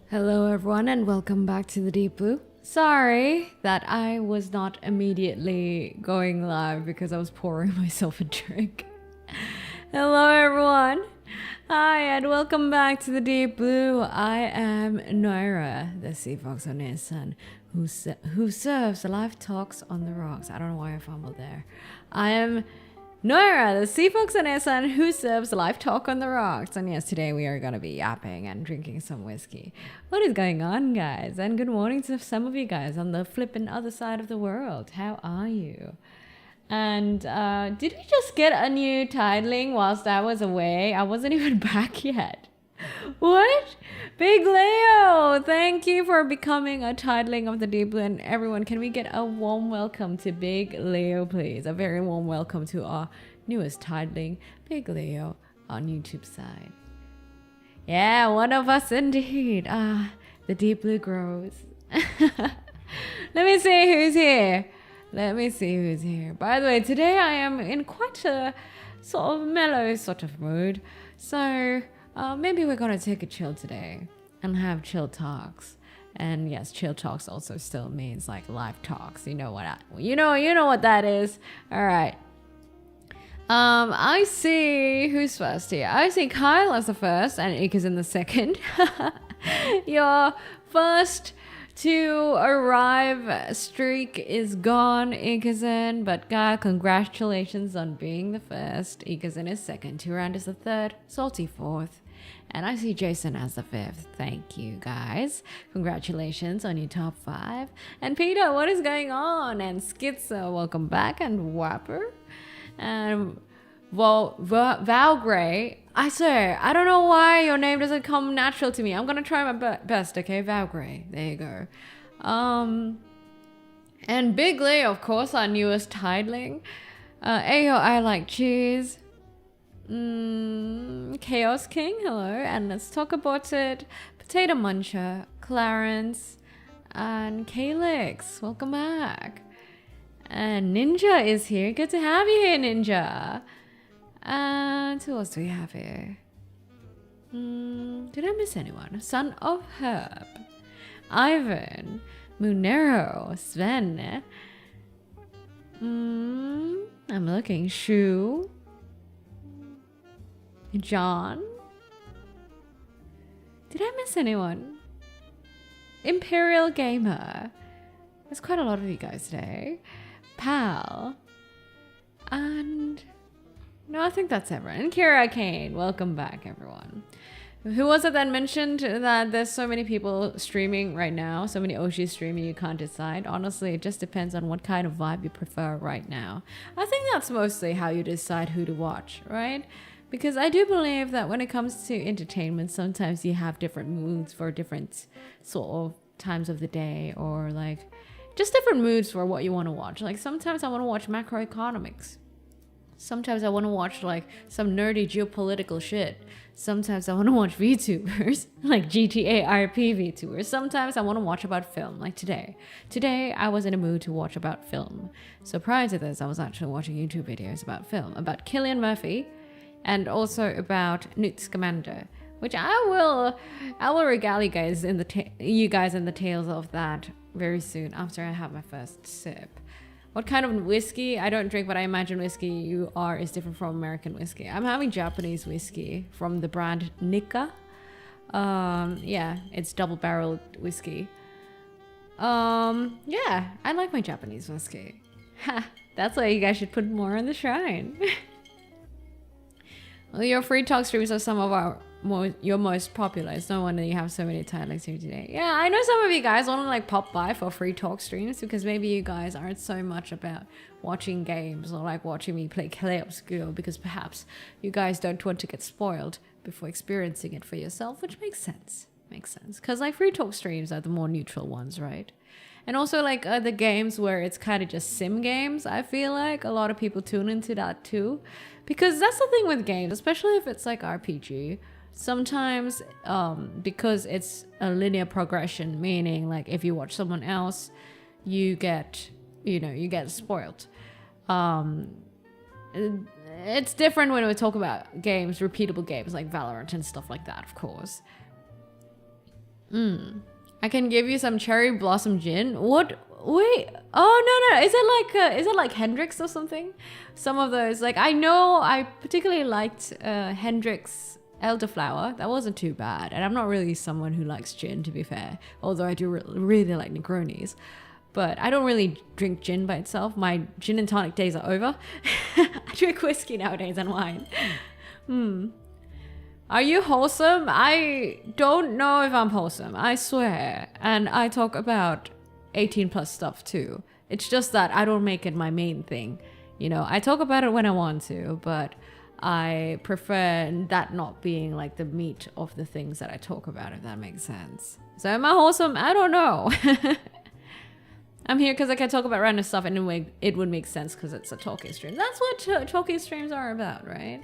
Hello everyone and welcome back to the Deep Blue. Sorry that I was not immediately going live because I was pouring myself a drink. Hello everyone. Hi and welcome back to the Deep Blue. I am Noira, the sea fox on his son, who serves live talks on the rocks. I don't know why I fumbled there. I am Noira, the sea fox on his son, who serves live talk on the rocks. And yes, today we are going to be yapping and drinking some whiskey. What is going on, guys? And good morning to some of you guys on the flippin' other side of the world. How are you? And did we just get a new titling whilst I was away? I wasn't even back yet. What? Big Leo, thank you for becoming a titling of the Deep Blue. And everyone, can we get a warm welcome to Big Leo, please? A very warm welcome to our newest titling, Big Leo, on YouTube side. Yeah, one of us indeed. The Deep Blue grows. Let me see who's here. By the way, today I am in quite a sort of mellow sort of mood. So maybe we're going to take a chill today and have chill talks. And yes, chill talks also still means like live talks. You know what you know what that is. All right. I see who's first here. I see Kyle as the first and Ike is in the second. Your first to arrive streak is gone, Ikezen, but God, congratulations on being the first. Ikezen is second, Turand is the third, Salty fourth, and I see Jason as the fifth. Thank you, guys. Congratulations on your top 5. And Peter, what is going on? And Schizo, welcome back, and Whapper. And Valgray, I swear, I don't know why your name doesn't come natural to me. I'm gonna try my best, okay? Valgray, there you go. And Big Leo, of course, our newest titling. Ayo, I like cheese. Chaos King, hello, and let's talk about it. Potato Muncher, Clarence, and Calyx, welcome back. And Ninja is here. Good to have you here, Ninja. And who else do we have here? Did I miss anyone? Son of Herb, Ivan, Munero, Sven. I'm looking. Shu, John. Did I miss anyone? Imperial Gamer. There's quite a lot of you guys today. Pal. And no, I think that's everyone. And Kira Kane, welcome back, everyone. Who was it that mentioned that there's so many people streaming right now, so many OGs streaming, you can't decide? Honestly, it just depends on what kind of vibe you prefer right now. I think that's mostly how you decide who to watch, right? Because I do believe that when it comes to entertainment, sometimes you have different moods for different sort of times of the day, or like just different moods for what you want to watch. Like sometimes I want to watch macroeconomics. Sometimes I want to watch like some nerdy geopolitical shit. Sometimes I want to watch VTubers, like GTA RP VTubers. Sometimes I want to watch about film, like today. Today I was in a mood to watch about film. So prior to this, I was actually watching YouTube videos about film, about Cillian Murphy, and also about Newt Scamander, which I will regale you guys in the tales of that very soon after I have my first sip. What kind of whiskey? I don't drink, but I imagine whiskey you are is different from American whiskey. I'm having Japanese whiskey from the brand Nikka. Yeah, it's double-barreled whiskey. Yeah, I like my Japanese whiskey. Ha, that's why you guys should put more on the shrine. Well, your free talk streams are some of your most popular. It's no wonder you have so many titles here today. Yeah, I know some of you guys want to like pop by for free talk streams because maybe you guys aren't so much about watching games or like watching me play Clay Obscure because perhaps you guys don't want to get spoiled before experiencing it for yourself, which makes sense. Makes sense. Because like free talk streams are the more neutral ones, right? And also like the games where it's kind of just sim games, I feel like a lot of people tune into that too. Because that's the thing with games, especially if it's like RPG. Sometimes because it's a linear progression, meaning like if you watch someone else, you get spoiled. It's different when we talk about games, repeatable games like Valorant and stuff like that, of course. I can give you some cherry blossom gin. What? Wait. Oh no. Is it like Hendrix or something? Some of those, like I know I particularly liked Hendrix Elderflower. That wasn't too bad. And I'm not really someone who likes gin, to be fair. Although I do really like Negronis. But I don't really drink gin by itself. My gin and tonic days are over. I drink whiskey nowadays and wine. Are you wholesome? I don't know if I'm wholesome. I swear. And I talk about 18 plus stuff too. It's just that I don't make it my main thing. You know, I talk about it when I want to, but I prefer that not being like the meat of the things that I talk about, if that makes sense. So am I wholesome? I don't know. I'm here because I can talk about random stuff and anyway, it would make sense because it's a talking stream. That's what talking streams are about, right?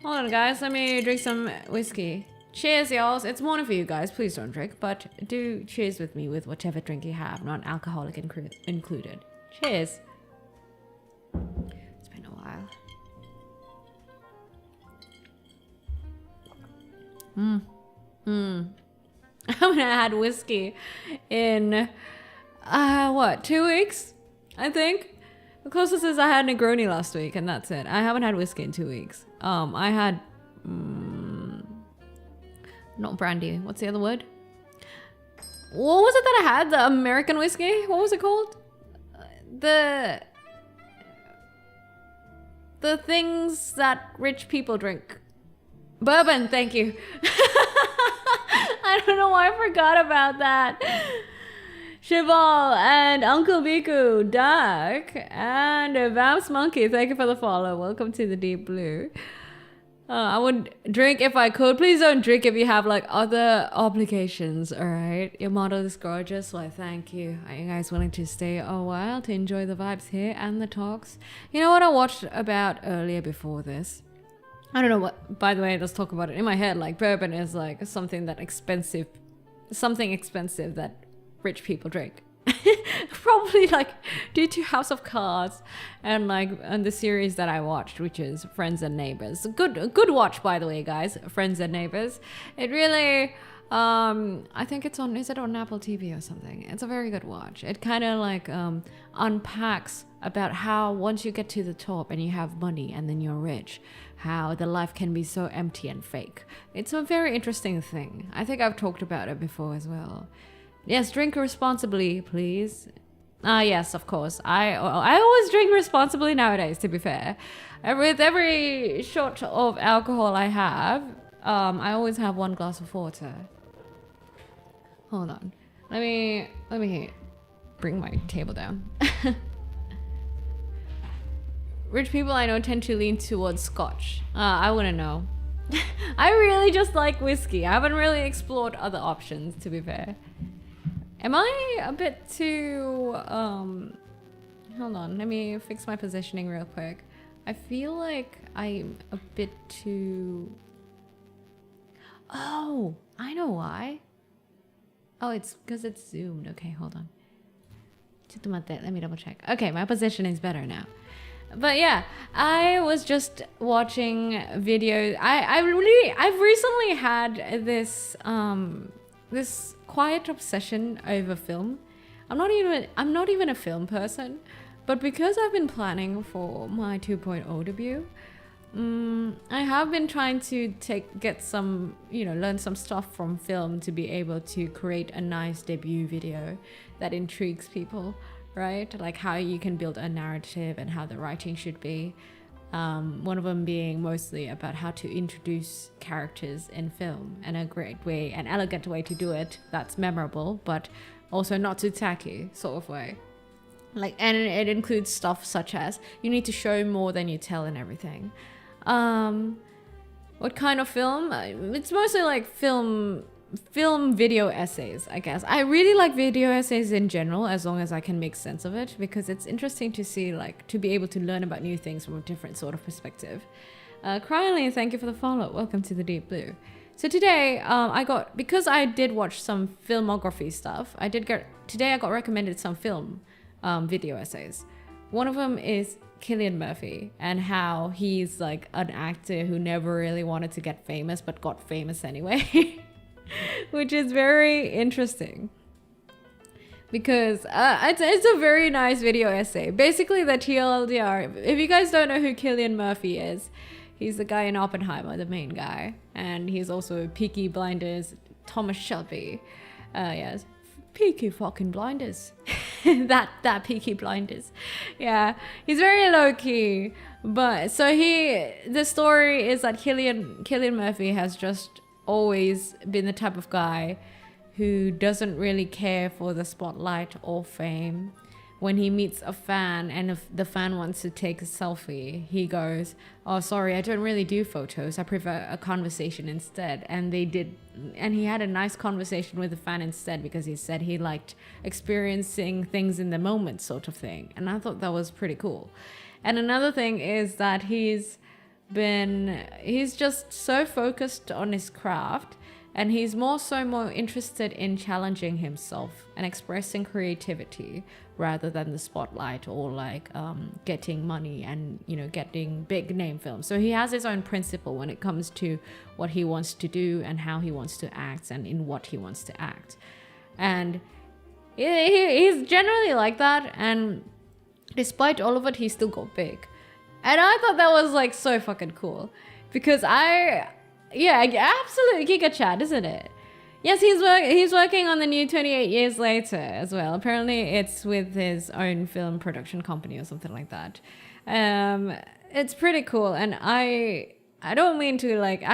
Hold on, guys. Let me drink some whiskey. Cheers, y'all. It's morning for you guys. Please don't drink, but do cheers with me with whatever drink you have, non-alcoholic included. Cheers. It's been a while. I haven't had whiskey in, 2 weeks? I think. The closest is I had Negroni last week, and that's it. I haven't had whiskey in 2 weeks. I had... not brandy. What's the other word? What was it that I had? The American whiskey? What was it called? The things that rich people drink. Bourbon, thank you. I don't know why I forgot about that. Cheval and Uncle Biku, Dark, and Vamps Monkey, thank you for the follow. Welcome to the Deep Blue. I would drink if I could. Please don't drink if you have like other obligations, alright? Your model is gorgeous, why thank you. Are you guys willing to stay a while to enjoy the vibes here and the talks? You know what I watched about earlier before this? I don't know what, by the way, let's talk about it. In my head, like bourbon is like something expensive that rich people drink. Probably like due to House of Cards and the series that I watched, which is Friends and Neighbors. Good watch, by the way, guys. Friends and Neighbors. It really I think it's on, is it on Apple TV or something? It's a very good watch. It kind of like unpacks about how once you get to the top and you have money and then you're rich, how the life can be so empty and fake. It's a very interesting thing. I think I've talked about it before as well. Yes, drink responsibly, please. Yes, of course. I always drink responsibly nowadays, to be fair. With every shot of alcohol I have, I always have 1 glass of water. Hold on. Let me bring my table down. Rich people I know tend to lean towards scotch. I wouldn't know. I really just like whiskey. I haven't really explored other options, to be fair. Am I a bit too, hold on, let me fix my positioning real quick. I feel like I'm a bit too... Oh, I know why. Oh, it's because it's zoomed. Okay, hold on. Let me double check. Okay, my position is better now. But yeah, I was just watching videos. I've recently had this this quiet obsession over film. I'm not even a film person, but because I've been planning for my 2.0 debut, I have been trying to get some, learn some stuff from film to be able to create a nice debut video that intrigues people, right? Like how you can build a narrative and how the writing should be. One of them being mostly about how to introduce characters in film and a great way, an elegant way to do it that's memorable, but also not too tacky sort of way. Like, and it includes stuff such as you need to show more than you tell and everything. What kind of film? It's mostly like film video essays, I guess. I really like video essays in general, as long as I can make sense of it, because it's interesting to see, like, to be able to learn about new things from a different sort of perspective. Cryingly, thank you for the follow. Welcome to the Deep Blue. So today, because I did watch some filmography stuff, today I got recommended some film video essays. One of them is Cillian Murphy and how he's like an actor who never really wanted to get famous but got famous anyway, which is very interesting because it's a very nice video essay. Basically, the TLDR, if you guys don't know who Cillian Murphy is, he's the guy in Oppenheimer, the main guy, and he's also Peaky Blinders, Thomas Shelby. Yes, Peaky fucking Blinders. that Peaky Blinders. Yeah, he's very low-key, but so the story is that Cillian Murphy has just always been the type of guy who doesn't really care for the spotlight or fame. When he meets a fan and if the fan wants to take a selfie, he goes, "Oh, sorry, I don't really do photos. I prefer a conversation instead." And he had a nice conversation with the fan instead because he said he liked experiencing things in the moment sort of thing. And I thought that was pretty cool. And another thing is that he's just so focused on his craft, and he's more interested in challenging himself and expressing creativity rather than the spotlight or like getting money and getting big name films. So he has his own principle when it comes to what he wants to do and how he wants to act and in what he wants to act. And he's generally like that, and despite all of it, he still got big. And I thought that was like so fucking cool because absolutely Giga Chad, isn't it? Yes, he's working on the new 28 Years Later as well. Apparently it's with his own film production company or something like that. It's pretty cool, and I don't mean to like,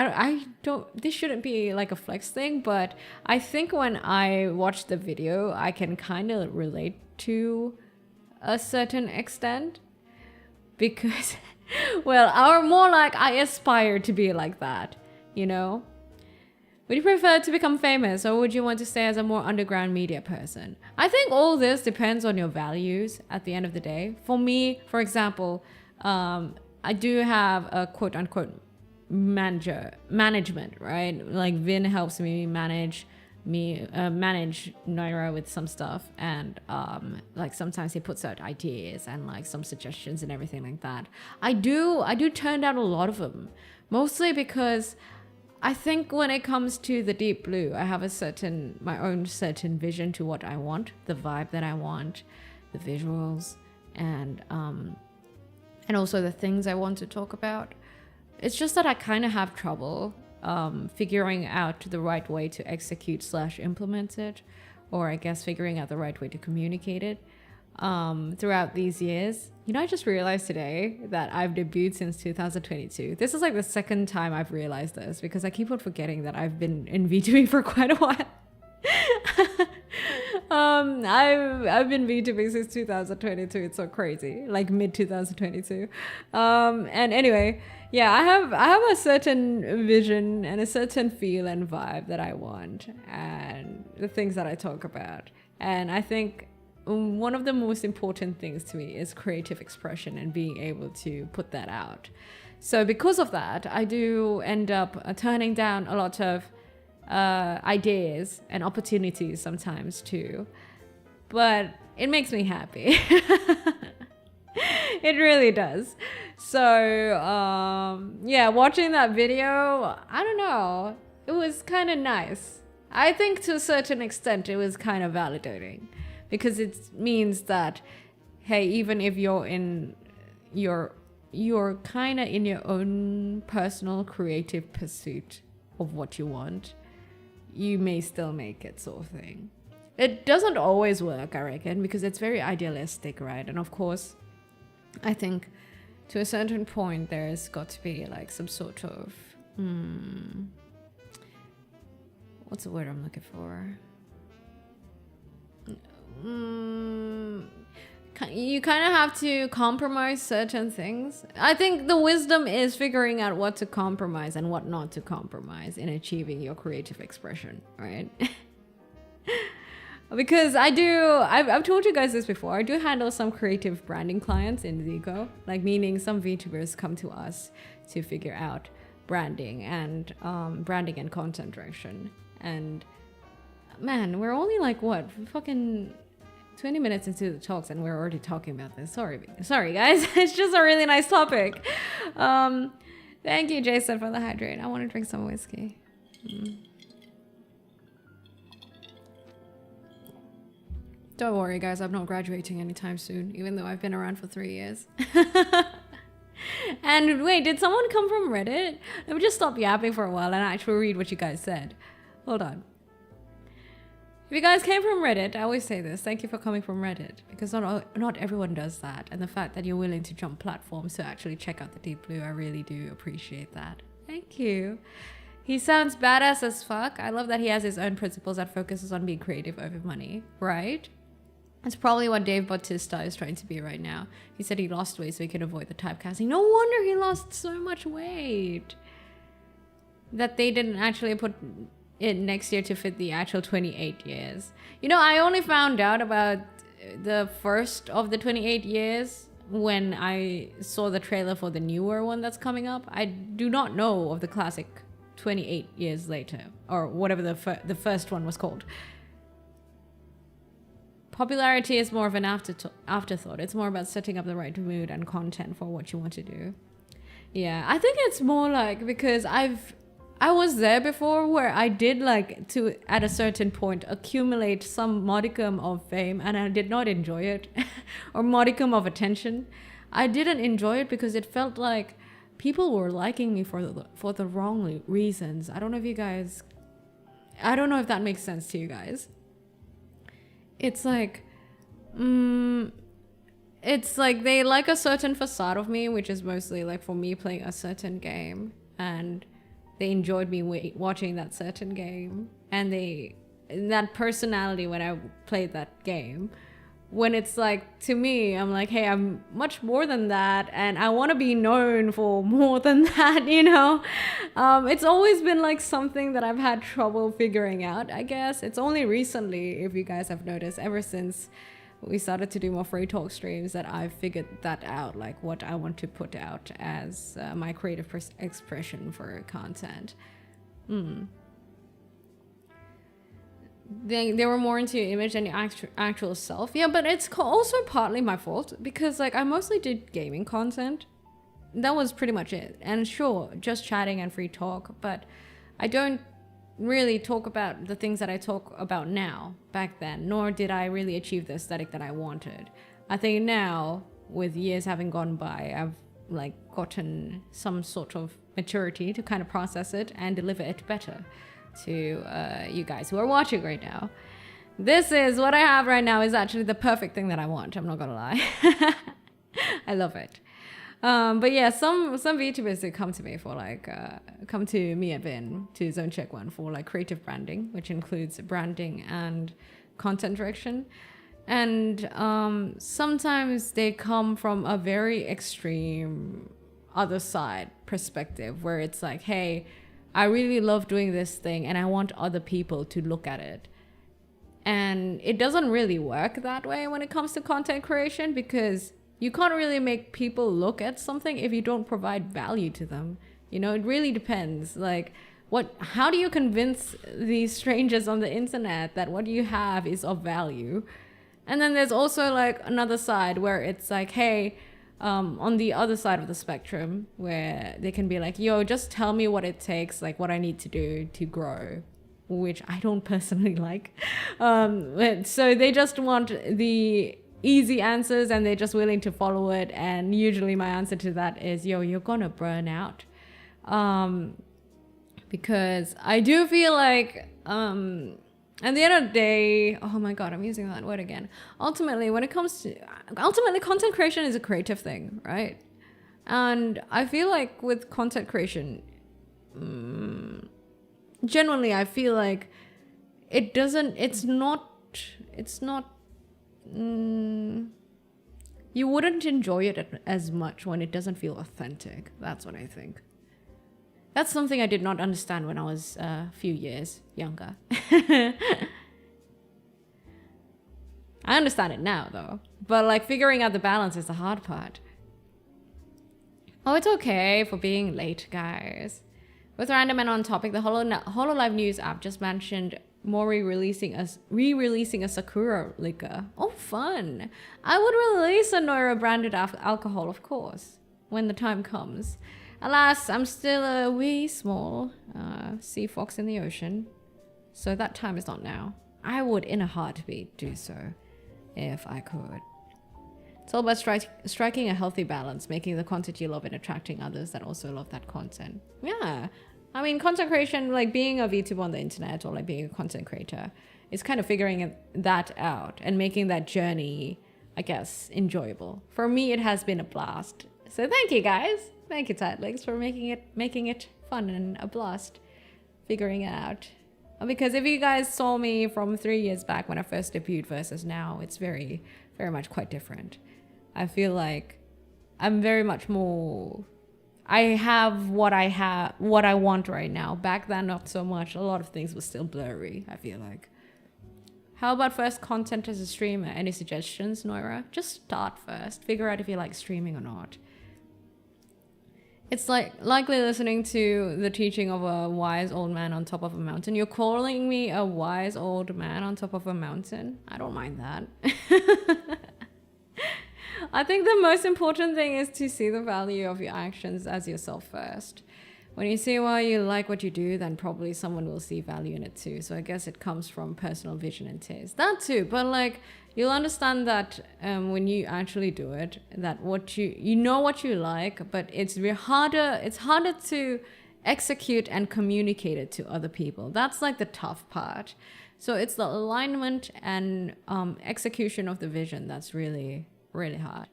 this shouldn't be like a flex thing, but I think when I watch the video, I can kind of relate to a certain extent because, well, or more like I aspire to be like that, Would you prefer to become famous, or would you want to stay as a more underground media person? I think all this depends on your values at the end of the day. For me, for example, I do have a quote-unquote management, right? Like Vin helps me manage Noira with some stuff, and like sometimes he puts out ideas and like some suggestions and everything like that. I do turn down a lot of them, mostly because I think when it comes to the Deep Blue, I have my own certain vision to what I want, the vibe that I want, the visuals, and also the things I want to talk about. It's just that I kind of have trouble figuring out the right way to execute / implement it, or I guess figuring out the right way to communicate it throughout these years. I just realized today that I've debuted since 2022. This is like the second time I've realized this because I keep on forgetting that I've been in VTubing for quite a while. I've been VTubing since 2022. It's so crazy, like mid 2022. And anyway, yeah, I have a certain vision and a certain feel and vibe that I want, and the things that I talk about. And I think one of the most important things to me is creative expression and being able to put that out. So because of that, I do end up turning down a lot of ideas and opportunities sometimes too. But it makes me happy. It really does. So yeah, watching that video, I don't know, it was kind of nice. I think to a certain extent it was kind of validating, because it means that, hey, even if you're kind of in your own personal creative pursuit of what you want, you may still make it, sort of thing. It doesn't always work, I reckon, because it's very idealistic, right? And of course, I think to a certain point there's got to be like some sort of what's the word I'm looking for? You kind of have to compromise certain things. I think the wisdom is figuring out what to compromise and what not to compromise in achieving your creative expression, right? Because I've told you guys this before, I do handle some creative branding clients in Zico, like meaning some VTubers come to us to figure out branding and content direction. And man, we're only like what, fucking 20 minutes into the talks and we're already talking about this. Sorry guys. It's just a really nice topic. Thank you, Jason, for the hydrate. I want to drink some whiskey. Don't worry guys, I'm not graduating anytime soon, even though I've been around for 3 years. And wait, did someone come from Reddit? Let me just stop yapping for a while and actually read what you guys said. Hold on. If you guys came from Reddit, I always say this, thank you for coming from Reddit, because not everyone does that. And the fact that you're willing to jump platforms to actually check out the Deep Blue, I really do appreciate that. Thank you. He sounds badass as fuck. I love that he has his own principles that focuses on being creative over money, right? That's probably what Dave Bautista is trying to be right now. He said he lost weight so he could avoid the typecasting. No wonder he lost so much weight. That they didn't actually put it next year to fit the actual 28 years. You know, I only found out about the first of the 28 years when I saw the trailer for the newer one that's coming up. I do not know of the classic 28 years later, or whatever the first one was called. Popularity is more of an afterthought. It's more about setting up the right mood and content for what you want to do. Yeah, I think it's more like, because I was there before where I did like to, at a certain point, accumulate some modicum of fame and I did not enjoy it. Or modicum of attention. I didn't enjoy it because it felt like people were liking me for the wrong reasons. I don't know if that makes sense to you guys. It's like they like a certain facade of me, which is mostly like for me playing a certain game, and they enjoyed me watching that certain game, and that personality when I played that game. When it's like, to me, I'm like, hey, I'm much more than that, and I want to be known for more than that, you know? It's always been like something that I've had trouble figuring out, I guess. It's only recently, if you guys have noticed, ever since we started to do more free talk streams, that I've figured that out, like what I want to put out as my creative expression for content. They were more into your image than your actual self. Yeah, but it's also partly my fault, because like I mostly did gaming content. That was pretty much it. And sure, just chatting and free talk, but I don't really talk about the things that I talk about now back then, nor did I really achieve the aesthetic that I wanted. I think now, with years having gone by, I've like gotten some sort of maturity to kind of process it and deliver it better to you guys who are watching right now. This is what I have right now is actually the perfect thing that I want. I'm not gonna lie. I love it. But yeah, some VTubers do come to me for like, come to me and Vin, to Zone Check One, for like creative branding, which includes branding and content direction. And sometimes they come from a very extreme other side perspective, where it's like, hey, I really love doing this thing and I want other people to look at it. And it doesn't really work that way when it comes to content creation, because you can't really make people look at something if you don't provide value to them. You know, it really depends. Like, how do you convince these strangers on the internet that what you have is of value? And then there's also like another side where it's like, hey, on the other side of the spectrum, where they can be like, yo, just tell me what it takes, like what I need to do to grow, which I don't personally like. So they just want the easy answers and they're just willing to follow it. And usually my answer to that is, yo, you're gonna burn out. Because I do feel like, at the end of the day, oh my God, I'm using that word again. Ultimately, content creation is a creative thing, right? And I feel like with content creation, genuinely, I feel like it's not, you wouldn't enjoy it as much when it doesn't feel authentic. That's what I think. That's something I did not understand when I was a few years younger. I understand it now though, but like figuring out the balance is the hard part. Oh, it's okay for being late, guys. With random and on topic, the HoloLive News app just mentioned Mori re-releasing a Sakura liquor. Oh, fun. I would release a Noira branded alcohol, of course, when the time comes. Alas, I'm still a wee small sea fox in the ocean, so that time is not now. I would, in a heartbeat, do so if I could. It's all about striking a healthy balance, making the content you love and attracting others that also love that content. Yeah, I mean, content creation, like being a VTuber on the internet or like being a content creator, is kind of figuring that out and making that journey, I guess, enjoyable. For me, it has been a blast. So thank you, guys. Thank you, Titlings, for making it fun and a blast figuring it out. Because if you guys saw me from 3 years back when I first debuted versus now, it's very, very much quite different. I feel like I'm very much more... I have what I want right now. Back then, not so much. A lot of things were still blurry, I feel like. How about first content as a streamer? Any suggestions, Noira? Just start first. Figure out if you like streaming or not. It's like likely listening to the teaching of a wise old man on top of a mountain. You're calling me a wise old man on top of a mountain? I don't mind that. I think the most important thing is to see the value of your actions as yourself first. When you see why you like what you do, then probably someone will see value in it too. So I guess it comes from personal vision and taste. That too, but like you'll understand that when you actually do it, that what you know what you like, but it's harder to execute and communicate it to other people. That's like the tough part. So it's the alignment and execution of the vision that's really, really hard.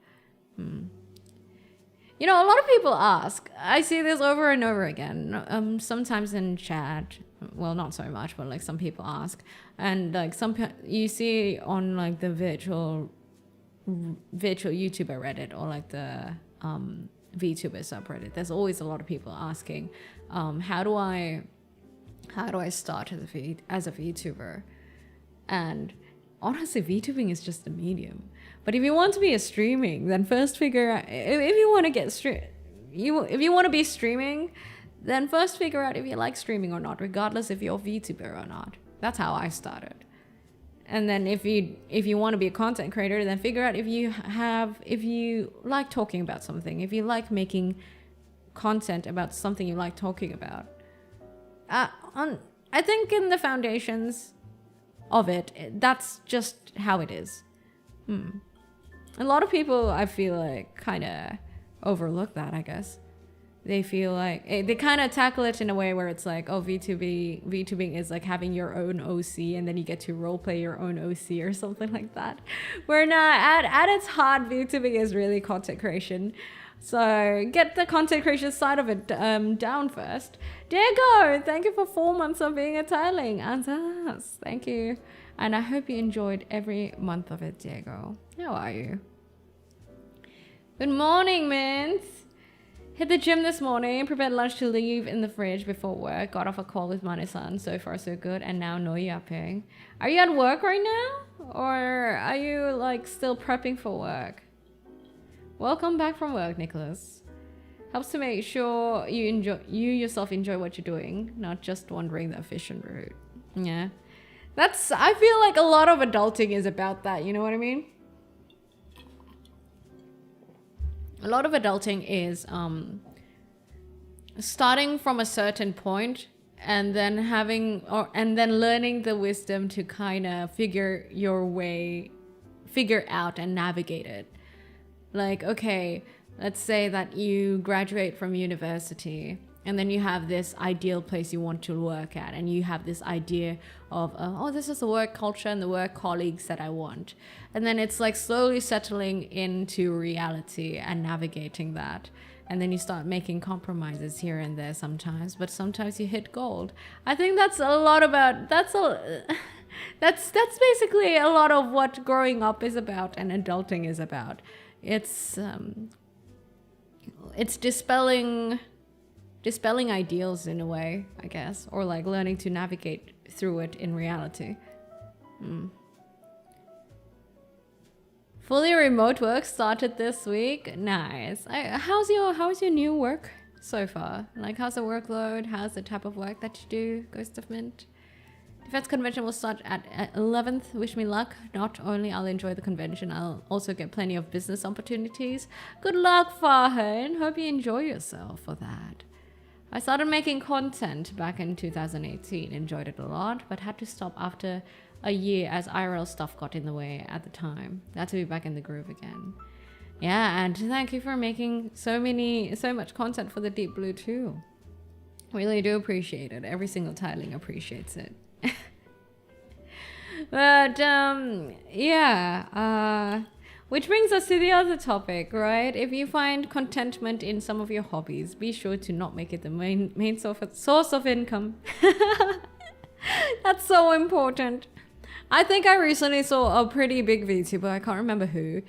You know, a lot of people ask, I see this over and over again, sometimes in chat, well, not so much, but like some people ask, and like you see on like the virtual YouTuber Reddit or like the VTuber subreddit, there's always a lot of people asking, how do I start as a VTuber? And honestly, VTubing is just a medium. But if you want to be a streaming, then first figure out if you want to if you want to be streaming, then first figure out if you like streaming or not, regardless if you're a VTuber or not. That's how I started. And then if you want to be a content creator, then figure out if you like talking about something, if you like making content about something you like talking about. I think in the foundations of it, that's just how it is. A lot of people, I feel like, kind of overlook that, I guess. They feel like they kind of tackle it in a way where it's like, oh, VTubing is like having your own OC and then you get to roleplay your own OC or something like that. Where not, at its heart, VTubing is really content creation. So get the content creation side of it down first. Diego, thank you for 4 months of being a tiling. And thank you. And I hope you enjoyed every month of it, Diego. How are you? Good morning, Mint. Hit the gym this morning, prepared lunch to leave in the fridge before work, got off a call with Mane-san, so far so good, and now no yapping. Are you at work right now? Or are you like still prepping for work? Welcome back from work, Nicholas. Helps to make sure you yourself enjoy what you're doing, not just wandering the efficient route. Yeah. I feel like a lot of adulting is about that, you know what I mean? A lot of adulting is starting from a certain point and then learning the wisdom to kind of figure out and navigate it. Like, okay, let's say that you graduate from university and then you have this ideal place you want to work at, and you have this idea of, oh, this is the work culture and the work colleagues that I want. And then it's like slowly settling into reality and navigating that. And then you start making compromises here and there sometimes, but sometimes you hit gold. I think that's a lot about, that's basically a lot of what growing up is about and adulting is about. It's dispelling ideals in a way, I guess, or like learning to navigate through it in reality. Fully remote work started this week. Nice. How's your new work so far? Like, how's the workload? How's the type of work that you do, Ghost of Mint? Defense convention will start at 11th. Wish me luck. Not only I'll enjoy the convention, I'll also get plenty of business opportunities. Good luck, Farhan. Hope you enjoy yourself for that. I started making content back in 2018. Enjoyed it a lot, but had to stop after a year as IRL stuff got in the way at the time. Glad to be back in the groove again. Yeah, and thank you for making so much content for the Deep Blue too. Really do appreciate it. Every single tiling appreciates it. But yeah, which brings us to the other topic, right? If you find contentment in some of your hobbies, be sure to not make it the main source of income. That's so important. I think I recently saw a pretty big VTuber, I can't remember who,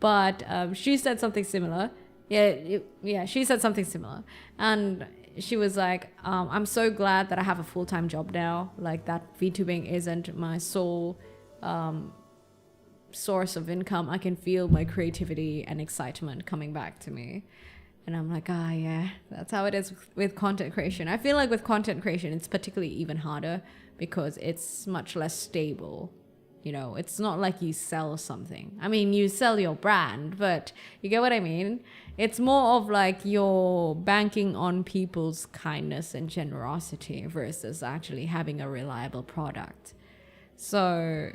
but she said something similar. Yeah, she said something similar. And she was like, I'm so glad that I have a full-time job now. Like, that VTubing isn't my sole source of income. I can feel my creativity and excitement coming back to me. And I'm like, yeah, that's how it is with content creation. I feel like with content creation, it's particularly even harder because it's much less stable. You know, it's not like you sell something. I mean, you sell your brand, but you get what I mean? It's more of like you're banking on people's kindness and generosity versus actually having a reliable product. So,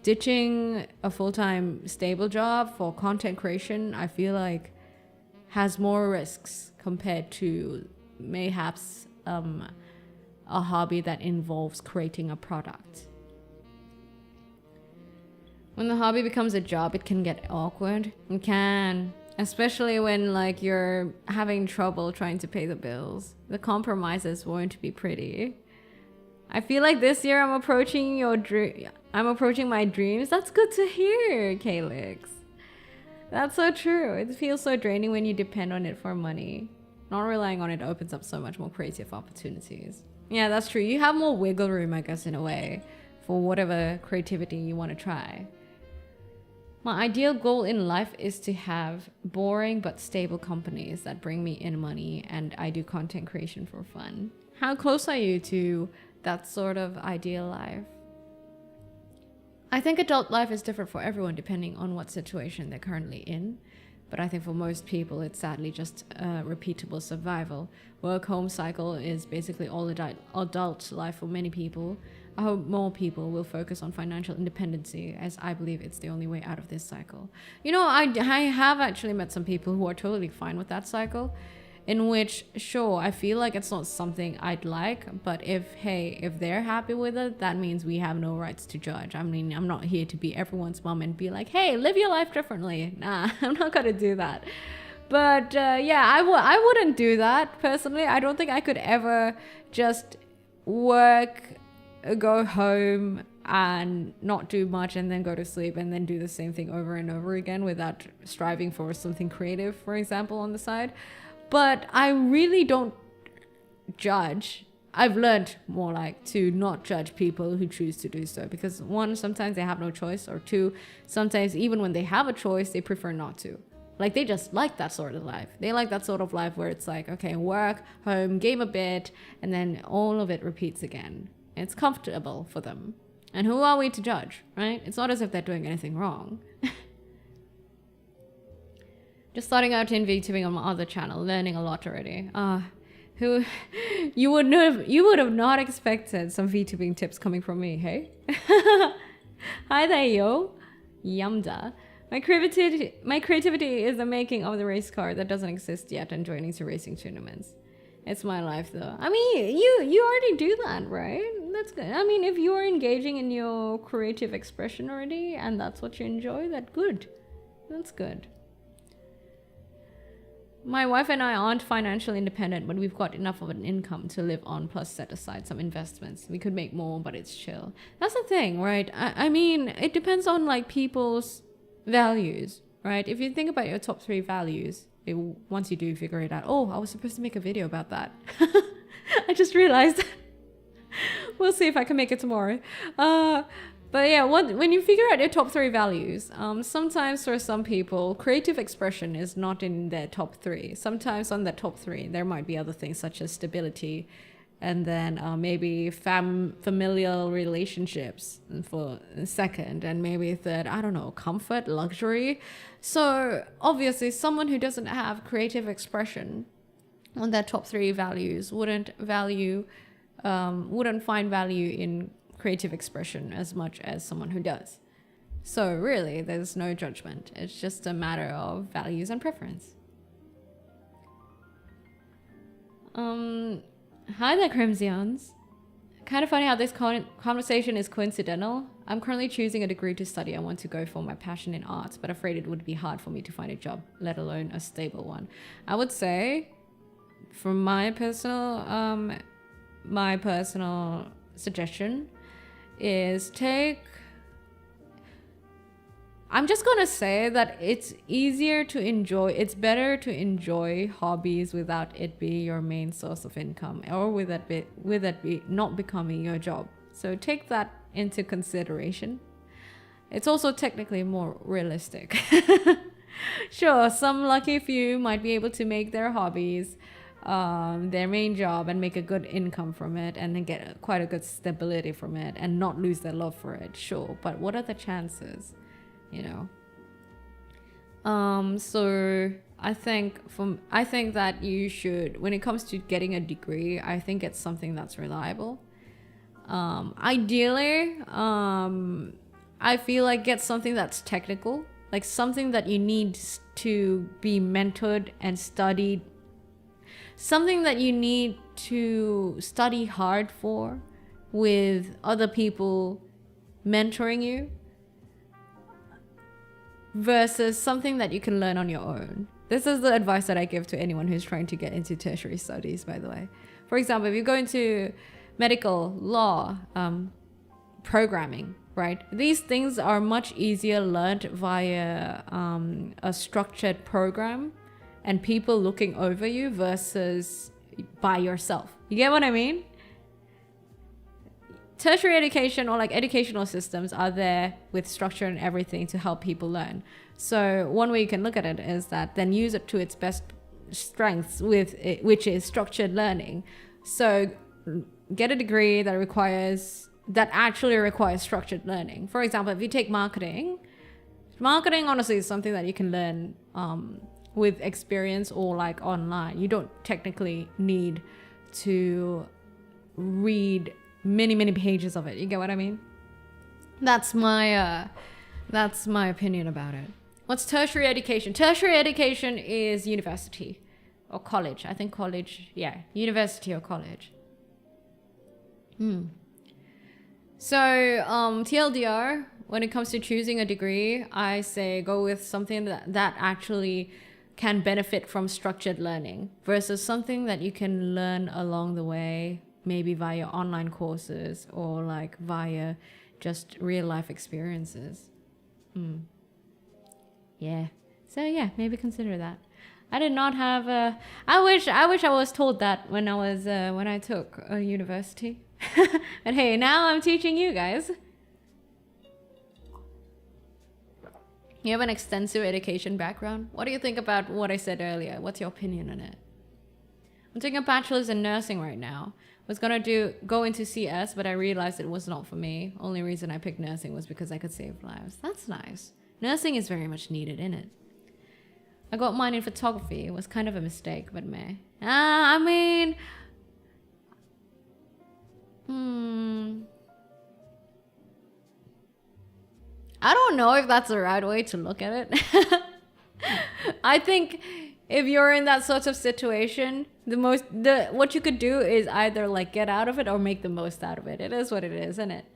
ditching a full-time stable job for content creation, I feel like has more risks compared to mayhaps a hobby that involves creating a product. When the hobby becomes a job, it can get awkward. It can. Especially when like you're having trouble trying to pay the bills. The compromises won't be pretty. I feel like this year I'm approaching my dreams. That's good to hear, Calyx. That's so true. It feels so draining when you depend on it for money. Not relying on it opens up so much more creative opportunities. Yeah, that's true. You have more wiggle room, I guess, in a way, for whatever creativity you want to try. My ideal goal in life is to have boring but stable companies that bring me in money, and I do content creation for fun. How close are you to that sort of ideal life? I think adult life is different for everyone depending on what situation they're currently in. But I think for most people, it's sadly just repeatable survival. Work-home cycle is basically all adult life for many people. I hope more people will focus on financial independency, as I believe it's the only way out of this cycle. You know, I have actually met some people who are totally fine with that cycle, in which, sure, I feel like it's not something I'd like, but if they're happy with it, that means we have no rights to judge. I mean, I'm not here to be everyone's mom and be like, hey, live your life differently. Nah, I'm not gonna do that. But yeah, I wouldn't do that personally. I don't think I could ever just work, go home, and not do much and then go to sleep and then do the same thing over and over again without striving for something creative, for example, on the side. But I really don't judge. I've learned more like to not judge people who choose to do so, because one, sometimes they have no choice, or two, sometimes even when they have a choice, they prefer not to. Like, they just like that sort of life. They like that sort of life where it's like, okay, work, home, game a bit, and then all of it repeats again. It's comfortable for them. And who are we to judge, right? It's not as if they're doing anything wrong. Just starting out in VTubing on my other channel, learning a lot already. Who you would have not expected some VTubing tips coming from me, hey? Hi there, yo. Yamda. My creativity is the making of the race car that doesn't exist yet and joining to racing tournaments. It's my life though. I mean, you already do that, right? That's good. I mean, if you're engaging in your creative expression already and that's what you enjoy, that's good. That's good. My wife and I aren't financially independent, but we've got enough of an income to live on, plus set aside some investments. We could make more, but it's chill. That's the thing, right? I mean, it depends on like people's values, right? If you think about your top 3 values, once you do figure it out. Oh, I was supposed to make a video about that. I just realized. We'll see if I can make it tomorrow. But yeah, when you figure out your top 3 values, sometimes for some people, creative expression is not in their top 3. Sometimes on that top 3, there might be other things such as stability, and then maybe familial relationships for second, and maybe third, I don't know, comfort, luxury. So obviously someone who doesn't have creative expression on their top 3 values wouldn't find value in creative expression as much as someone who does. So really, there's no judgment. It's just a matter of values and preference. Hi there, Crimsians. Kind of funny how this conversation is coincidental. I'm currently choosing a degree to study. I want to go for my passion in arts, but afraid it would be hard for me to find a job, let alone a stable one. I would say, from my personal suggestion, is I'm just gonna say that it's better to enjoy hobbies without it be your main source of income, or with that be not becoming your job. So take that into consideration. It's also technically more realistic. Sure, some lucky few might be able to make their hobbies their main job and make a good income from it, and then get quite a good stability from it and not lose their love for it. Sure, but what are the chances? So I think that you should, when it comes to getting a degree, I think it's something that's reliable. Ideally, I feel like get something that's technical, like something that you need to be mentored and studied, something that you need to study hard for, with other people mentoring you, versus something that you can learn on your own. This is the advice that I give to anyone who's trying to get into tertiary studies, by the way. For example, if you go into medical, law, programming, right? These things are much easier learned via a structured program and people looking over you versus by yourself. You get what I mean? Tertiary education, or like educational systems, are there with structure and everything to help people learn. So one way you can look at it is that then use it to its best strengths, which is structured learning. So get a degree that actually requires structured learning. For example, if you take marketing honestly is something that you can learn with experience or like online. You don't technically need to read many pages of it. You get what I mean? That's my opinion about it. What's tertiary education? Tertiary education is university or college. I think college, yeah, university or college. So TLDR, when it comes to choosing a degree, I say go with something that actually can benefit from structured learning versus something that you can learn along the way, maybe via online courses or like via just real life experiences. Yeah. So yeah, maybe consider that. I did not have a. I wish I was told that when I took a university. But hey, now I'm teaching you guys. You have an extensive education background. What do you think about what I said earlier? What's your opinion on it? I'm taking a bachelor's in nursing right now. Was gonna go into CS, but I realized it was not for me. Only reason I picked nursing was because I could save lives. That's nice. Nursing is very much needed, in it. I got mine in photography. It was kind of a mistake, but meh. I mean... I don't know if that's the right way to look at it. I think if you're in that sort of situation, what you could do is either like get out of it or make the most out of it. It is what it is, isn't it?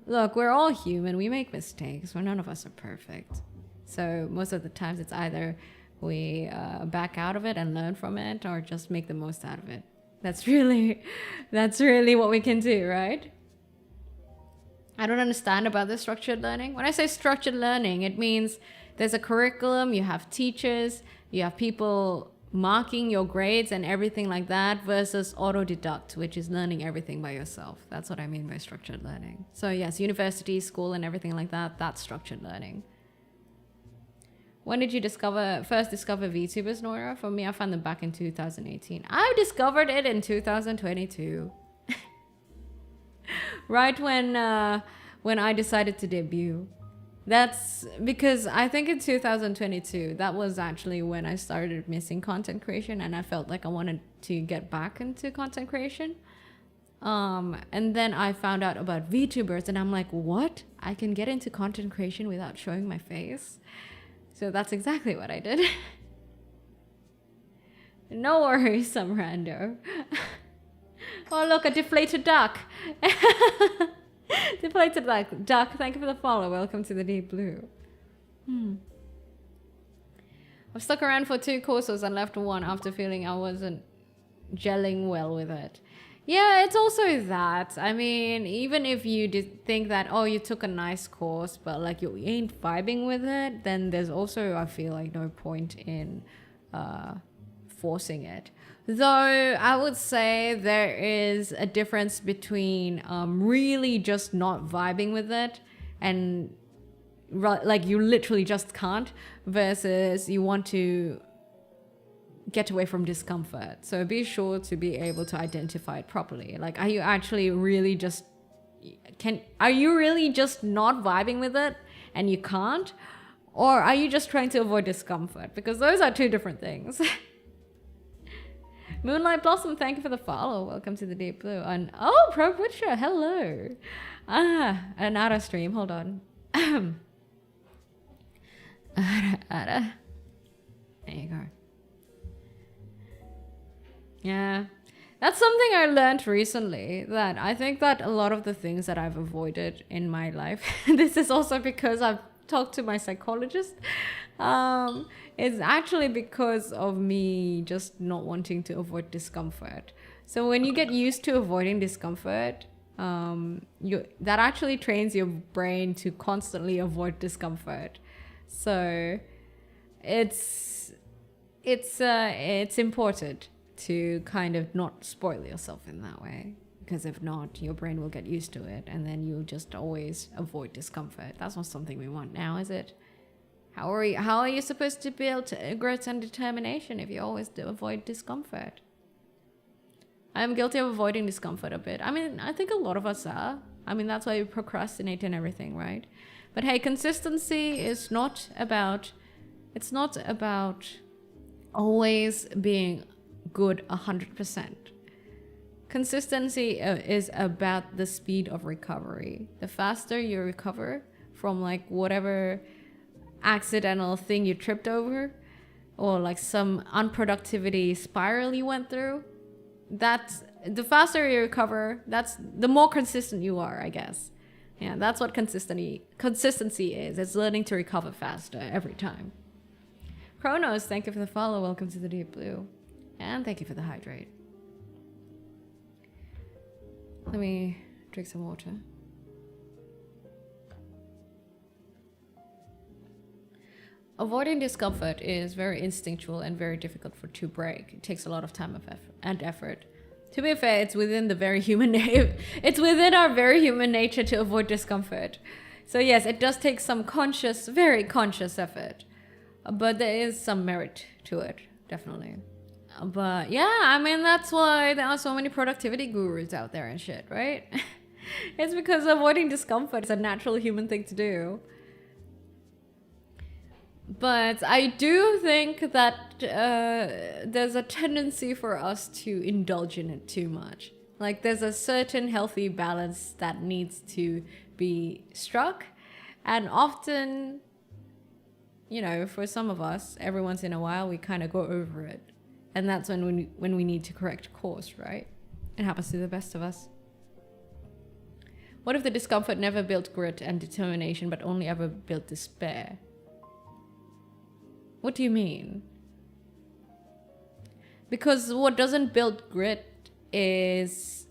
Look, we're all human. We make mistakes. None of us are perfect. So most of the times it's either we back out of it and learn from it, or just make the most out of it. That's really what we can do, right? I don't understand about the structured learning. When I say structured learning, it means there's a curriculum, you have teachers, you have people marking your grades and everything like that, versus autodidact, which is learning everything by yourself. That's what I mean by structured learning. So yes, university, school and everything like that, that's structured learning. When did you first discover VTubers, Noira? For me, I found them back in 2018. I discovered it in 2022. Right when I decided to debut. That's because I think in 2022, that was actually when I started missing content creation, and I felt like I wanted to get back into content creation. And then I found out about VTubers, and I'm like, what? I can get into content creation without showing my face? So that's exactly what I did. No worries, some rando. Oh, look, a deflated duck. Deflated duck, thank you for the follow. Welcome to the deep blue. I've stuck around for 2 courses and left one after feeling I wasn't gelling well with it. Yeah, it's also that. I mean, even if you did think that, oh, you took a nice course, but like you ain't vibing with it, then there's also, I feel like, no point in forcing it. Though I would say there is a difference between really just not vibing with it and like you literally just can't, versus you want to get away from discomfort. So be sure to be able to identify it properly. Like, are you actually really just are you really just not vibing with it and you can't? Or are you just trying to avoid discomfort? Because those are 2 different things. Moonlight Blossom, thank you for the follow. Welcome to the deep blue. And oh, Pro Butcher, hello. Another stream. Hold on. There you go. Yeah, that's something I learned recently, that I think that a lot of the things that I've avoided in my life, this is also because I've talked to my psychologist, it's actually because of me just not wanting to avoid discomfort. So when you get used to avoiding discomfort, that actually trains your brain to constantly avoid discomfort. So it's important to kind of not spoil yourself in that way, because if not, your brain will get used to it and then you'll just always avoid discomfort. That's not something we want now, is it? How are you supposed to build grit and determination if you always avoid discomfort? I'm guilty of avoiding discomfort a bit. I mean, I think a lot of us are. I mean, that's why we procrastinate and everything, right? But hey, consistency is not about, it's not about always being good 100%. Consistency is about the speed of recovery. The faster you recover from like whatever accidental thing you tripped over, or like some unproductivity spiral you went through, that's the faster you recover, that's the more consistent you are, I guess. Yeah, that's what consistency is. It's learning to recover faster every time. Chronos, thank you for the follow. Welcome to the deep blue. And thank you for the hydrate. Let me drink some water. avoiding discomfort is very instinctual and very difficult to break. It takes a lot of time and effort. To be fair, it's within the very human it's within our very human nature to avoid discomfort. So yes, it does take some conscious, very conscious effort, but there is some merit to it, definitely. But yeah, I mean, that's why there are so many productivity gurus out there and shit, right? It's because avoiding discomfort is a natural human thing to do. But I do think that there's a tendency for us to indulge in it too much. Like, there's a certain healthy balance that needs to be struck. And often, you know, for some of us, every once in a while, we kind of go over it. And that's when we need to correct course, right? It happens to the best of us. What if the discomfort never built grit and determination, but only ever built despair? What do you mean? Because what doesn't build grit is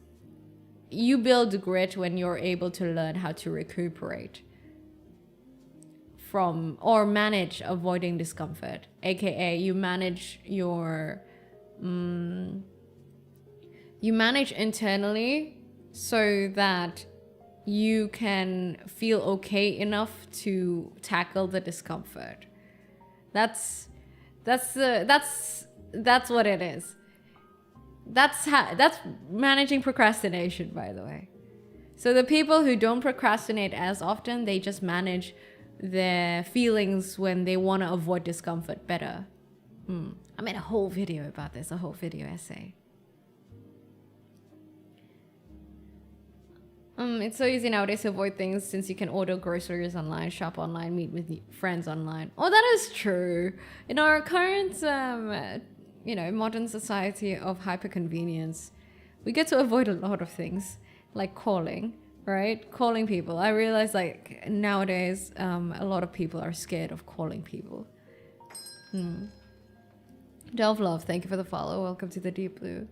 you build grit when you're able to learn how to recuperate from or manage avoiding discomfort, aka you manage your you manage internally so that you can feel okay enough to tackle the discomfort. That's what it is. That's managing procrastination, by the way. So the people who don't procrastinate as often, they just manage their feelings when they want to avoid discomfort better. I made a whole video about this, a whole video essay. It's so easy nowadays to avoid things since you can order groceries online, shop online, meet with friends online. Oh, that is true. In our current, modern society of hyper-convenience, we get to avoid a lot of things, like calling, right? Calling people. I realize, like, nowadays, a lot of people are scared of calling people. Delve Love, thank you for the follow. Welcome to the Deep Blue.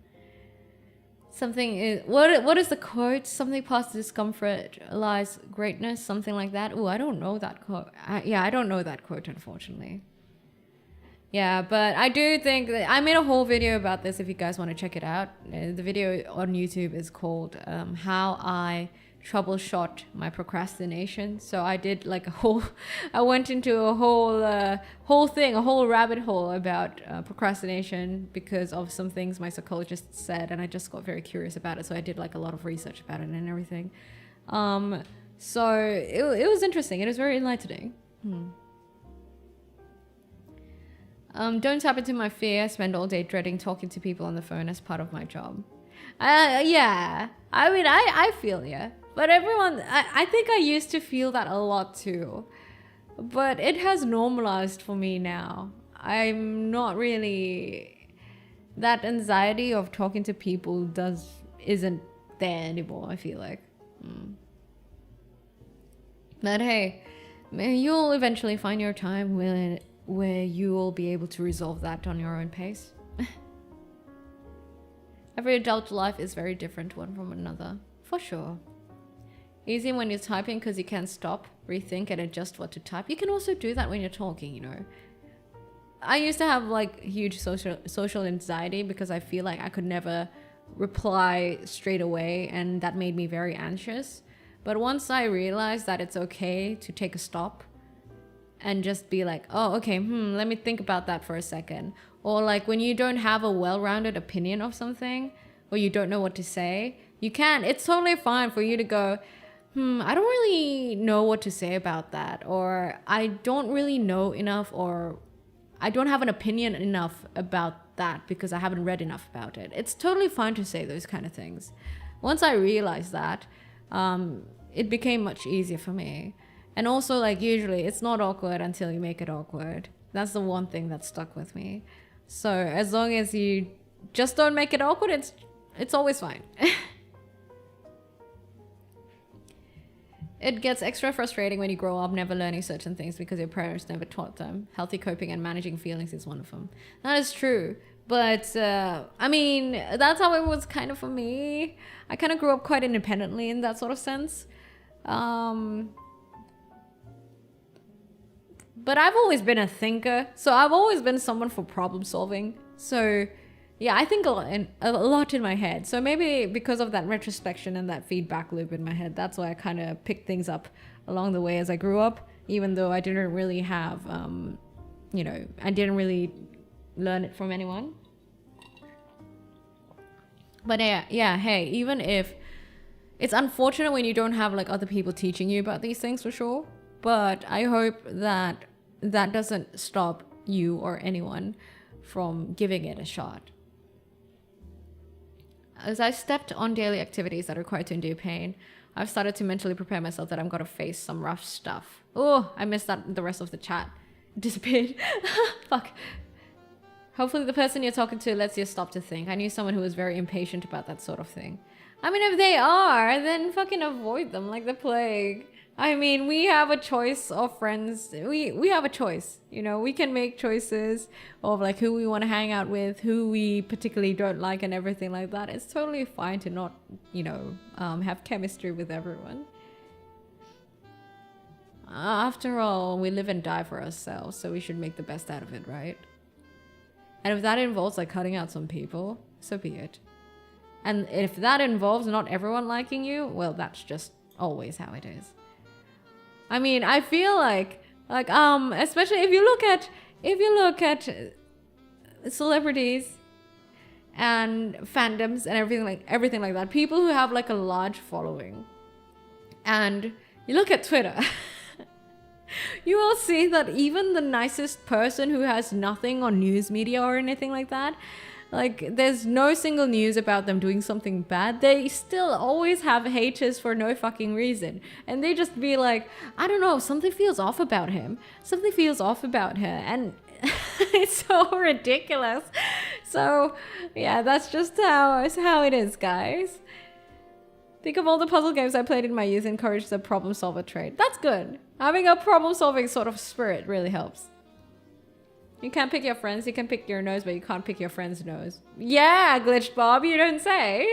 Something is what is the quote? Something past discomfort lies greatness, something like that. Oh, I don't know that quote. I don't know that quote, unfortunately. Yeah, but I do think that I made a whole video about this if you guys want to check it out. The video on YouTube is called How I Troubleshot My Procrastination. So I did like I went into a whole rabbit hole about procrastination because of some things my psychologist said, and I just got very curious about it. So I did like a lot of research about it and everything. So it was interesting. It was very enlightening. Don't tap into my fear. I spend all day dreading talking to people on the phone as part of my job. Yeah, I mean, I feel ya. But everyone, I think I used to feel that a lot too. But it has normalized for me now. I'm not really... That anxiety of talking to people isn't there anymore, I feel like. But hey, you'll eventually find your time where you'll be able to resolve that on your own pace. Every adult life is very different one from another, for sure. Easy when you're typing because you can stop, rethink, and adjust what to type. You can also do that when you're talking, you know. I used to have like huge social anxiety because I feel like I could never reply straight away, and that made me very anxious. But once I realized that it's okay to take a stop and just be like, oh, okay, let me think about that for a second. Or like when you don't have a well-rounded opinion of something, or you don't know what to say, it's totally fine for you to go, I don't really know what to say about that, or I don't really know enough, or I don't have an opinion enough about that because I haven't read enough about it. It's totally fine to say those kind of things. Once I realized that, it became much easier for me. And also, like, usually it's not awkward until you make it awkward. That's the one thing that stuck with me. So as long as you just don't make it awkward, it's always fine. It gets extra frustrating when you grow up never learning certain things because your parents never taught them. Healthy coping and managing feelings is one of them. That is true. But, I mean, that's how it was kind of for me. I kind of grew up quite independently in that sort of sense. But I've always been a thinker, so I've always been someone for problem solving. So yeah, I think a lot in my head. So maybe because of that retrospection and that feedback loop in my head, that's why I kind of picked things up along the way as I grew up, even though I didn't really have, I didn't really learn it from anyone. But yeah, hey, even if it's unfortunate when you don't have like other people teaching you about these things for sure, but I hope that that doesn't stop you or anyone from giving it a shot. As I stepped on daily activities that require to endure pain, I've started to mentally prepare myself that I'm going to face some rough stuff. Oh, I missed that. The rest of the chat disappeared. Fuck. Hopefully the person you're talking to lets you stop to think. I knew someone who was very impatient about that sort of thing. I mean, if they are, then fucking avoid them like the plague. I mean, we have a choice of friends. We have a choice, we can make choices of like who we want to hang out with, who we particularly don't like and everything like that. It's totally fine to not, have chemistry with everyone. After all, we live and die for ourselves, so we should make the best out of it, right? And if that involves like cutting out some people, so be it. And if that involves not everyone liking you, well, that's just always how it is. I mean, I feel like especially if you look at celebrities and fandoms and everything like that, people who have like a large following, and you look at Twitter, you will see that even the nicest person who has nothing on news media or anything like that, like there's no single news about them doing something bad, they still always have haters for no fucking reason. And they just be like, I don't know, something feels off about him. Something feels off about her. And it's so ridiculous. So yeah, that's just how it is, guys. Think of all the puzzle games I played in my youth, encouraged the problem solver trait. That's good. Having a problem solving sort of spirit really helps. You can't pick your friends, you can pick your nose, but you can't pick your friend's nose. Yeah, Glitched Bob, you don't say.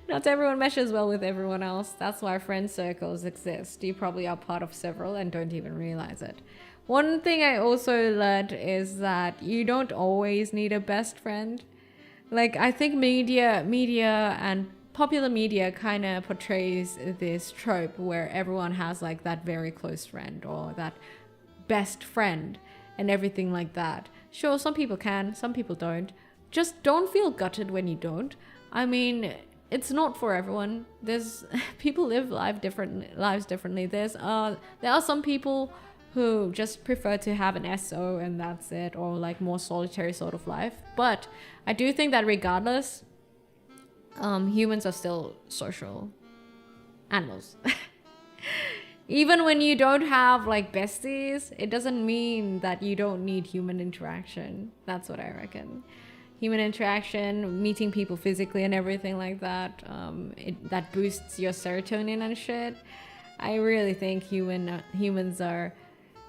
Not everyone meshes well with everyone else. That's why friend circles exist. You probably are part of several and don't even realize it. One thing I also learned is that you don't always need a best friend. Like, I think media and popular media kind of portrays this trope where everyone has like that very close friend or that best friend and everything like that. Sure, some people can, some people don't. Just don't feel gutted when you don't. I mean, it's not for everyone. There's people live lives differently. There are some people who just prefer to have an SO and that's it, or like more solitary sort of life. But I do think that regardless, humans are still social animals. Even when you don't have like besties, it doesn't mean that you don't need human interaction. That's what I reckon. Human interaction, meeting people physically and everything like that, that boosts your serotonin and shit. I really think humans are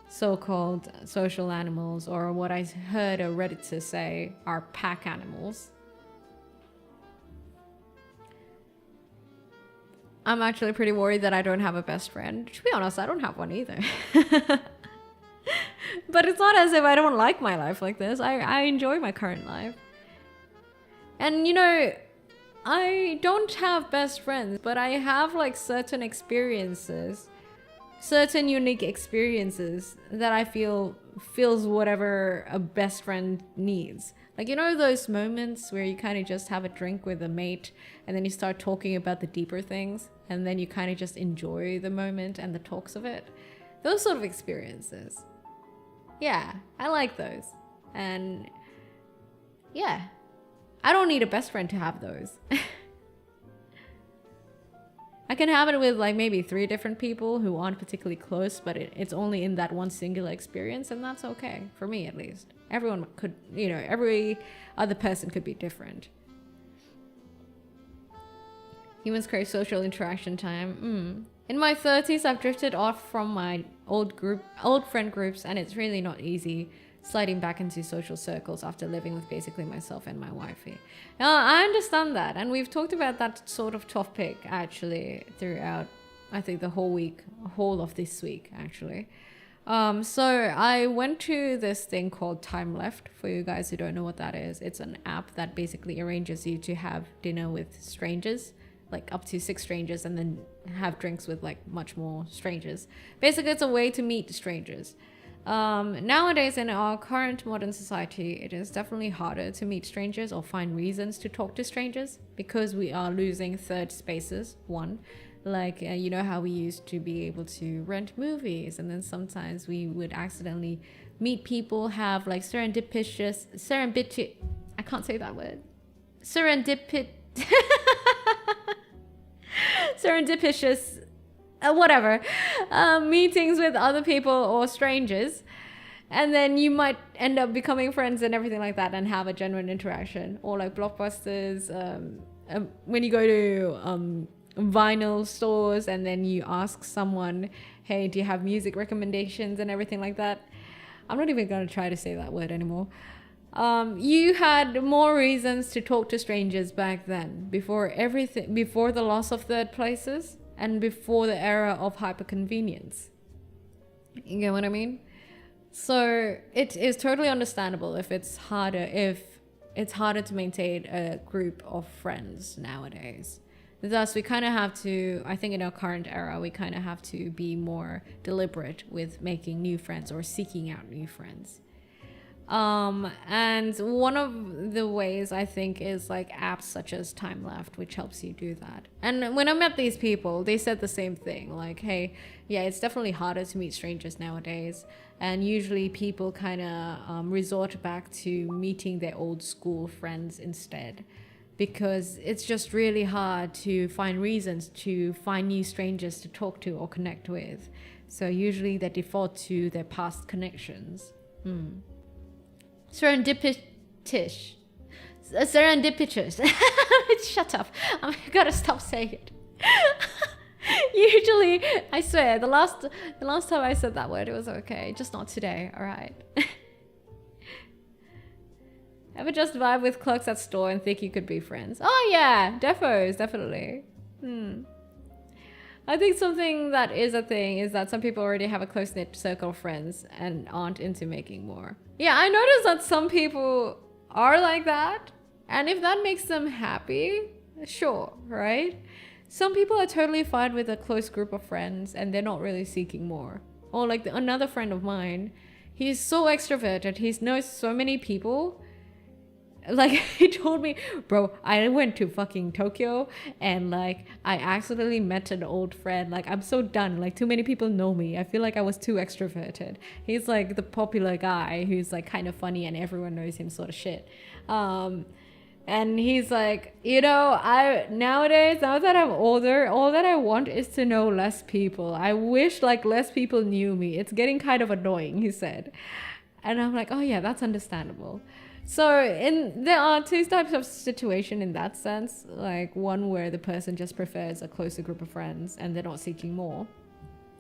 so-called social animals, or what I heard a Redditor say are pack animals. I'm actually pretty worried that I don't have a best friend. To be honest, I don't have one either. But it's not as if I don't like my life like this. I enjoy my current life. And I don't have best friends, but I have like certain experiences, certain unique experiences that I feel fills whatever a best friend needs. Like, those moments where you kind of just have a drink with a mate and then you start talking about the deeper things and then you kind of just enjoy the moment and the talks of it. Those sort of experiences. Yeah, I like those. And yeah, I don't need a best friend to have those. I can have it with like maybe 3 different people who aren't particularly close, but it's only in that one singular experience, and that's okay, for me at least. Everyone could, every other person could be different. Humans crave social interaction time. In my 30s, I've drifted off from my old friend groups, and it's really not easy sliding back into social circles after living with basically myself and my wifey. I understand that, and we've talked about that sort of topic actually throughout, I think, the whole of this week actually. So I went to this thing called Time Left. For you guys who don't know what that is, it's an app that basically arranges you to have dinner with strangers, like up to 6 strangers, and then have drinks with like much more strangers. Basically, it's a way to meet strangers. Nowadays, in our current modern society, it is definitely harder to meet strangers or find reasons to talk to strangers because we are losing third spaces. One, like you know how we used to be able to rent movies, and then sometimes we would accidentally meet people, have like serendipity. I can't say that word. Serendipitous, whatever, meetings with other people or strangers, and then you might end up becoming friends and everything like that and have a genuine interaction. Or like blockbusters, when you go to vinyl stores and then you ask someone, hey, do you have music recommendations and everything like that. I'm not even going to try to say that word anymore. You had more reasons to talk to strangers back then, before the loss of third places and before the era of hyperconvenience. You get what I mean? So it is totally understandable if it's harder to maintain a group of friends nowadays. Thus, we kind of have to, I think in our current era, we kind of have to be more deliberate with making new friends or seeking out new friends. And one of the ways I think is like apps such as Time Left, which helps you do that. And when I met these people, they said the same thing. Like, hey, yeah, it's definitely harder to meet strangers nowadays. And usually people kind of resort back to meeting their old school friends instead. Because it's just really hard to find reasons to find new strangers to talk to or connect with. So usually they default to their past connections. Serendipitous. Shut up. I gotta stop saying it. Usually, I swear, the last time I said that word, it was okay. Just not today, alright? Ever just vibe with clerks at store and think you could be friends? Oh yeah, definitely. I think something that is a thing is that some people already have a close-knit circle of friends and aren't into making more. Yeah, I noticed that some people are like that, and if that makes them happy, sure, right? Some people are totally fine with a close group of friends and they're not really seeking more. Or like another friend of mine, he's so extroverted, he knows so many people. Like, he told me, bro, I went to fucking Tokyo and like I accidentally met an old friend. Like, I'm so done. Like, too many people know me. I feel like I was too extroverted. He's like the popular guy who's like kind of funny and everyone knows him, sort of shit. And he's like, you know, nowadays, now that I'm older, all that I want is to know less people. I wish like less people knew me. It's getting kind of annoying, he said. And I'm like, oh yeah, that's understandable. So there are two types of situation in that sense. Like one where the person just prefers a closer group of friends and they're not seeking more.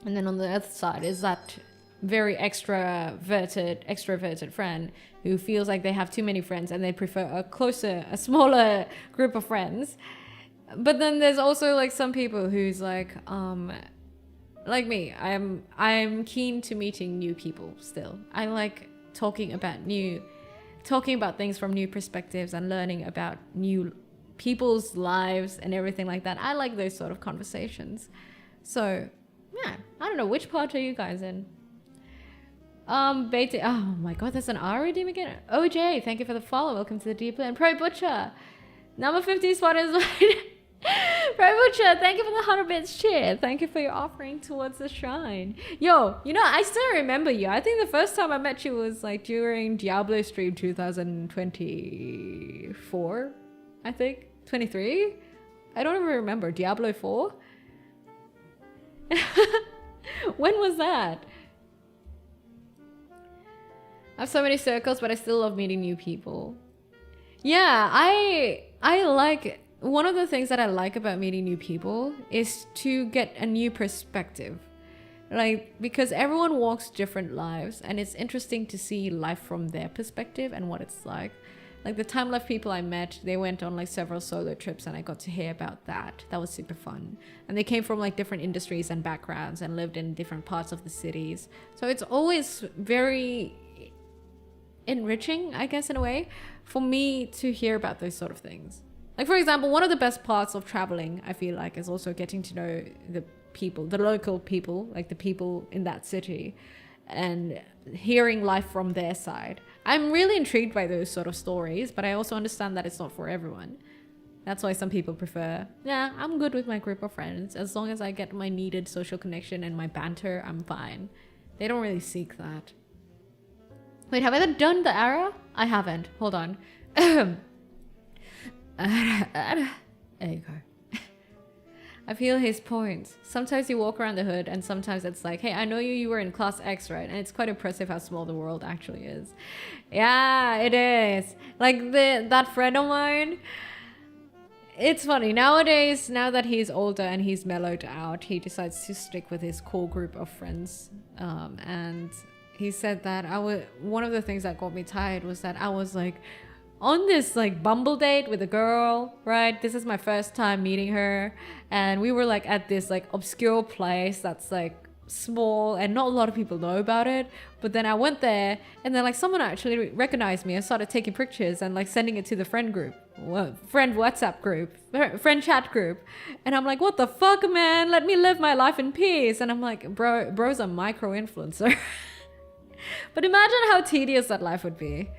And then on the other side is that very extroverted friend who feels like they have too many friends and they prefer a smaller group of friends. But then there's also like some people who's like me. I'm keen to meeting new people still. I like talking about things from new perspectives and learning about new people's lives and everything like that. I like those sort of conversations. So, yeah, I don't know, which part are you guys in? Beta, oh my god, there's an R redeem again. OJ, thank you for the follow. Welcome to the Deep Blue. And Pro Butcher, number 50 spot is mine. Pro Butcher, thank you for the 100 bits cheer. Thank you for your offering towards the shrine. Yo, you know, I still remember you. I think the first time I met you was like during Diablo stream 2024, I think. 23? I don't even remember. Diablo 4? When was that? I have so many circles, but I still love meeting new people. Yeah, I like... One of the things that I like about meeting new people is to get a new perspective. Like, because everyone walks different lives and it's interesting to see life from their perspective and what it's like. Like the time life people I met, they went on like several solo trips and I got to hear about that. That was super fun. And they came from like different industries and backgrounds and lived in different parts of the cities. So it's always very enriching, I guess, in a way, for me to hear about those sort of things. Like, for example, one of the best parts of traveling, I feel like, is also getting to know the people, the local people, like the people in that city, and hearing life from their side. I'm really intrigued by those sort of stories, but I also understand that it's not for everyone. That's why some people prefer, yeah, I'm good with my group of friends. As long as I get my needed social connection and my banter, I'm fine. They don't really seek that. Wait, have I done the arrow? I haven't. Hold on. There you go. I feel his points. Sometimes you walk around the hood and sometimes it's like, hey, I know you were in class X, right? And it's quite impressive how small the world actually is. Yeah, it is. Like that friend of mine, it's funny. Nowadays, now that he's older and he's mellowed out, he decides to stick with his core group of friends. And he said that one of the things that got me tired was that I was like, on this like Bumble date with a girl, right? This is my first time meeting her, and we were like at this like obscure place that's like small and not a lot of people know about it. But then I went there and then like someone actually recognized me and started taking pictures and like sending it to the friend group, friend WhatsApp group, friend chat group. And I'm like, what the fuck, man? Let me live my life in peace. And I'm like, bro's a micro influencer. But imagine how tedious that life would be.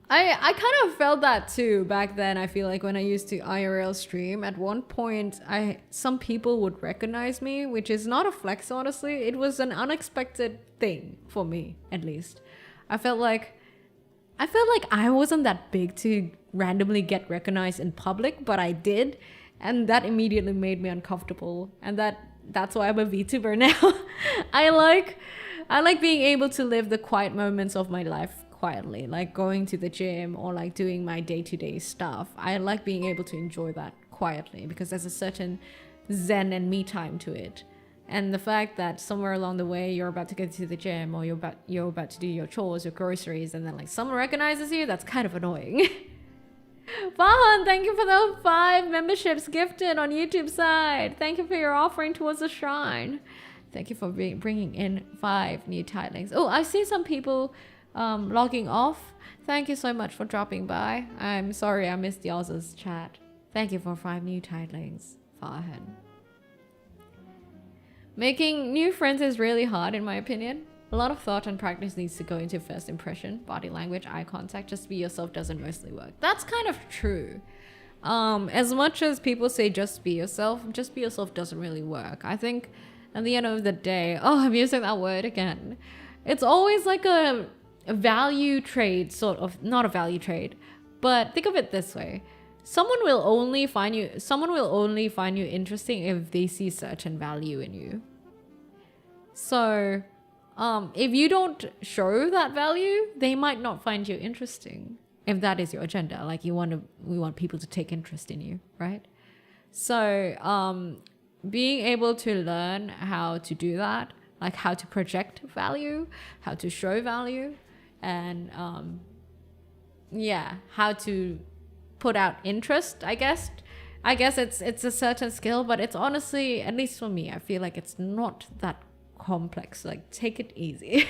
I kind of felt that too back then. I feel like when I used to IRL stream, at one point some people would recognize me, which is not a flex, honestly. It was an unexpected thing for me, at least. I felt like I wasn't that big to randomly get recognized in public, but I did, and that immediately made me uncomfortable. And that's why I'm a VTuber now. I like being able to live the quiet moments of my life quietly, like going to the gym or like doing my day-to-day stuff. I like being able to enjoy that quietly because there's a certain zen and me time to it. And the fact that somewhere along the way you're about to go to the gym or you're about to do your chores, your groceries, and then like someone recognizes you, that's kind of annoying. Fahan, thank you for the 5 memberships gifted on YouTube side. Thank you for your offering towards the shrine. Thank you for bringing in 5 new titlings. Oh, I see some people logging off. Thank you so much for dropping by. I'm sorry I missed y'all's chat. Thank you for 5 new titlings. Fahan. Making new friends is really hard in my opinion. A lot of thought and practice needs to go into first impression, body language, eye contact. Just be yourself doesn't mostly work. That's kind of true. As much as people say just be yourself doesn't really work. I think at the end of the day, I'm using that word again. It's always like a value trade, sort of. Not a value trade, but think of it this way. Someone will only find you interesting if they see certain value in you. So if you don't show that value, they might not find you interesting. If that is your agenda, like we want people to take interest in you, right? So being able to learn how to do that, like how to project value, how to show value, and how to put out interest, I guess it's a certain skill, but it's honestly, at least for me, I feel like it's not that complex. Like, take it easy.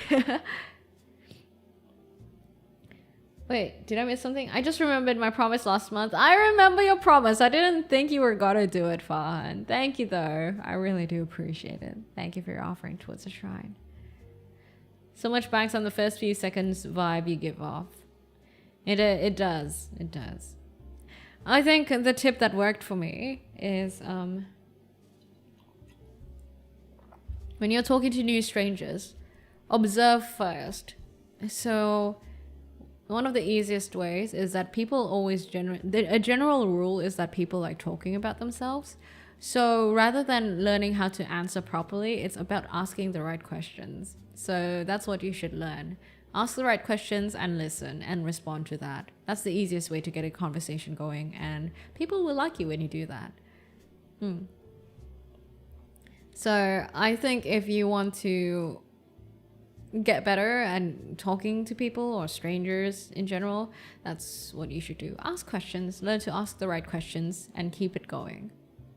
Wait, did I miss something? I just remembered my promise last month. I remember your promise. I didn't think you were gonna do it, Fahan. Thank you though. I really do appreciate it. Thank you for your offering towards the shrine. So much banks on the first few seconds vibe you give off. It does. I think the tip that worked for me is when you're talking to new strangers, observe first. So one of the easiest ways is that people always a general rule is that people like talking about themselves. So rather than learning how to answer properly, it's about asking the right questions. So that's what you should learn. Ask the right questions and listen and respond to that. That's the easiest way to get a conversation going, and people will like you when you do that. So I think if you want to get better and talking to people or strangers in general, that's what you should do. Ask questions, learn to ask the right questions, and keep it going.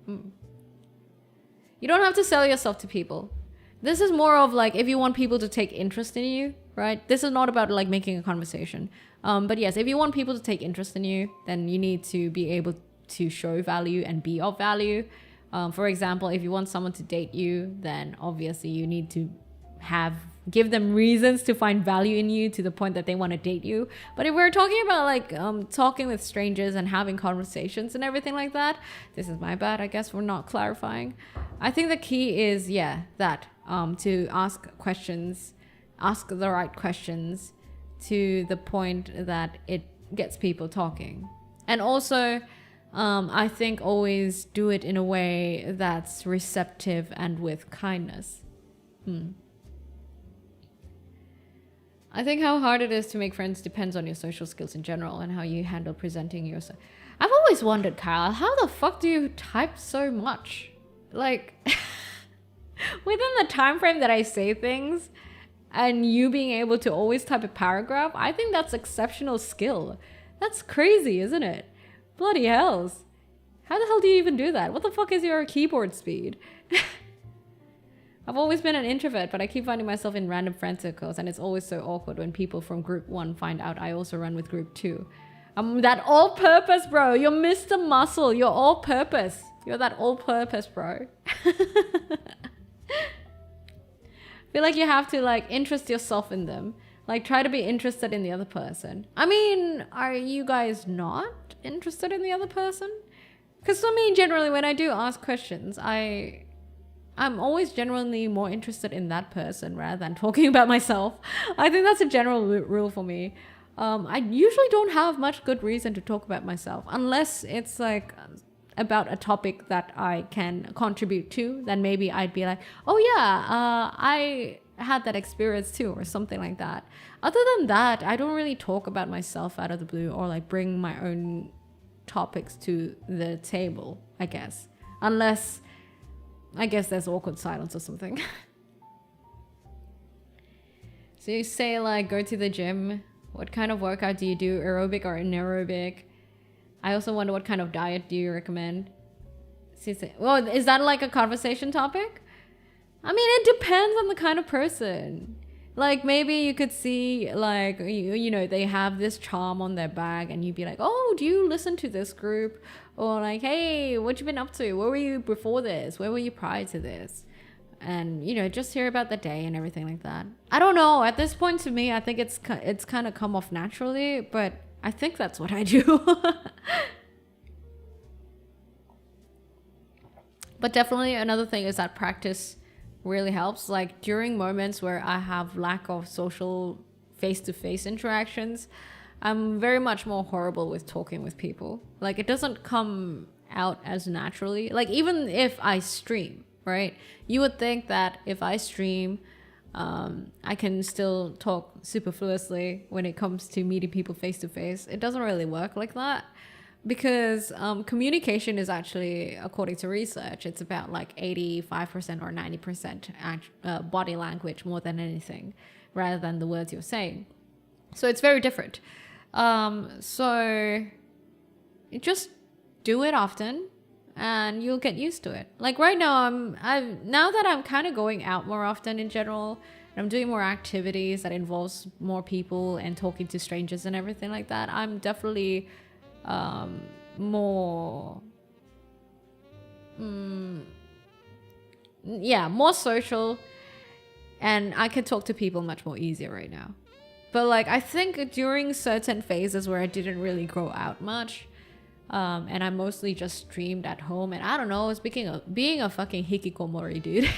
You don't have to sell yourself to people. This is more of like if you want people to take interest in you, right? This is not about like making a conversation. But yes, if you want people to take interest in you, then you need to be able to show value and be of value. For example, if you want someone to date you, then obviously you need to give them reasons to find value in you to the point that they want to date you. But if we're talking about like talking with strangers and having conversations and everything like that, this is my bad, I guess we're not clarifying. I think the key is that to ask questions, ask the right questions to the point that it gets people talking. And also I think always do it in a way that's receptive and with kindness. I think how hard it is to make friends depends on your social skills in general and how you handle presenting yourself. I've always wondered, Kyle, how the fuck do you type so much? Like, within the time frame that I say things and you being able to always type a paragraph, I think that's exceptional skill. That's crazy, isn't it? Bloody hells. How the hell do you even do that? What the fuck is your keyboard speed? I've always been an introvert, but I keep finding myself in random friend circles, and it's always so awkward when people from group 1 find out I also run with group 2. I'm that all-purpose, bro. You're Mr. Muscle. You're all-purpose. You're that all-purpose, bro. Feel like you have to like interest yourself in them. Like try to be interested in the other person. I mean, are you guys not interested in the other person? Because for me, generally, when I do ask questions, I'm always genuinely more interested in that person rather than talking about myself. I think that's a general rule for me. I usually don't have much good reason to talk about myself unless it's like about a topic that I can contribute to. Then maybe I'd be like, oh yeah, I had that experience too, or something like that. Other than that, I don't really talk about myself out of the blue or like bring my own topics to the table, I guess. Unless I guess there's awkward silence or something. So you say like go to the gym. What kind of workout do you do? Aerobic or anaerobic? I also wonder what kind of diet do you recommend? Well, is that like a conversation topic? I mean, it depends on the kind of person. Like maybe you could see like, you know, they have this charm on their bag and you'd be like, oh, do you listen to this group? Or like, hey, what you been up to? Where were you before this? Where were you prior to this? And, you know, just hear about the day and everything like that. I don't know. At this point to me, I think it's kind of come off naturally, but I think that's what I do. But definitely another thing is that practice really helps. Like during moments where I have lack of social face-to-face interactions, I'm very much more horrible with talking with people. Like it doesn't come out as naturally. Like even if I stream, right? You would think that if I stream, I can still talk superfluously when it comes to meeting people face to face. It doesn't really work like that because communication is actually, according to research, it's about like 85% or 90% body language more than anything, rather than the words you're saying. So it's very different. So just do it often and you'll get used to it. Like right now, now that I'm kind of going out more often in general, and I'm doing more activities that involves more people and talking to strangers and everything like that, I'm definitely more social, and I can talk to people much more easier right now. But like I think during certain phases where I didn't really go out much, and I mostly just streamed at home, and I don't know, speaking of being a fucking hikikomori dude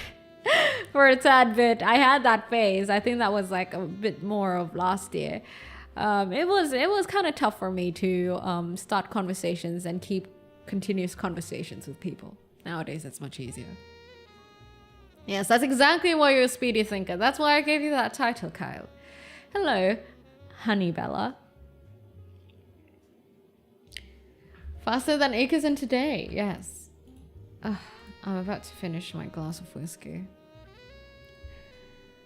for a tad bit, I had that phase. I think that was like a bit more of last year. It was kind of tough for me to start conversations and keep continuous conversations with people. Nowadays it's much easier. Yes, that's exactly why you're a speedy thinker. That's why I gave you that title, Kyle. Hello, Honey Bella. Faster than acres in today, yes. I'm about to finish my glass of whiskey.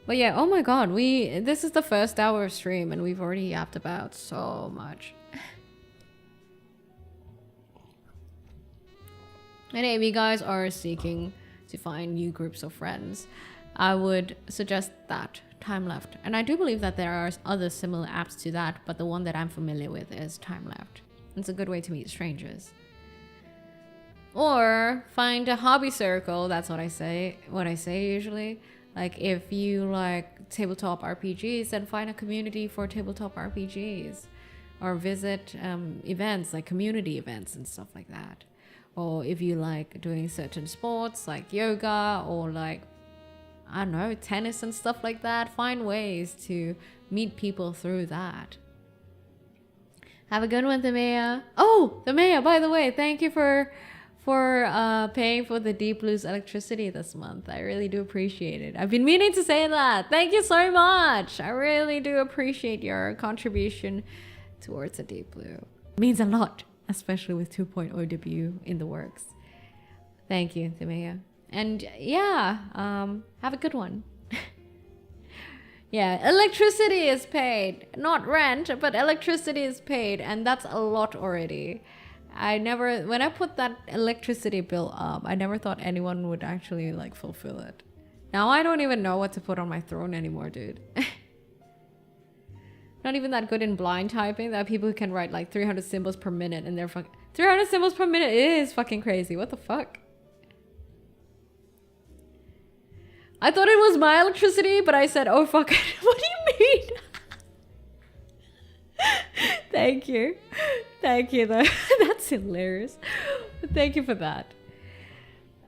But yeah, oh my god, this is the first hour of stream and we've already yapped about so much. And if you guys are seeking to find new groups of friends, I would suggest that, Time Left. And I do believe that there are other similar apps to that, but the one that I'm familiar with is Time Left. It's a good way to meet strangers. Or find a hobby circle, that's what I say usually. Like if you like tabletop RPGs, then find a community for tabletop RPGs. Or visit events, like community events and stuff like that. Or if you like doing certain sports like yoga or like, I don't know, tennis and stuff like that, find ways to meet people through that. Have a good one, Thamea. Oh, Thamea, by the way, thank you for paying for the Deep Blue's electricity this month. I really do appreciate it. I've been meaning to say that. Thank you so much. I really do appreciate your contribution towards the Deep Blue. It means a lot, especially with 2.0 debut in the works. Thank you, Thamea. And yeah, have a good one. Yeah, electricity is paid. Not rent, but electricity is paid. And that's a lot already. When I put that electricity bill up, I never thought anyone would actually like fulfill it. Now I don't even know what to put on my throne anymore, dude. Not even that good in blind typing. There are people who can write like 300 symbols per minute and they're fucking... 300 symbols per minute is fucking crazy. What the fuck? I thought it was my electricity, but I said, oh fuck it. What do you mean? Thank you. Thank you though. That's hilarious. Thank you for that.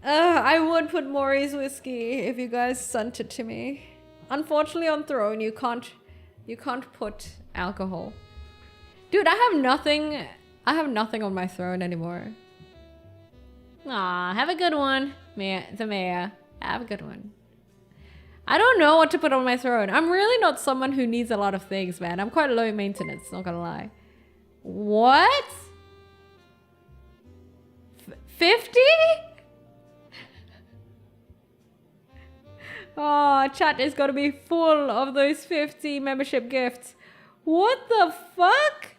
I would put Maury's whiskey if you guys sent it to me. Unfortunately on Throne you can't put alcohol. Dude, I have nothing on my throne anymore. Aw, have a good one, the mayor. Have a good one. I don't know what to put on my throne. I'm really not someone who needs a lot of things, man. I'm quite low maintenance, not gonna lie. What? 50? Oh, chat is gonna be full of those 50 membership gifts. What the fuck?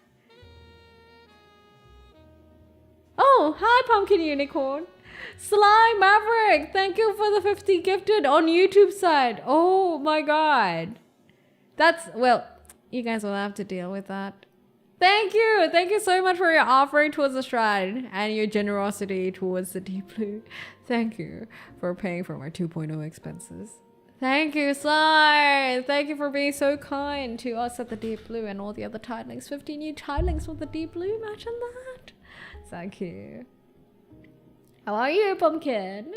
Oh, hi Pumpkin Unicorn. Sly Maverick, thank you for the 50 gifted on YouTube side. Oh my god. Well, you guys will have to deal with that. Thank you. Thank you so much for your offering towards the shrine and your generosity towards the Deep Blue. Thank you for paying for my 2.0 expenses. Thank you, Sly. Thank you for being so kind to us at the Deep Blue and all the other titlings. 50 new titlings for the Deep Blue. Imagine that. Thank you. How are you, Pumpkin?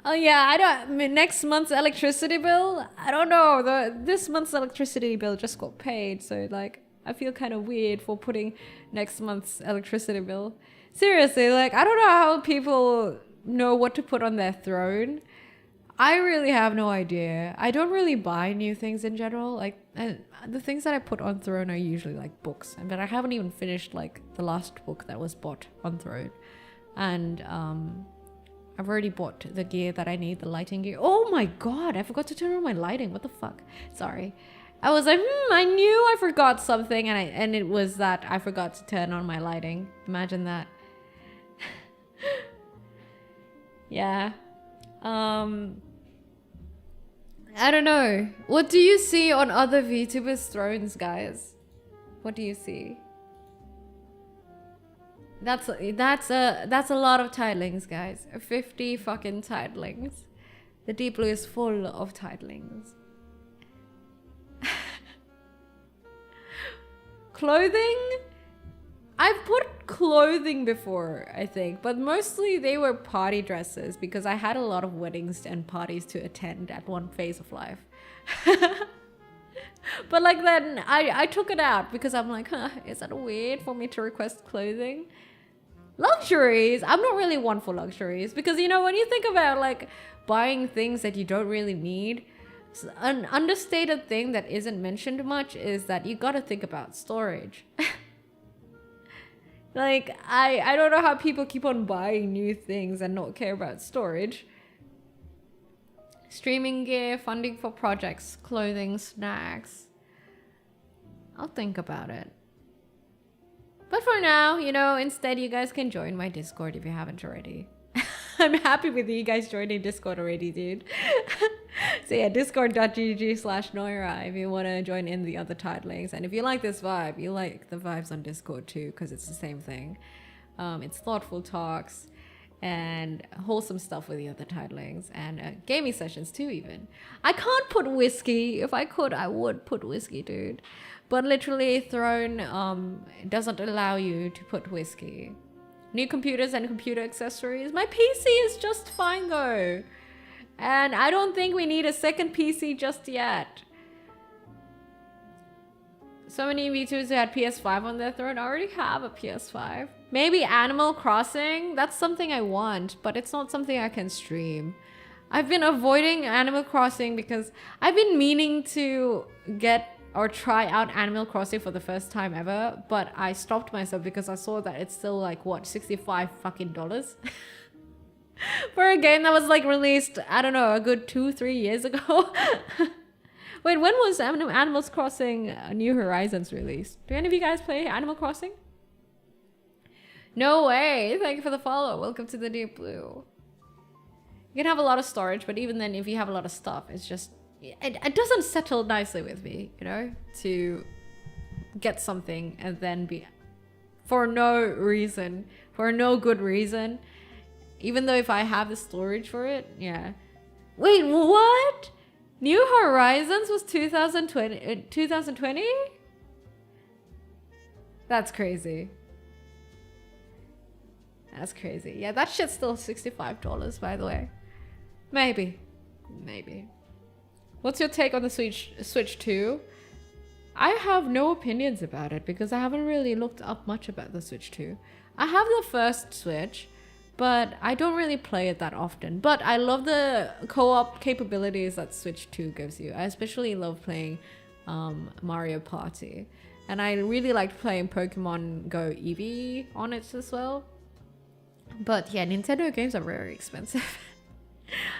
Oh yeah, next month's electricity bill, I don't know. This month's electricity bill just got paid, so like I feel kind of weird for putting next month's electricity bill. Seriously, like I don't know how people know what to put on their throne. I really have no idea. I don't really buy new things in general. Like the things that I put on throne are usually like books, but I haven't even finished like the last book that was bought on throne. And I've already bought the gear that I need, the lighting gear. Oh my god, I forgot to turn on my lighting. What the fuck? Sorry. I was like, I knew I forgot something, and it was that I forgot to turn on my lighting. Imagine that. Yeah. I don't know. What do you see on other VTubers' thrones, guys? What do you see? That's a lot of titlings, guys. 50 fucking titlings. The Deep Blue is full of titlings. Clothing? I've put clothing before, I think, but mostly they were party dresses because I had a lot of weddings and parties to attend at one phase of life. But like then I took it out because I'm like, is that weird for me to request clothing? Luxuries? I'm not really one for luxuries because, you know, when you think about like buying things that you don't really need, an understated thing that isn't mentioned much is that you gotta think about storage. Like, I don't know how people keep on buying new things and not care about storage. Streaming gear, funding for projects, clothing, snacks. I'll think about it. But for now, you know, instead you guys can join my Discord if you haven't already. I'm happy with you guys joining Discord already, dude. So yeah, discord.gg/Noira if you want to join in the other titlings. And if you like this vibe, you like the vibes on Discord too, because it's the same thing. It's thoughtful talks and wholesome stuff with the other titlings, and gaming sessions too even. I can't put whiskey. If I could, I would put whiskey, dude. But literally Throne doesn't allow you to put whiskey. New computers and computer accessories. My PC is just fine though. And I don't think we need a second PC just yet. So many VTubers who had PS5 on their throne already have a PS5. Maybe Animal Crossing. That's something I want, but it's not something I can stream. I've been avoiding Animal Crossing because I've been meaning to get or try out Animal Crossing for the first time ever, but I stopped myself because I saw that it's still like, what, $65 fucking dollars? For a game that was like released, I don't know, a good 2-3 years ago. Wait, when was Animal Crossing New Horizons released? Do any of you guys play Animal Crossing? No way. Thank you for the follow. Welcome to the Deep Blue. You can have a lot of storage, but even then, if you have a lot of stuff, it's just, it doesn't settle nicely with me, you know, to get something and then be, for no reason, for no good reason, even though if I have the storage for it, yeah. Wait, what? New Horizons was 2020? That's crazy. That's crazy. Yeah, that shit's still $65, by the way. Maybe. What's your take on the Switch 2? I have no opinions about it because I haven't really looked up much about the Switch 2. I have the first Switch, but I don't really play it that often. But I love the co-op capabilities that Switch 2 gives you. I especially love playing Mario Party. And I really liked playing Pokemon Go Eevee on it as well. But yeah, Nintendo games are very expensive.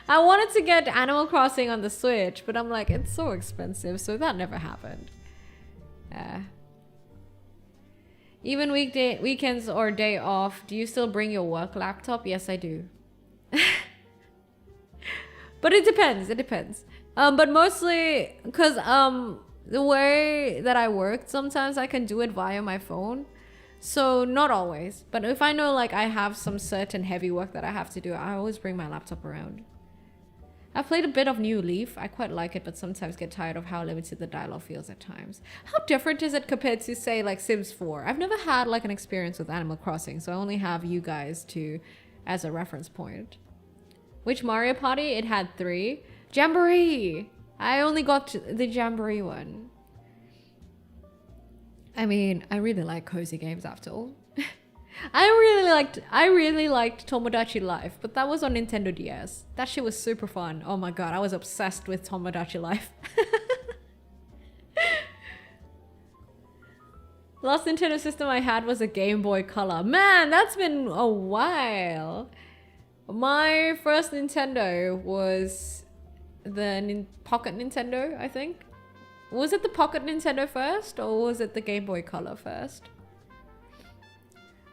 I wanted to get Animal Crossing on the Switch, but I'm like, it's so expensive, so that never happened. Even weekends or day off, do you still bring your work laptop? Yes, I do. But it depends. But mostly because the way that I work, sometimes I can do it via my phone. So not always, but if I know like I have some certain heavy work that I have to do, I always bring my laptop around. I've played a bit of New Leaf. I quite like it, but sometimes get tired of how limited the dialogue feels at times. How different is it compared to say like Sims 4? I've never had like an experience with Animal Crossing, so I only have you guys as a reference point. Which Mario Party? It had 3. Jamboree! I only got the Jamboree one. I mean, I really like cozy games after all. I really liked Tomodachi Life, but that was on Nintendo DS. That shit was super fun. Oh my god, I was obsessed with Tomodachi Life. Last Nintendo system I had was a Game Boy Color. Man, that's been a while. My first Nintendo was the Pocket Nintendo, I think. Was it the Pocket Nintendo first, or was it the Game Boy Color first?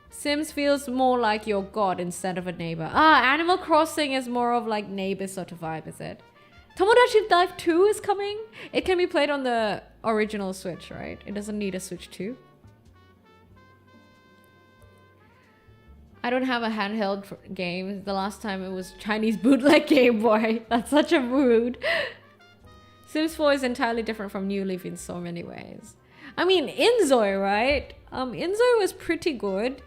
Sims feels more like your god instead of a neighbor. Animal Crossing is more of like neighbor sort of vibe, is it? Tomodachi Life 2 is coming? It can be played on the original Switch, right? It doesn't need a Switch 2. I don't have a handheld game. The last time it was Chinese bootleg Game Boy. That's such a mood. Sims 4 is entirely different from New Leaf in so many ways. I mean, Inzoi, right? Inzoi was pretty good,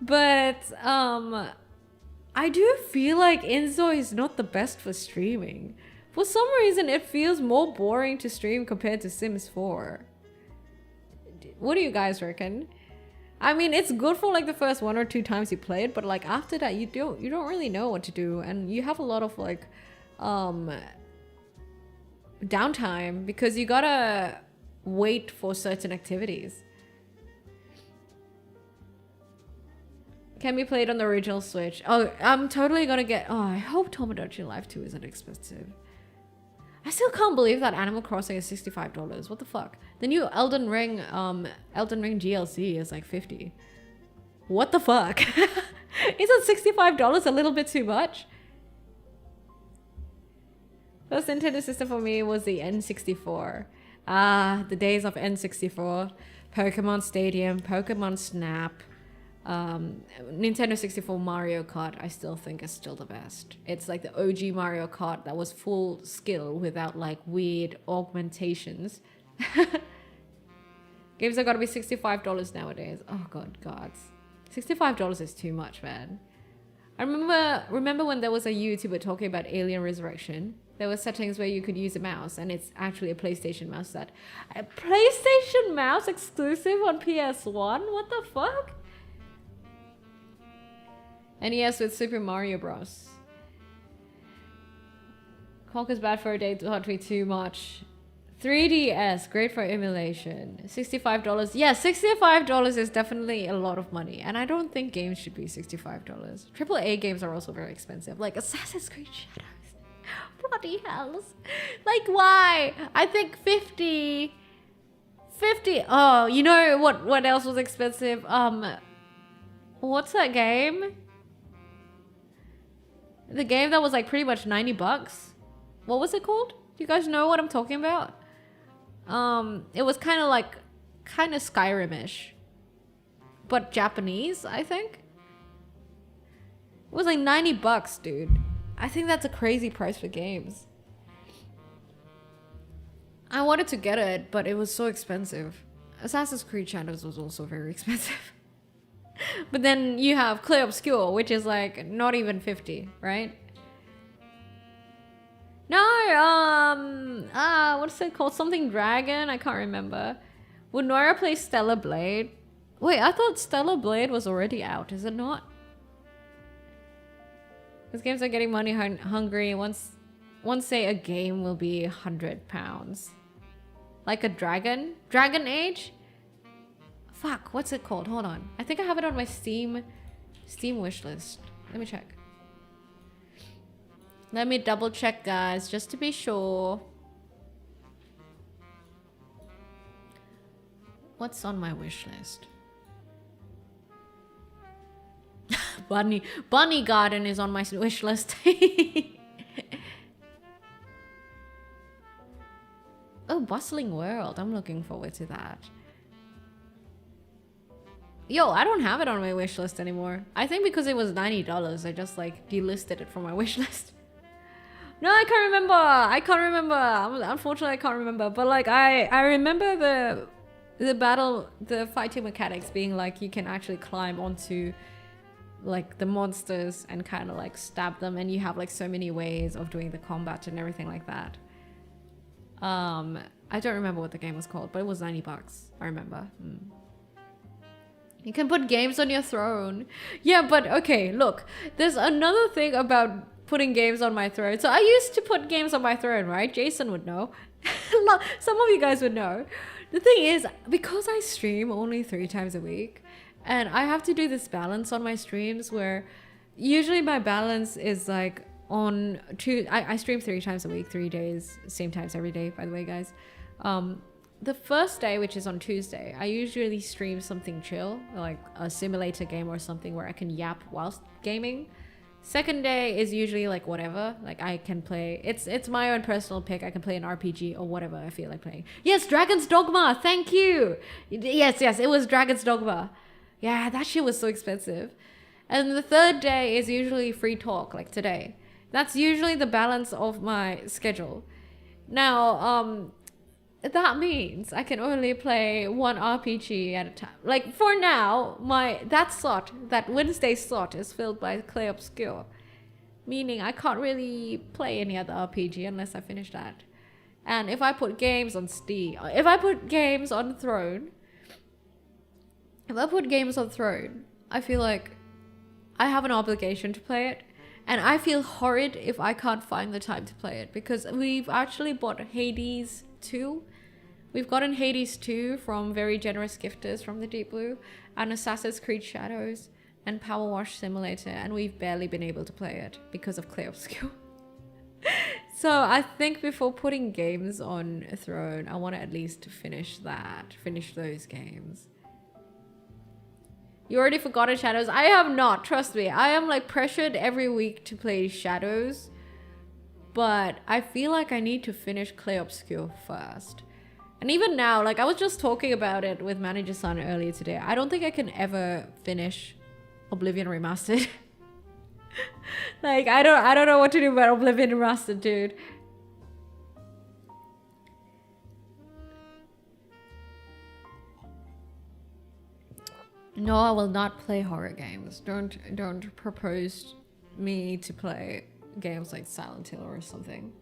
but I do feel like Inzoi is not the best for streaming. For some reason, it feels more boring to stream compared to Sims 4. What do you guys reckon? I mean, it's good for like the first 1 or 2 times you play it, but like after that, you don't really know what to do, and you have a lot of like downtime because you gotta wait for certain activities. Can be played on the original Switch. Oh, I'm totally gonna get... Oh, I hope Tomodachi Life 2 isn't expensive. I still can't believe that Animal Crossing is $65. What the fuck? The new Elden Ring DLC is like $50. What the fuck? Isn't $65 a little bit too much? First Nintendo system for me was the N64. Ah, the days of N64. Pokemon Stadium, Pokemon Snap, Nintendo 64 Mario Kart, I still think is still the best. It's like the OG Mario Kart that was full skill without like weird augmentations. Games are gotta be $65 nowadays. Oh god, gods. $65 is too much, man. I remember when there was a YouTuber talking about Alien Resurrection. There were settings where you could use a mouse, and it's actually a PlayStation mouse set. A PlayStation mouse exclusive on PS1? What the fuck? NES with Super Mario Bros. Conk is bad for a day, not to be too much. 3DS, great for emulation. $65. Yeah, $65 is definitely a lot of money. And I don't think games should be $65. AAA games are also very expensive. Like Assassin's Creed Shadows. Bloody hells. Like why? I think 50. Oh, you know what else was expensive? What's that game? The game that was like pretty much $90. What was it called? Do you guys know what I'm talking about? It was kind of Skyrim-ish, but Japanese, I think. It was like $90, dude. I think that's a crazy price for games. I wanted to get it, but it was so expensive. Assassin's Creed Shadows was also very expensive. But then you have Clear Obscure, which is like not even 50, right? No, what's it called? Something Dragon? I can't remember. Would Noira play Stellar Blade? Wait, I thought Stellar Blade was already out, is it not? Because games are getting money hungry. Once say a game will be £100. Like a Dragon Age? Fuck, what's it called? Hold on. I think I have it on my Steam wishlist. Let me check. Let me double check, guys, just to be sure. What's on my wish list? Bunny Garden is on my wish list. Oh, Bustling World. I'm looking forward to that. Yo, I don't have it on my wish list anymore. I think because it was $90, I just like delisted it from my wish list. No, I can't remember. Unfortunately, I can't remember. But like, I remember the fighting mechanics being like you can actually climb onto like the monsters and kind of like stab them, and you have like so many ways of doing the combat and everything like that. I don't remember what the game was called, but it was $90. I remember. You can put games on your throne. Yeah, but okay, look, there's another thing about putting games on my throne. So I used to put games on my throne, right? Jason would know. Some of you guys would know. The thing is, because I stream only 3 times a week, and I have to do this balance on my streams where usually my balance is like on I stream 3 times a week, 3 days, same times every day, by the way, guys. The first day, which is on Tuesday, I usually stream something chill, like a simulator game or something where I can yap whilst gaming. Second day is usually like whatever, like I can play, it's my own personal pick. I can play an RPG or whatever I feel like playing. Yes, Dragon's Dogma, thank you. Yes, it was Dragon's Dogma. Yeah, that shit was so expensive. And the third day is usually free talk, like today. That's usually the balance of my schedule. Now, that means I can only play 1 RPG at a time. Like for now, that Wednesday slot is filled by Clay Obscure, meaning I can't really play any other RPG unless I finish that. And if I put games on Steam, if I put games on Throne, I feel like I have an obligation to play it. And I feel horrid if I can't find the time to play it, because we've actually bought Hades 2. We've gotten Hades 2 from very generous gifters from the Deep Blue, and Assassin's Creed Shadows, and Power Wash Simulator, and we've barely been able to play it because of Clay Obscure. So I think before putting games on a throne, I want to at least finish those games. You already forgotten Shadows? I have not, trust me. I am like pressured every week to play Shadows. But I feel like I need to finish Clay Obscure first. And even now, like I was just talking about it with Manager-san earlier today. I don't think I can ever finish Oblivion Remastered. Like I don't know what to do about Oblivion Remastered, dude. No, I will not play horror games. Don't propose me to play games like Silent Hill or something.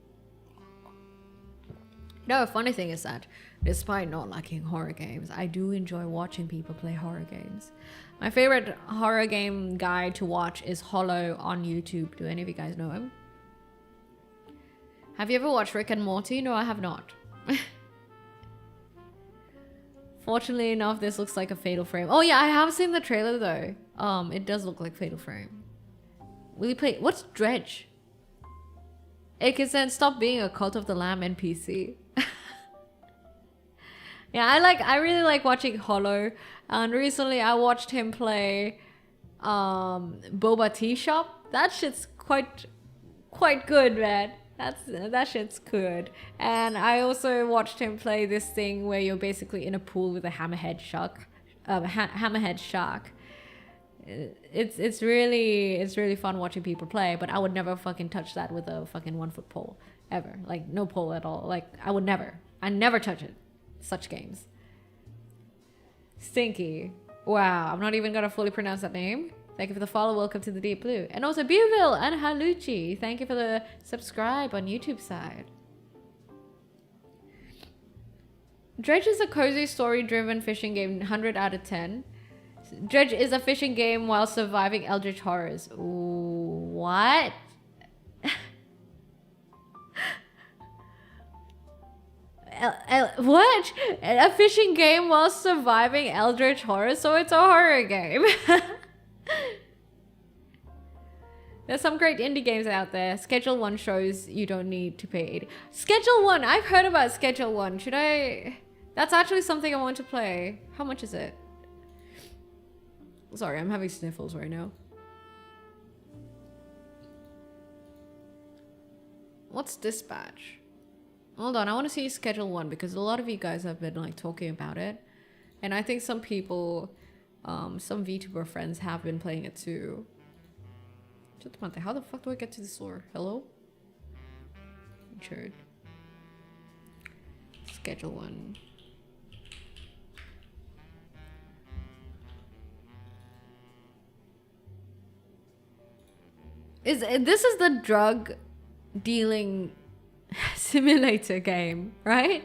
No, funny thing is that despite not liking horror games, I do enjoy watching people play horror games. My favorite horror game guy to watch is Hollow on YouTube. Do any of you guys know him? Have you ever watched Rick and Morty? No, I have not. Fortunately enough, this looks like a Fatal Frame. Oh yeah, I have seen the trailer though. It does look like Fatal Frame. Will you play? What's Dredge? Aikisen, stop being a Cult of the Lamb NPC. Yeah, I really like watching Hollow. And recently I watched him play Boba Tea Shop. That shit's quite good, man. That shit's good. And I also watched him play this thing where you're basically in a pool with a hammerhead shark. It's really fun watching people play, but I would never fucking touch that with a fucking 1 foot pole ever. Like no pole at all. Like I never touch it. Such games. Stinky. Wow, I'm not even gonna fully pronounce that name. Thank you for the follow. Welcome to the Deep Blue. And also Bewville and Haluchi. Thank you for the subscribe on YouTube side. Dredge is a cozy story-driven fishing game. 100 out of 10. Dredge is a fishing game while surviving eldritch horrors. Ooh, what? What? A fishing game while surviving eldritch horrors? So it's a horror game. There's some great indie games out there. Schedule 1 shows you don't need to pay 80. Schedule 1! I've heard about Schedule 1. Should I... That's actually something I want to play. How much is it? Sorry, I'm having sniffles right now. What's Dispatch? Hold on, I want to see Schedule 1 because a lot of you guys have been like talking about it. And I think some people, some VTuber friends have been playing it too. How the fuck do I get to the store? Hello? Richard. Schedule 1. This is the drug dealing simulator game, right?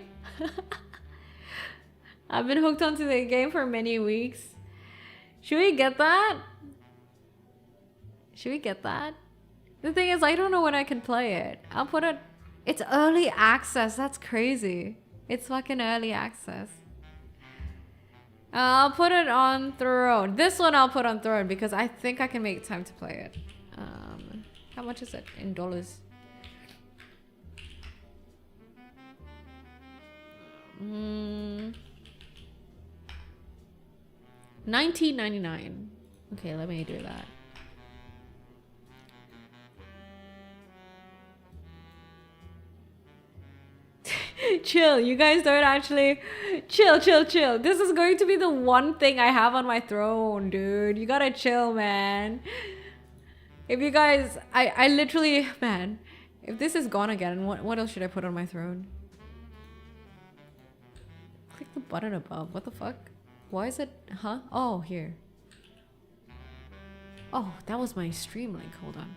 I've been hooked onto the game for many weeks. Should we get that? Should we get that? The thing is, I don't know when I can play it. I'll put it... It's early access. That's crazy. It's fucking early access. I'll put it on Throne. This one I'll put on Throne because I think I can make time to play it. How much is it in dollars? $19.99. Okay, let me do that. Chill, you guys don't actually... Chill. This is going to be the one thing I have on my throne, dude. You gotta chill, man. If you guys... I literally... Man, if this is gone again, what else should I put on my throne? Click the button above. What the fuck? Why is it... Huh? Oh, here. Oh, that was my stream link. Hold on.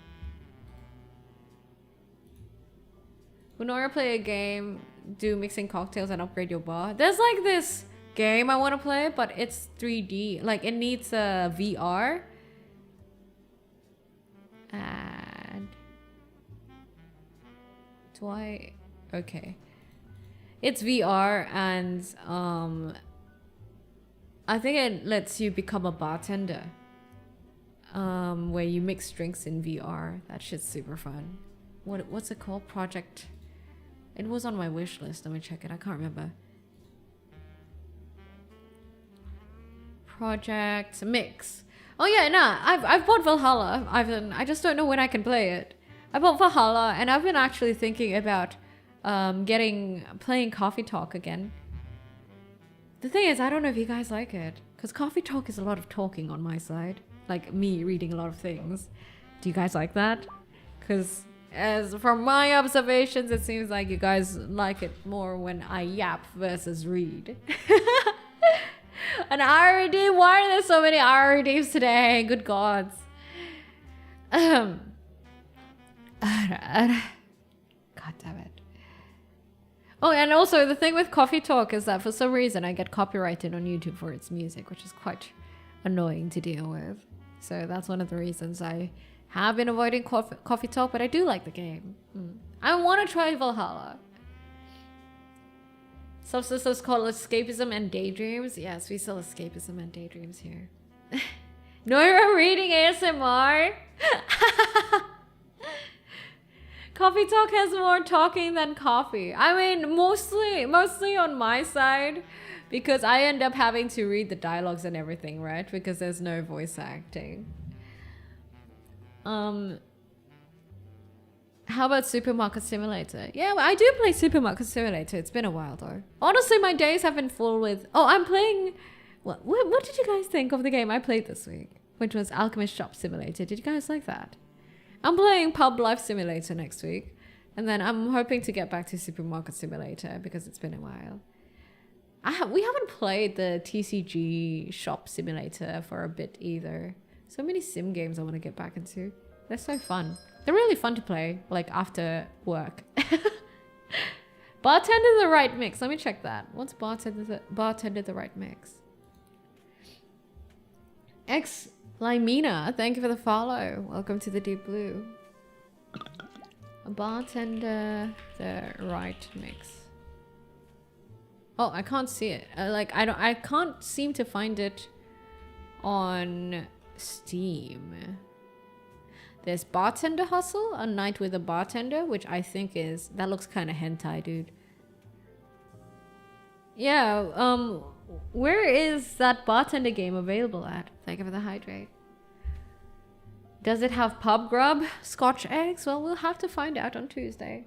Will Noira play a game, do mixing cocktails and upgrade your bar? There's like this game I want to play, but it's 3D. Like it needs a VR. And... Do I... Okay. It's VR and I think it lets you become a bartender. Where you mix drinks in VR. That shit's super fun. what's it called? Project. It was on my wish list. Let me check it. I can't remember. Project Mix. Oh yeah, nah. I've bought Valhalla. I just don't know when I can play it. I bought Valhalla, and I've been actually thinking about playing Coffee Talk again. The thing is, I don't know if you guys like it, because Coffee Talk is a lot of talking on my side, like me reading a lot of things. Do you guys like that? Because as from my observations, it seems like you guys like it more when I yap versus read. An RD? Why are there so many RDs today? Good gods. God damn it. Oh, and also the thing with Coffee Talk is that for some reason I get copyrighted on YouTube for its music, which is quite annoying to deal with. So that's one of the reasons I have been avoiding Coffee Talk, but I do like the game. I want to try Valhalla. Subsisters call escapism and daydreams. Yes, we sell escapism and daydreams here. Noira reading ASMR. Coffee Talk has more talking than coffee. I mean, mostly on my side, because I end up having to read the dialogues and everything, right? Because there's no voice acting. How about Supermarket Simulator? Yeah, I do play Supermarket Simulator. It's been a while though. Honestly, my days have been full with... Oh, I'm playing... What did you guys think of the game I played this week? Which was Alchemist Shop Simulator. Did you guys like that? I'm playing Pub Life Simulator next week. And then I'm hoping to get back to Supermarket Simulator because it's been a while. We haven't played the TCG Shop Simulator for a bit either. So many sim games I want to get back into. They're so fun. They're really fun to play, like after work. Bartender the right mix. Let me check that. What's bartender the right mix? X Limina, thank you for the follow. Welcome to the Deep Blue. A bartender the right mix. Oh, I can't see it. I can't seem to find it on Steam. There's Bartender Hustle, A Night with a Bartender, which I think is... That looks kind of hentai, dude. Yeah, where is that bartender game available at? Thank you for the hydrate. Does it have pub grub? Scotch eggs? Well, we'll have to find out on Tuesday.